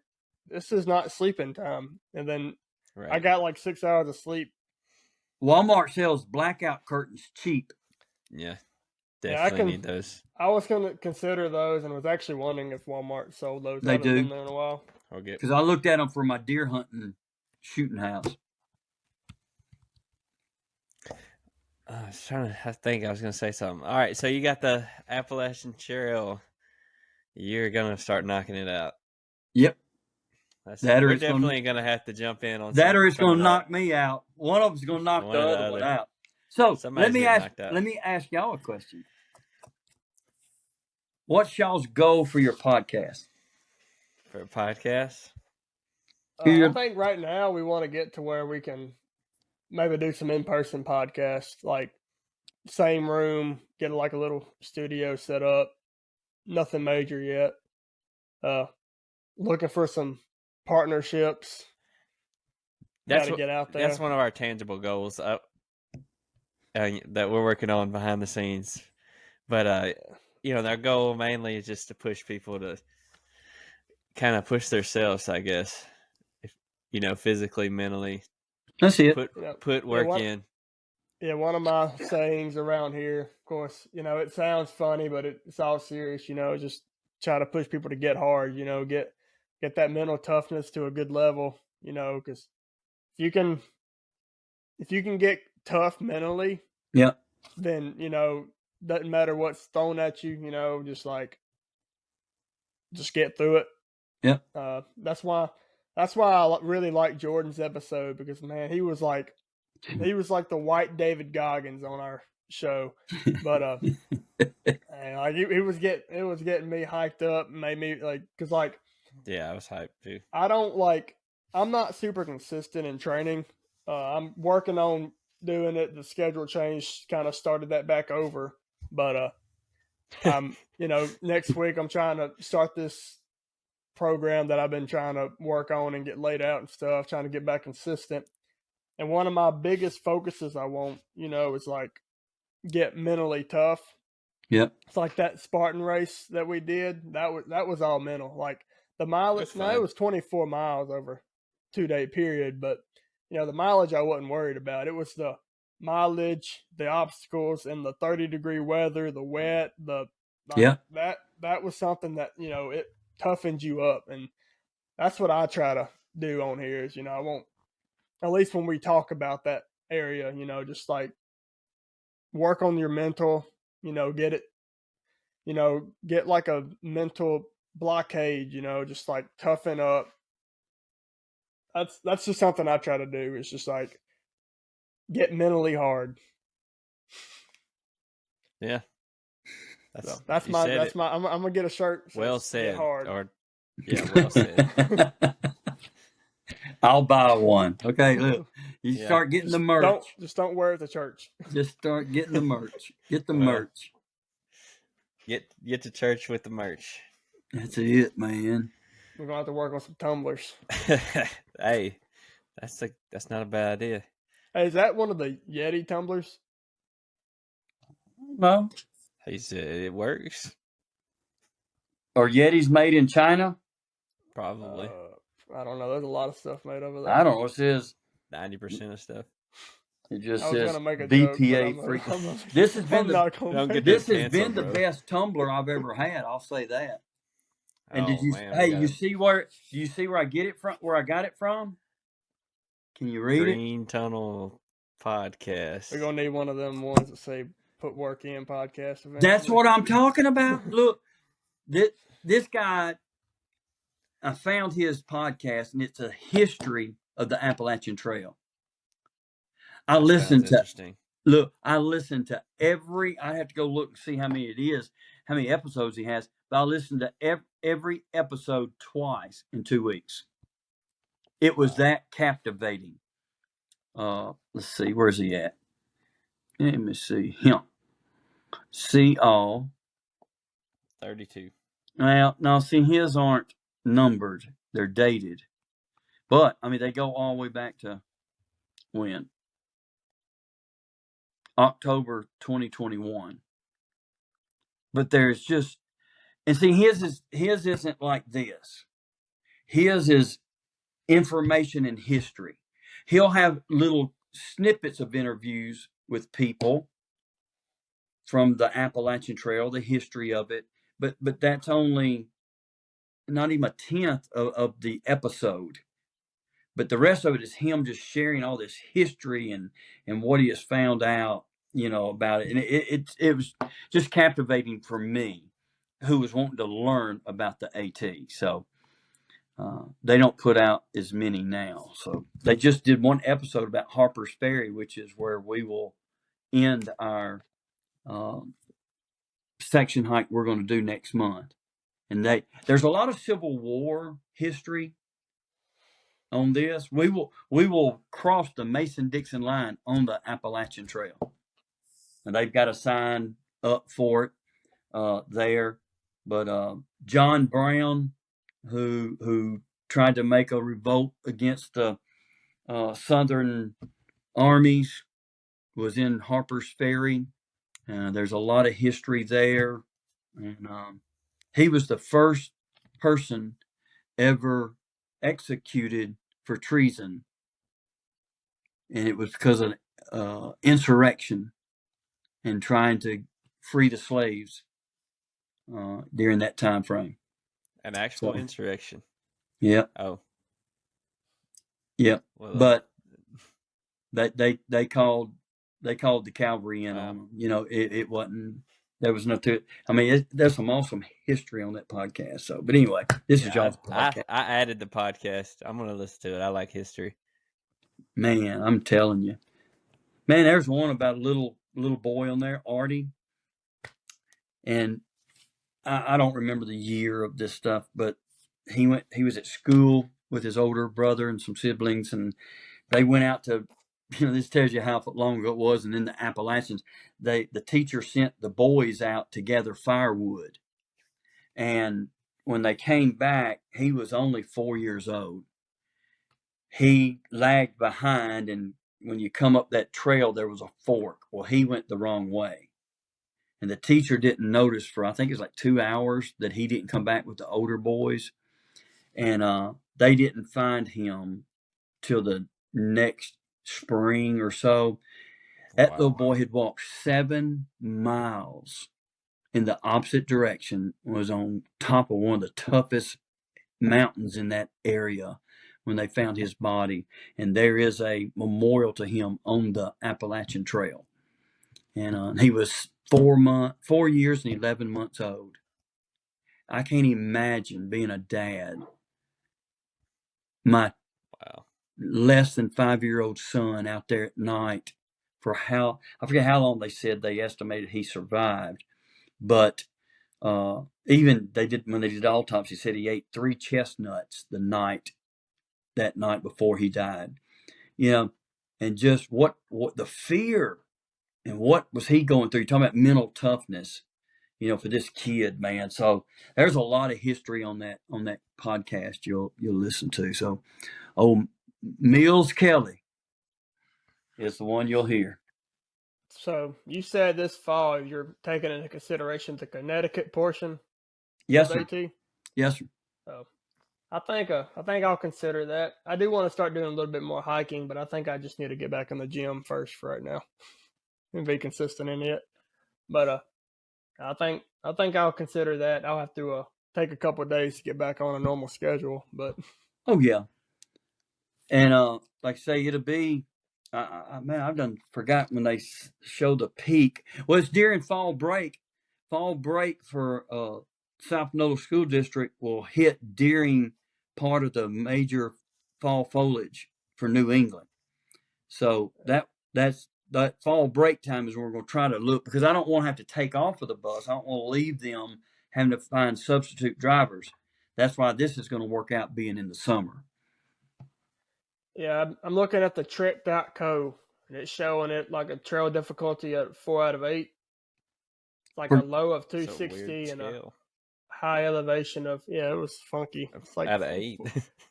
this is not sleeping time. And then I got 6 hours of sleep. Walmart sells blackout curtains cheap. Yeah, definitely need those. I was going to consider those and was actually wondering if Walmart sold those. They do. Been there in a while. Because I looked at them for my deer hunting shooting house. I was trying to think I was going to say something. All right, so you got the Appalachian Trail. You're going to start knocking it out. Yep. We're definitely going to have to jump in on that, or it's going to knock me out. One of them's going to knock the other one out. So let me ask y'all a question. What's y'all's goal for your podcast? For a podcast? I think right now we want to get to where we can maybe do some in-person podcasts, like same room, get like a little studio set up. Nothing major yet. Looking for some partnerships. Got to get out there. That's one of our tangible goals that we're working on behind the scenes. But our goal mainly is just to push people to kind of push themselves, I guess. If physically, mentally. That's it. Put work in. Yeah, one of my sayings around here, of course, it sounds funny, but it's all serious. Just try to push people to get hard. Get that mental toughness to a good level. Because if you can get tough mentally, then doesn't matter what's thrown at you. Just get through it. Yeah. That's why I really like Jordan's episode, because man, he was like the white David Goggins on our show, but it was getting me hyped up, made me because I was hyped too. I'm not super consistent in training. I'm working on doing it. The schedule change kind of started that back over, but next week I'm trying to start this program that I've been trying to work on and get laid out and stuff, trying to get back consistent. And one of my biggest focuses I want, is get mentally tough. Yep. It's like that Spartan race that we did. That was all mental. Like the mileage, it was 24 miles over 2-day period, but the mileage I wasn't worried about. It was the mileage, the obstacles, and the 30-degree weather, the wet, that was something that, it toughens you up. And that's what I try to do on here is, I won't, at least when we talk about that area, just work on your mental, get it, get like a mental blockade, just toughen up. That's just something I try to do. It's just get mentally hard. Yeah. I'm gonna get a shirt. Well said. Hard. Well said. I'll buy one. Okay, look. You start getting the merch. Don't wear it to church. Just start getting the merch. Get the merch. Get to church with the merch. That's it, man. We're gonna have to work on some tumblers. Hey, that's not a bad idea. Hey, is that one of the Yeti tumblers? No. He said it works. Are Yetis made in China? Probably. I don't know. There's a lot of stuff made over there. I don't know. It says 90% of stuff. It just says BPA free. This has been the best tumbler I've ever had. I'll say that. And did you? You see where? Do you see where I get it from? Where I got it from? Can you read Green Tunnel Podcast. We're gonna need one of them ones that say "Put Work In" podcast. Eventually. That's what I'm talking about. Look, this guy. I found his podcast, and it's a history of the Appalachian Trail. I listened to every. I have to go look and see how many it is, how many episodes he has. But I listened to every episode twice in 2 weeks. It was that captivating. Let's see, where's he at? Let me see him. See all 32. Well, no, see his aren't numbered; they're dated. But I mean, they go all the way back to when? October 2021. But there's just, and see, his isn't like this. His is information and history. He'll have little snippets of interviews with people from the Appalachian Trail, the history of it, but that's only not even a tenth of the episode. But the rest of it is him just sharing all this history and what he has found out, about it. And it was just captivating for me, who was wanting to learn about the AT. So they don't put out as many now. So they just did one episode about Harper's Ferry, which is where we will end our section hike we're going to do next month. And there's a lot of Civil War history on this. We will cross the Mason-Dixon line on the Appalachian Trail, and they've got a sign up for it there. But John Brown, who tried to make a revolt against the Southern armies, was in Harper's Ferry. There's a lot of history there, and he was the first person ever executed for treason, and it was because of insurrection and trying to free the slaves during that time frame. An actual insurrection. Yeah. Oh. Yeah. Well, but they called the cavalry in on them. You know, it wasn't. There was no to it. I mean, there's some awesome history on that podcast. So, but anyway, this is y'all's podcast. I added the podcast. I'm gonna listen to it. I like history. Man, I'm telling you, man. There's one about a little boy on there, Artie, and I don't remember the year of this stuff, but he was at school with his older brother and some siblings, and they went out to. You know, this tells you how long ago it was. And in the Appalachians, the teacher sent the boys out to gather firewood. And when they came back, he was only 4 years old. He lagged behind, and when you come up that trail, there was a fork. Well, he went the wrong way. And the teacher didn't notice for, I think it was like 2 hours, that he didn't come back with the older boys. And they didn't find him till the next spring or so. That little boy had walked 7 miles in the opposite direction, was on top of one of the toughest mountains in that area when they found his body. And there is a memorial to him on the Appalachian Trail. And he was 4 years and 11 months old. I can't imagine being a dad. My less than 5-year-old son out there at night for I forget how long they said they estimated he survived, but even when they did the autopsy, said he ate 3 chestnuts that night before he died. You know, and just what the fear and what was he going through? You're talking about mental toughness, you know, for this kid, man. So there's a lot of history on that podcast you'll listen to. So, Mills Kelly is the one you'll hear. So you said this fall you're taking into consideration the Connecticut portion. Yes, sir. AT? Yes, sir. So I think I'll consider that. I do want to start doing a little bit more hiking, but I think I just need to get back in the gym first for right now and be consistent in it. But I think I'll consider that. I'll have to take a couple of days to get back on a normal schedule. But oh yeah, and like I say, it'll be. Man, I've done forgot when they show the peak. Well, it's during fall break. Fall break for South Panola School District will hit during part of the major fall foliage for New England. So that fall break time is where we're going to try to look, because I don't want to have to take off of the bus. I don't want to leave them having to find substitute drivers. That's why this is going to work out being in the summer. Yeah, I'm looking at the trek.co, and it's showing it like a trail difficulty at 4 out of 8. It's like a low of 260 and a high elevation of, it was funky. It's like out of 8.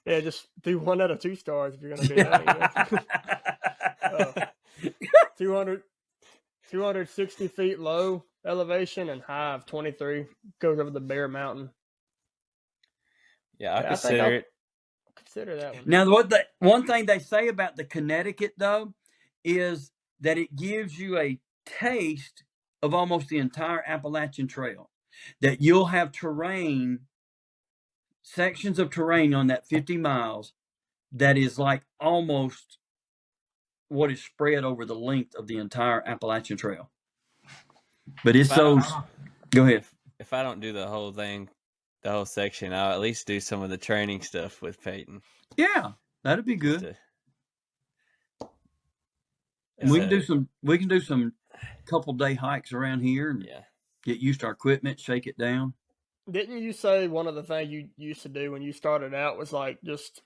Yeah, just do 1 out of 2 stars if you're going to do that. 260 feet low elevation and high of 23. Goes over the Bear Mountain. Yeah, I consider it. Consider that one. Now, one thing they say about the Connecticut, though, is that it gives you a taste of almost the entire Appalachian Trail. That you'll have sections of terrain on that 50 miles that is like almost what is spread over the length of the entire Appalachian Trail. But it's so. Go ahead. If I don't do the whole thing, the whole section, I'll at least do some of the training stuff with Peyton. Yeah, that'd be good. We can do some couple day hikes around here and get used to our equipment, shake it down. Didn't you say one of the things you used to do when you started out was like just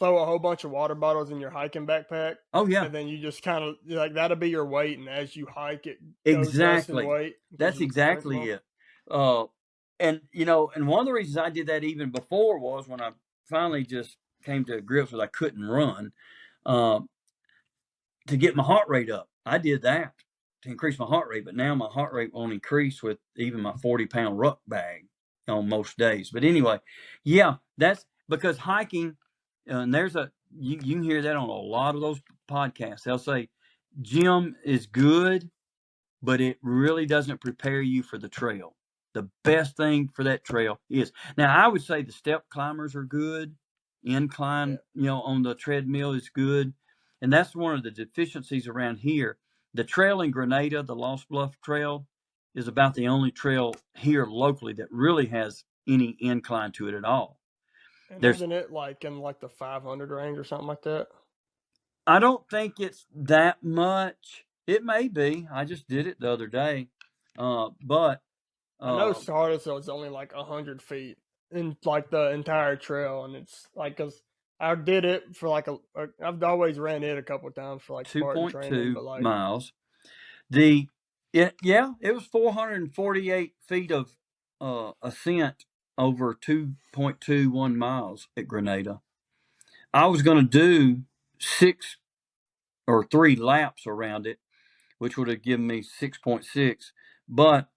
throw a whole bunch of water bottles in your hiking backpack. Oh yeah. And then you just kind of like that'll be your weight, and as you hike, it goes Exactly. less in weight. That's exactly it. And and one of the reasons I did that even before was when I finally just came to grips with I couldn't run, to get my heart rate up. I did that to increase my heart rate, but now my heart rate won't increase with even my 40-pound ruck bag on most days. But anyway, yeah, that's because hiking, and there's you can hear that on a lot of those podcasts. They'll say gym is good, but it really doesn't prepare you for the trail. The best thing for that trail is, now I would say the step climbers are good. Incline, on the treadmill is good. And that's one of the deficiencies around here. The trail in Grenada, the Lost Bluff Trail, is about the only trail here locally that really has any incline to it at all. And isn't it like in like the 500 range or something like that? I don't think it's that much. It may be. I just did it the other day. But I know Sardis was only like 100 feet in like the entire trail, and it's like because I did it for like I've always ran it a couple of times for like Spartan training, but like miles. It was 448 feet of ascent over 2.21 miles at Grenada. I was going to do 6 or 3 laps around it, which would have given me 6.6. But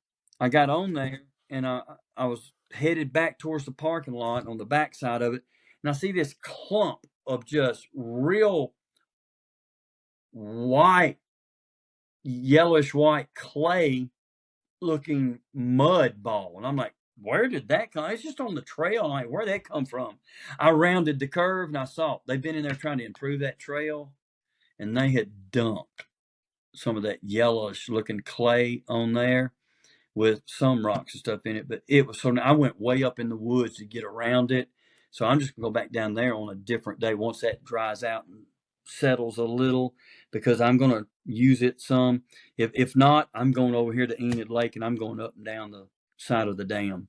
I got on there and I was headed back towards the parking lot on the back side of it. And I see this clump of just real white, yellowish white clay looking mud ball. And I'm like, where did that come? It's just on the trail. I'm like, where'd that come from? I rounded the curve and I saw they've been in there trying to improve that trail. And they had dumped some of that yellowish looking clay on there with some rocks and stuff in it. But it was I went way up in the woods to get around it. So I'm just going to go back down there on a different day once that dries out and settles a little, because I'm going to use it some. If not, I'm going over here to Enid Lake and I'm going up and down the side of the dam.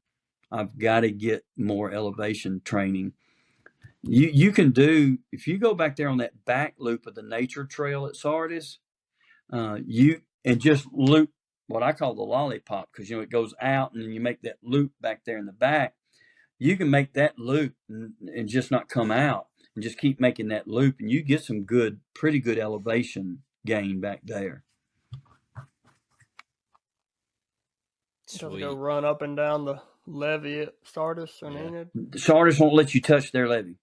I've got to get more elevation training. You can do, if you go back there on that back loop of the nature trail at Sardis, and just loop what I call the lollipop, because it goes out and then you make that loop back there in the back. You can make that loop and just not come out, and just keep making that loop, and you get some pretty good elevation gain back there. Just go run up and down the levee at Sardis or Enid. Sardis won't let you touch their levee.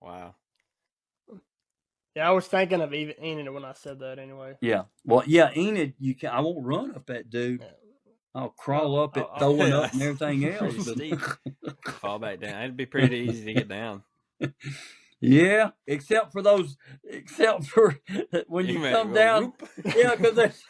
Wow. Yeah, I was thinking of Enid when I said that anyway. Yeah. Well, yeah, Enid, I won't run up that dude. Yeah. I'll crawl up it, throwing up and everything else. Fall back down. It'd be pretty easy to get down. Yeah, except for when you come down. Yeah, because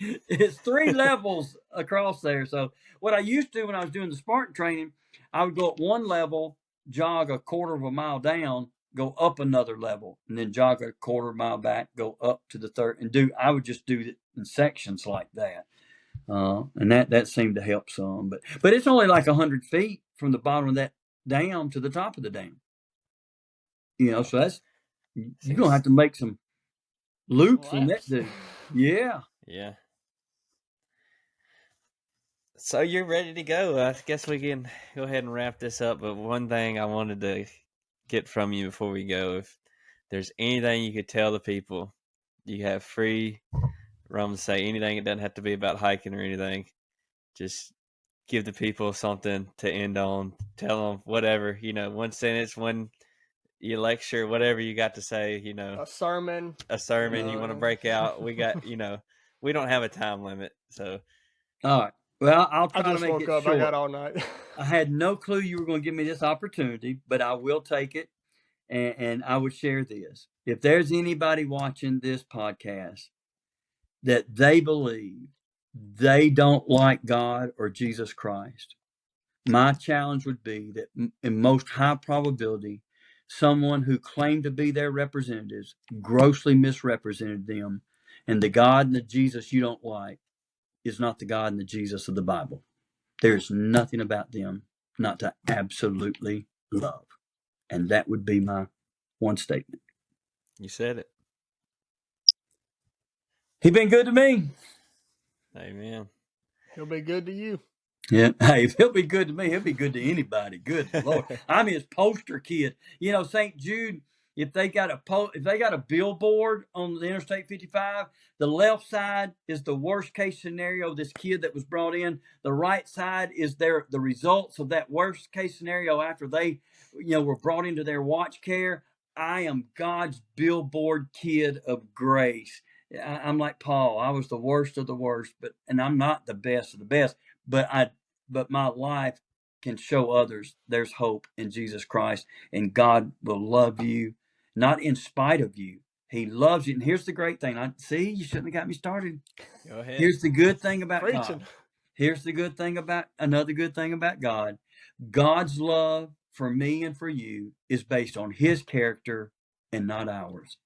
it's 3 levels across there. So what I used to do when I was doing the Spartan training, I would go up 1 level, jog a quarter of a mile down, go up another level, and then jog a quarter mile back, go up to the third, and I would just do it in sections like that. And that seemed to help some, but it's only like 100 feet from the bottom of that dam to the top of the dam. So that's, you're going to have to make some loops in that dude. Yeah. Yeah. So you're ready to go. I guess we can go ahead and wrap this up. But one thing I wanted to get from you before we go, if there's anything you could tell the people, you have free room to say anything. It doesn't have to be about hiking or anything. Just give the people something to end on. Tell them whatever, one sentence, one lecture, whatever you got to say, a sermon you want to break out. We got, we don't have a time limit. So, all right. Well, I'll try to make it short. I got all night. I had no clue you were going to give me this opportunity, but I will take it, and I would share this. If there's anybody watching this podcast that they believe they don't like God or Jesus Christ, my challenge would be that in most high probability, someone who claimed to be their representatives grossly misrepresented them, and the God and the Jesus you don't like is not the God and the Jesus of the Bible. There's nothing about them not to absolutely love. And that would be my one statement. You said it. He's been good to me. Amen. He'll be good to you. Yeah. Hey, if he'll be good to me, he'll be good to anybody. Good Lord. I'm his poster kid. You know, St. Jude, if they got a billboard on the Interstate 55, the left side is the worst case scenario of this kid that was brought in. The right side is the results of that worst case scenario after they, were brought into their watch care. I am God's billboard kid of grace. I'm like Paul. I was the worst of the worst, and I'm not the best of the best. But my life can show others there's hope in Jesus Christ, and God will love you, not in spite of you. He loves you. And here's the great thing. You shouldn't have got me started. Go ahead. Here's the good thing about Preaching. God. Here's the good thing about another good thing about God. God's love for me and for you is based on his character and not ours.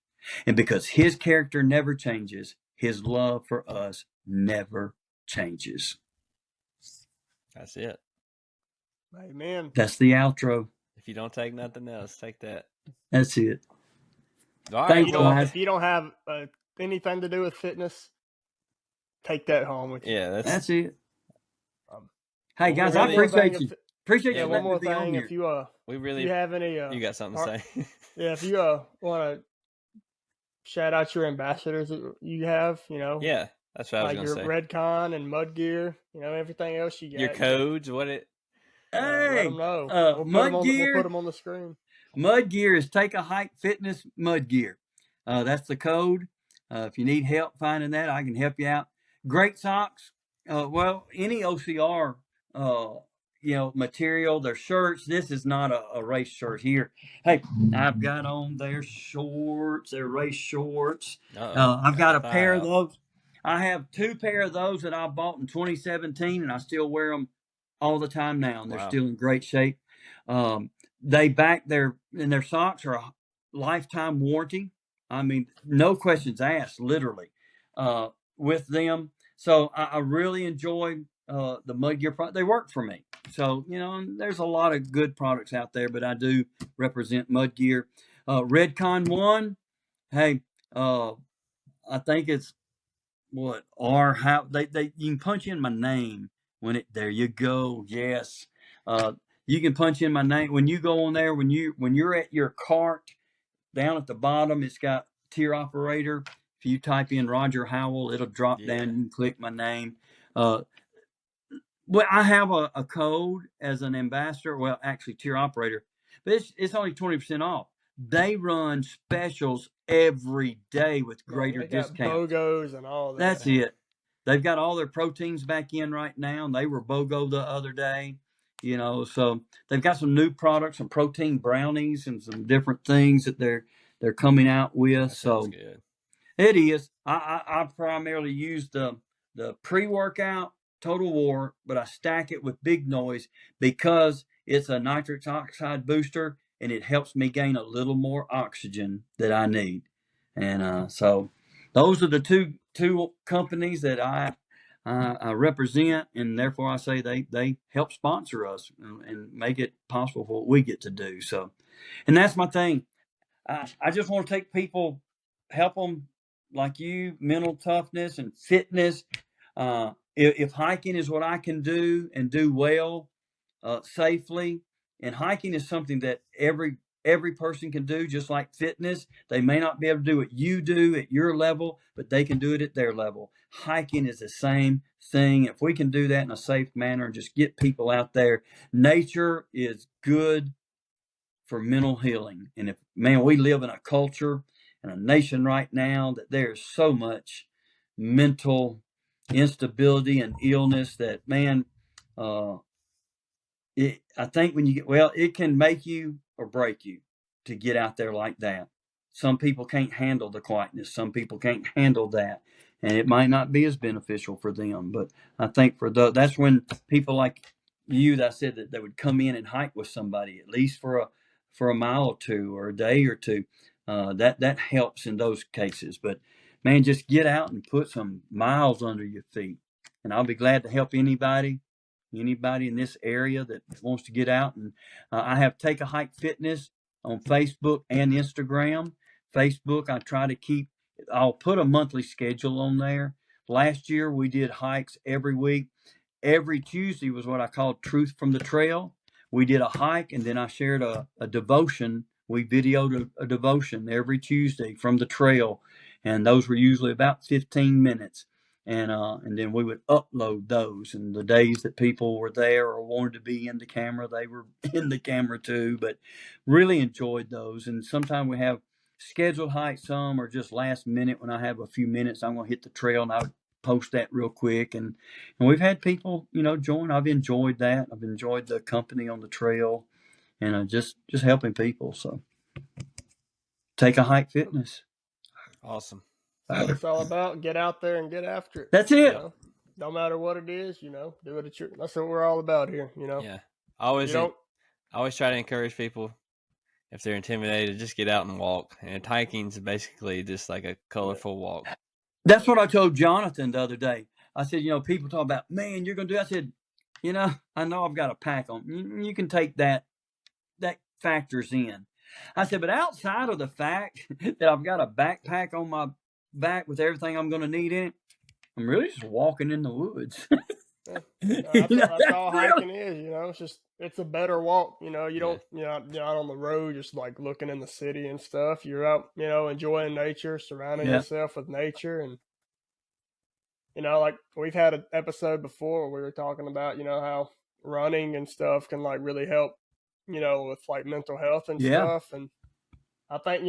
And because his character never changes, his love for us never changes. That's it. Amen. That's the outro. If you don't take nothing else, take that. That's it. All Thanks, right, guys. If you don't have anything to do with fitness, take that home with you. Yeah, that's it. Hey, well, guys, really, I appreciate you. Appreciate you. One more thing, if you have any, you got something to say? Yeah, if you want to shout out your ambassadors that you have, Yeah, that's what I was like going to say. your Redcon and Mud Gear, everything else you got. Your codes, let Hey, them know. Mud Gear. We'll put them on the screen. Mud Gear is Take a Hike Fitness Mud Gear. That's the code. If you need help finding that, I can help you out. Great socks. Any OCR, material, their shirts. This is not a race shirt here. Hey, I've got on their shorts, their race shorts. I've got a pair of those. I have 2 pair of those that I bought in 2017, and I still wear them all the time now, and they're still in great shape. They back their socks are a lifetime warranty. I mean, no questions asked, literally, with them. So I really enjoy the Mud Gear product. They work for me. So, there's a lot of good products out there, but I do represent Mud Gear. Redcon 1, hey, I think it's how they you can punch in my name there you go. Yes. You can punch in my name when you go on there, when you're at your cart down at the bottom, it's got tier operator. If you type in Roger Howell, it'll drop down. You can click my name. I have a code as an ambassador. Well, actually tier operator, but it's only 20% off. They run specials every day with greater discounts. BOGOs and all that. That's it. They've got all their proteins back in right now, and they were BOGO the other day. So they've got some new products, some protein brownies, and some different things that they're coming out with. That sounds good. It is. I primarily use the pre-workout Total War, but I stack it with Big Noise because it's a nitric oxide booster, and it helps me gain a little more oxygen that I need. And so those are the two companies that I represent, and therefore I say they help sponsor us and make it possible for what we get to do. So, and that's my thing. I just want to take people, help them like you, mental toughness and fitness. If hiking is what I can do and do well, safely, and hiking is something that every person can do, just like fitness. They may not be able to do what you do at your level, but they can do it at their level. Hiking is the same thing. If we can do that in a safe manner and just get people out there, nature is good for mental healing. And we live in a culture and a nation right now that there's so much mental instability and illness that, I think when you it can make you or break you to get out there like that. Some people can't handle the quietness. Some people can't handle that. And it might not be as beneficial for them. But I think that's when people like you, that I said that they would come in and hike with somebody, at least for a mile or two or a day or two. That helps in those cases. But man, just get out and put some miles under your feet. And I'll be glad to help anybody in this area that wants to get out. And I have Take a Hike Fitness on Facebook and Instagram. Facebook, I try to keep, I'll put a monthly schedule on there. Last year, we did hikes every week. Every Tuesday was what I called Truth from the Trail. We did a hike, and then I shared a devotion. We videoed a devotion every Tuesday from the trail, and those were usually about 15 minutes. And then we would upload those. And the days that people were there or wanted to be in the camera, they were in the camera too. But really enjoyed those. And sometimes we have scheduled hikes, some are just last minute. When I have a few minutes, I'm going to hit the trail, and I would post that real quick. And we've had people, join. I've enjoyed that. I've enjoyed the company on the trail, and just helping people. So Take a Hike Fitness. Awesome. That's what it's all about. Get out there and get after it. That's it. No matter what it is, do it at your. That's what we're all about here. Yeah. I always try to encourage people, if they're intimidated, just get out and walk. And hiking's basically just like a colorful walk. That's what I told Jonathan the other day. I said, people talk about, man, you're going to do. I said, I know I've got a pack on. You can take that factors in. I said, but outside of the fact that I've got a backpack on my back with everything I'm going to need in it, I'm really just walking in the woods. That's all hiking is. It's a better walk. You don't, you're not on the road just like looking in the city and stuff. You're out, enjoying nature, surrounding yourself with nature. And, like we've had an episode before where we were talking about, how running and stuff can like really help, with like mental health and stuff. And I think,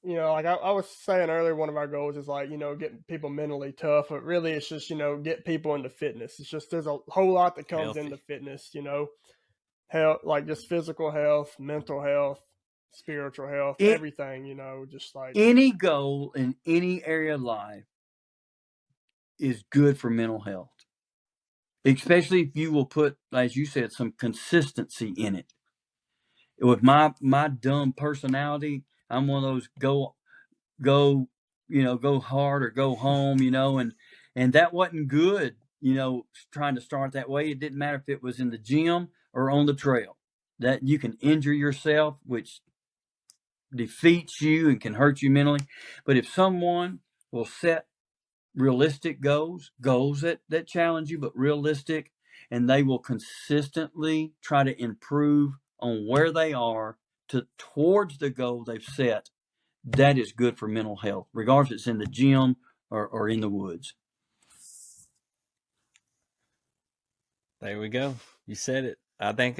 like I was saying earlier, one of our goals is like, getting people mentally tough, but really it's just, get people into fitness. It's just, there's a whole lot that comes into fitness, health, like just physical health, mental health, spiritual health, everything, just like any goal in any area of life is good for mental health, especially if you will put, as you said, some consistency in it. With my dumb personality, I'm one of those go hard or go home, and that wasn't good, trying to start that way. It didn't matter if it was in the gym or on the trail, that you can injure yourself, which defeats you and can hurt you mentally. But if someone will set realistic goals that challenge you, but realistic, and they will consistently try to improve on where they are towards the goal they've set, that is good for mental health, regardless if it's in the gym or in the woods. There we go. You said it. I think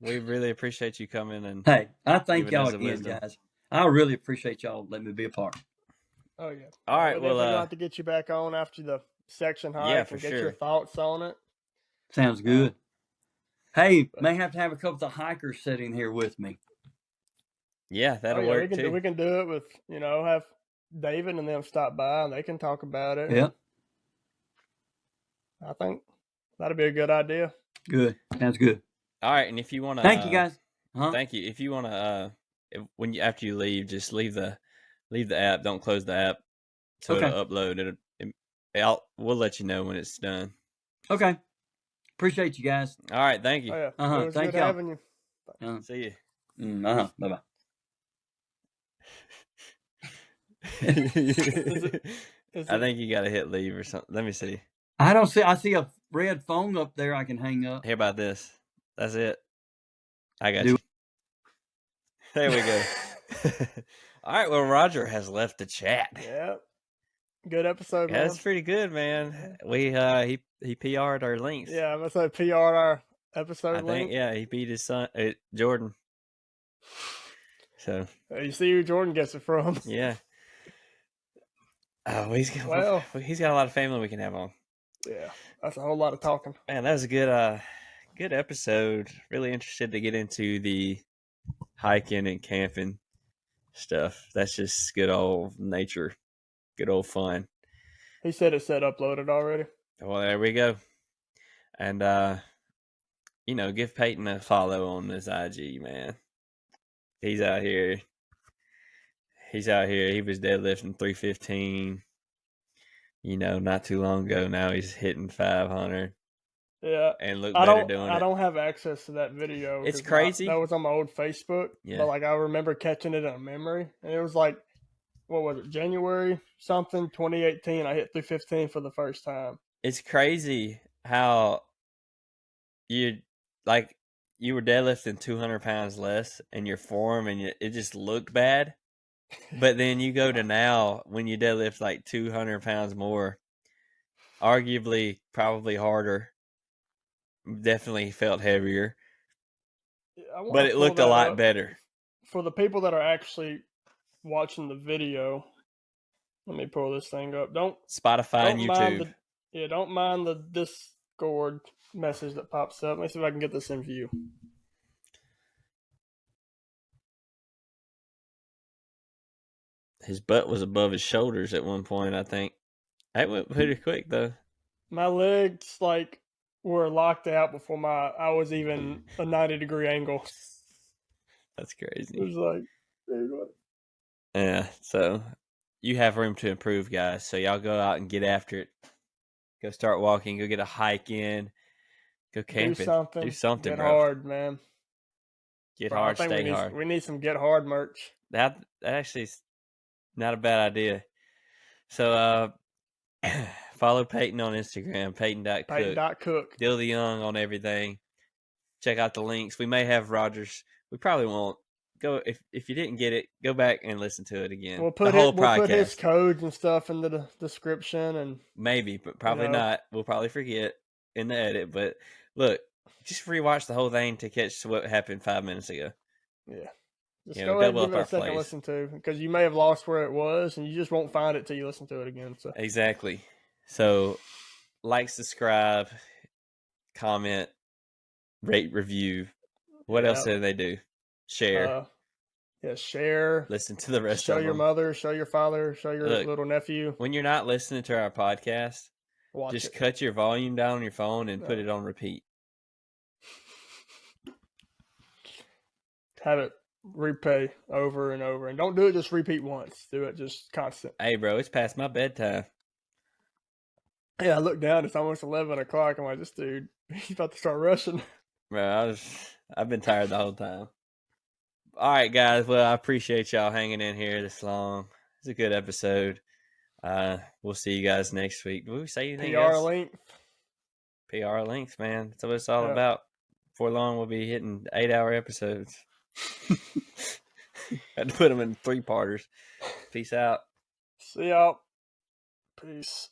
we really appreciate you coming. And hey, I thank y'all again, guys. I really appreciate y'all letting me be a part. Oh yeah. All right. We'll have to get you back on after the section hike and get your thoughts on it. Sounds good. Hey, may have to have a couple of the hikers sitting here with me. Yeah, that'll work too. We can do it with, have David and them stop by and they can talk about it. Yeah. I think that'd be a good idea. Good. Sounds good. All right, and if you want to, thank you guys. Thank you. If you want to, after you leave, just leave the app. Don't close the app, so it'll upload. We'll let you know when it's done. Okay. Appreciate you guys. All right, thank you. Oh, yeah. It was good having you. See you. Bye-bye. I think you got to hit leave or something. Let me see. I see a red phone up there I can hang up. Hear about this. That's it. I got you. There we go. All right, well, Roger has left the chat. Yeah. Good episode, man. Yeah, that's pretty good, man. We he PR'd our links. Yeah, I'm gonna say PR'd our episode link. Yeah, he beat his son Jordan. So you see who Jordan gets it from. Yeah. Oh, he's got a lot of family we can have on. Yeah, that's a whole lot of talking. Man, that was a good episode. Really interested to get into the hiking and camping stuff. That's just good old nature, good old fun. He said it said uploaded already. Well, there we go. And give Peyton a follow on his IG, man. He's out here. He was deadlifting 315. Not too long ago. Now he's hitting 500. Yeah. and look better doing it. I don't have access to that video. It's crazy. That was on my old Facebook. Yeah. But like I remember catching it in a memory. And it was like, what was it, January something, 2018. I hit 315 for the first time. It's crazy how you were deadlifting 200 pounds less in your form and it just looked bad. But then you go to now when you deadlift like 200 pounds more, arguably probably harder, definitely felt heavier, but it looked a lot better. For the people that are actually watching the video, let me pull this thing up. Spotify and YouTube. Don't mind the Discord message that pops up. Let me see if I can get this in view. His butt was above his shoulders at one point, I think. That went pretty quick though. My legs were locked out before I was even a 90-degree angle. That's crazy. It was like, yeah, so you have room to improve, guys. So y'all go out and get after it. Go start walking. Go get a hike in. Go camping. Do something, get bro. Hard, man. Get hard, stay hard. We need some Get Hard merch. That actually is not a bad idea. So follow Peyton on Instagram, Peyton.cook. Peyton.cook. Deal the Young on everything. Check out the links. We may have Rogers. We probably won't. Go if you didn't get it, go back and listen to it again. We'll put his codes and stuff in the description and maybe, but probably not. We'll probably forget in the edit. But look, just rewatch the whole thing to catch what happened 5 minutes ago. Yeah, just go ahead and give it a second listen to, because you may have lost where it was and you just won't find it till you listen to it again. So exactly. So like, subscribe, comment, rate, review. What else do they do? Share. Share. Listen to the rest of them. Show your mother, show your father, show your little nephew. When you're not listening to our podcast, just cut your volume down on your phone and put it on repeat. Have it replay over and over. And don't do it just repeat once. Do it just constant. Hey, bro, it's past my bedtime. Yeah, I look down. It's almost 11 o'clock. I'm like, this dude, he's about to start rushing. Bro, I've been tired the whole time. All right, guys. Well, I appreciate y'all hanging in here this long. It's a good episode. We'll see you guys next week. Will we say anything else? PR length, man. That's what it's all about. Before long, we'll be hitting 8-hour episodes. Had to put them in 3-parters. Peace out. See y'all. Peace.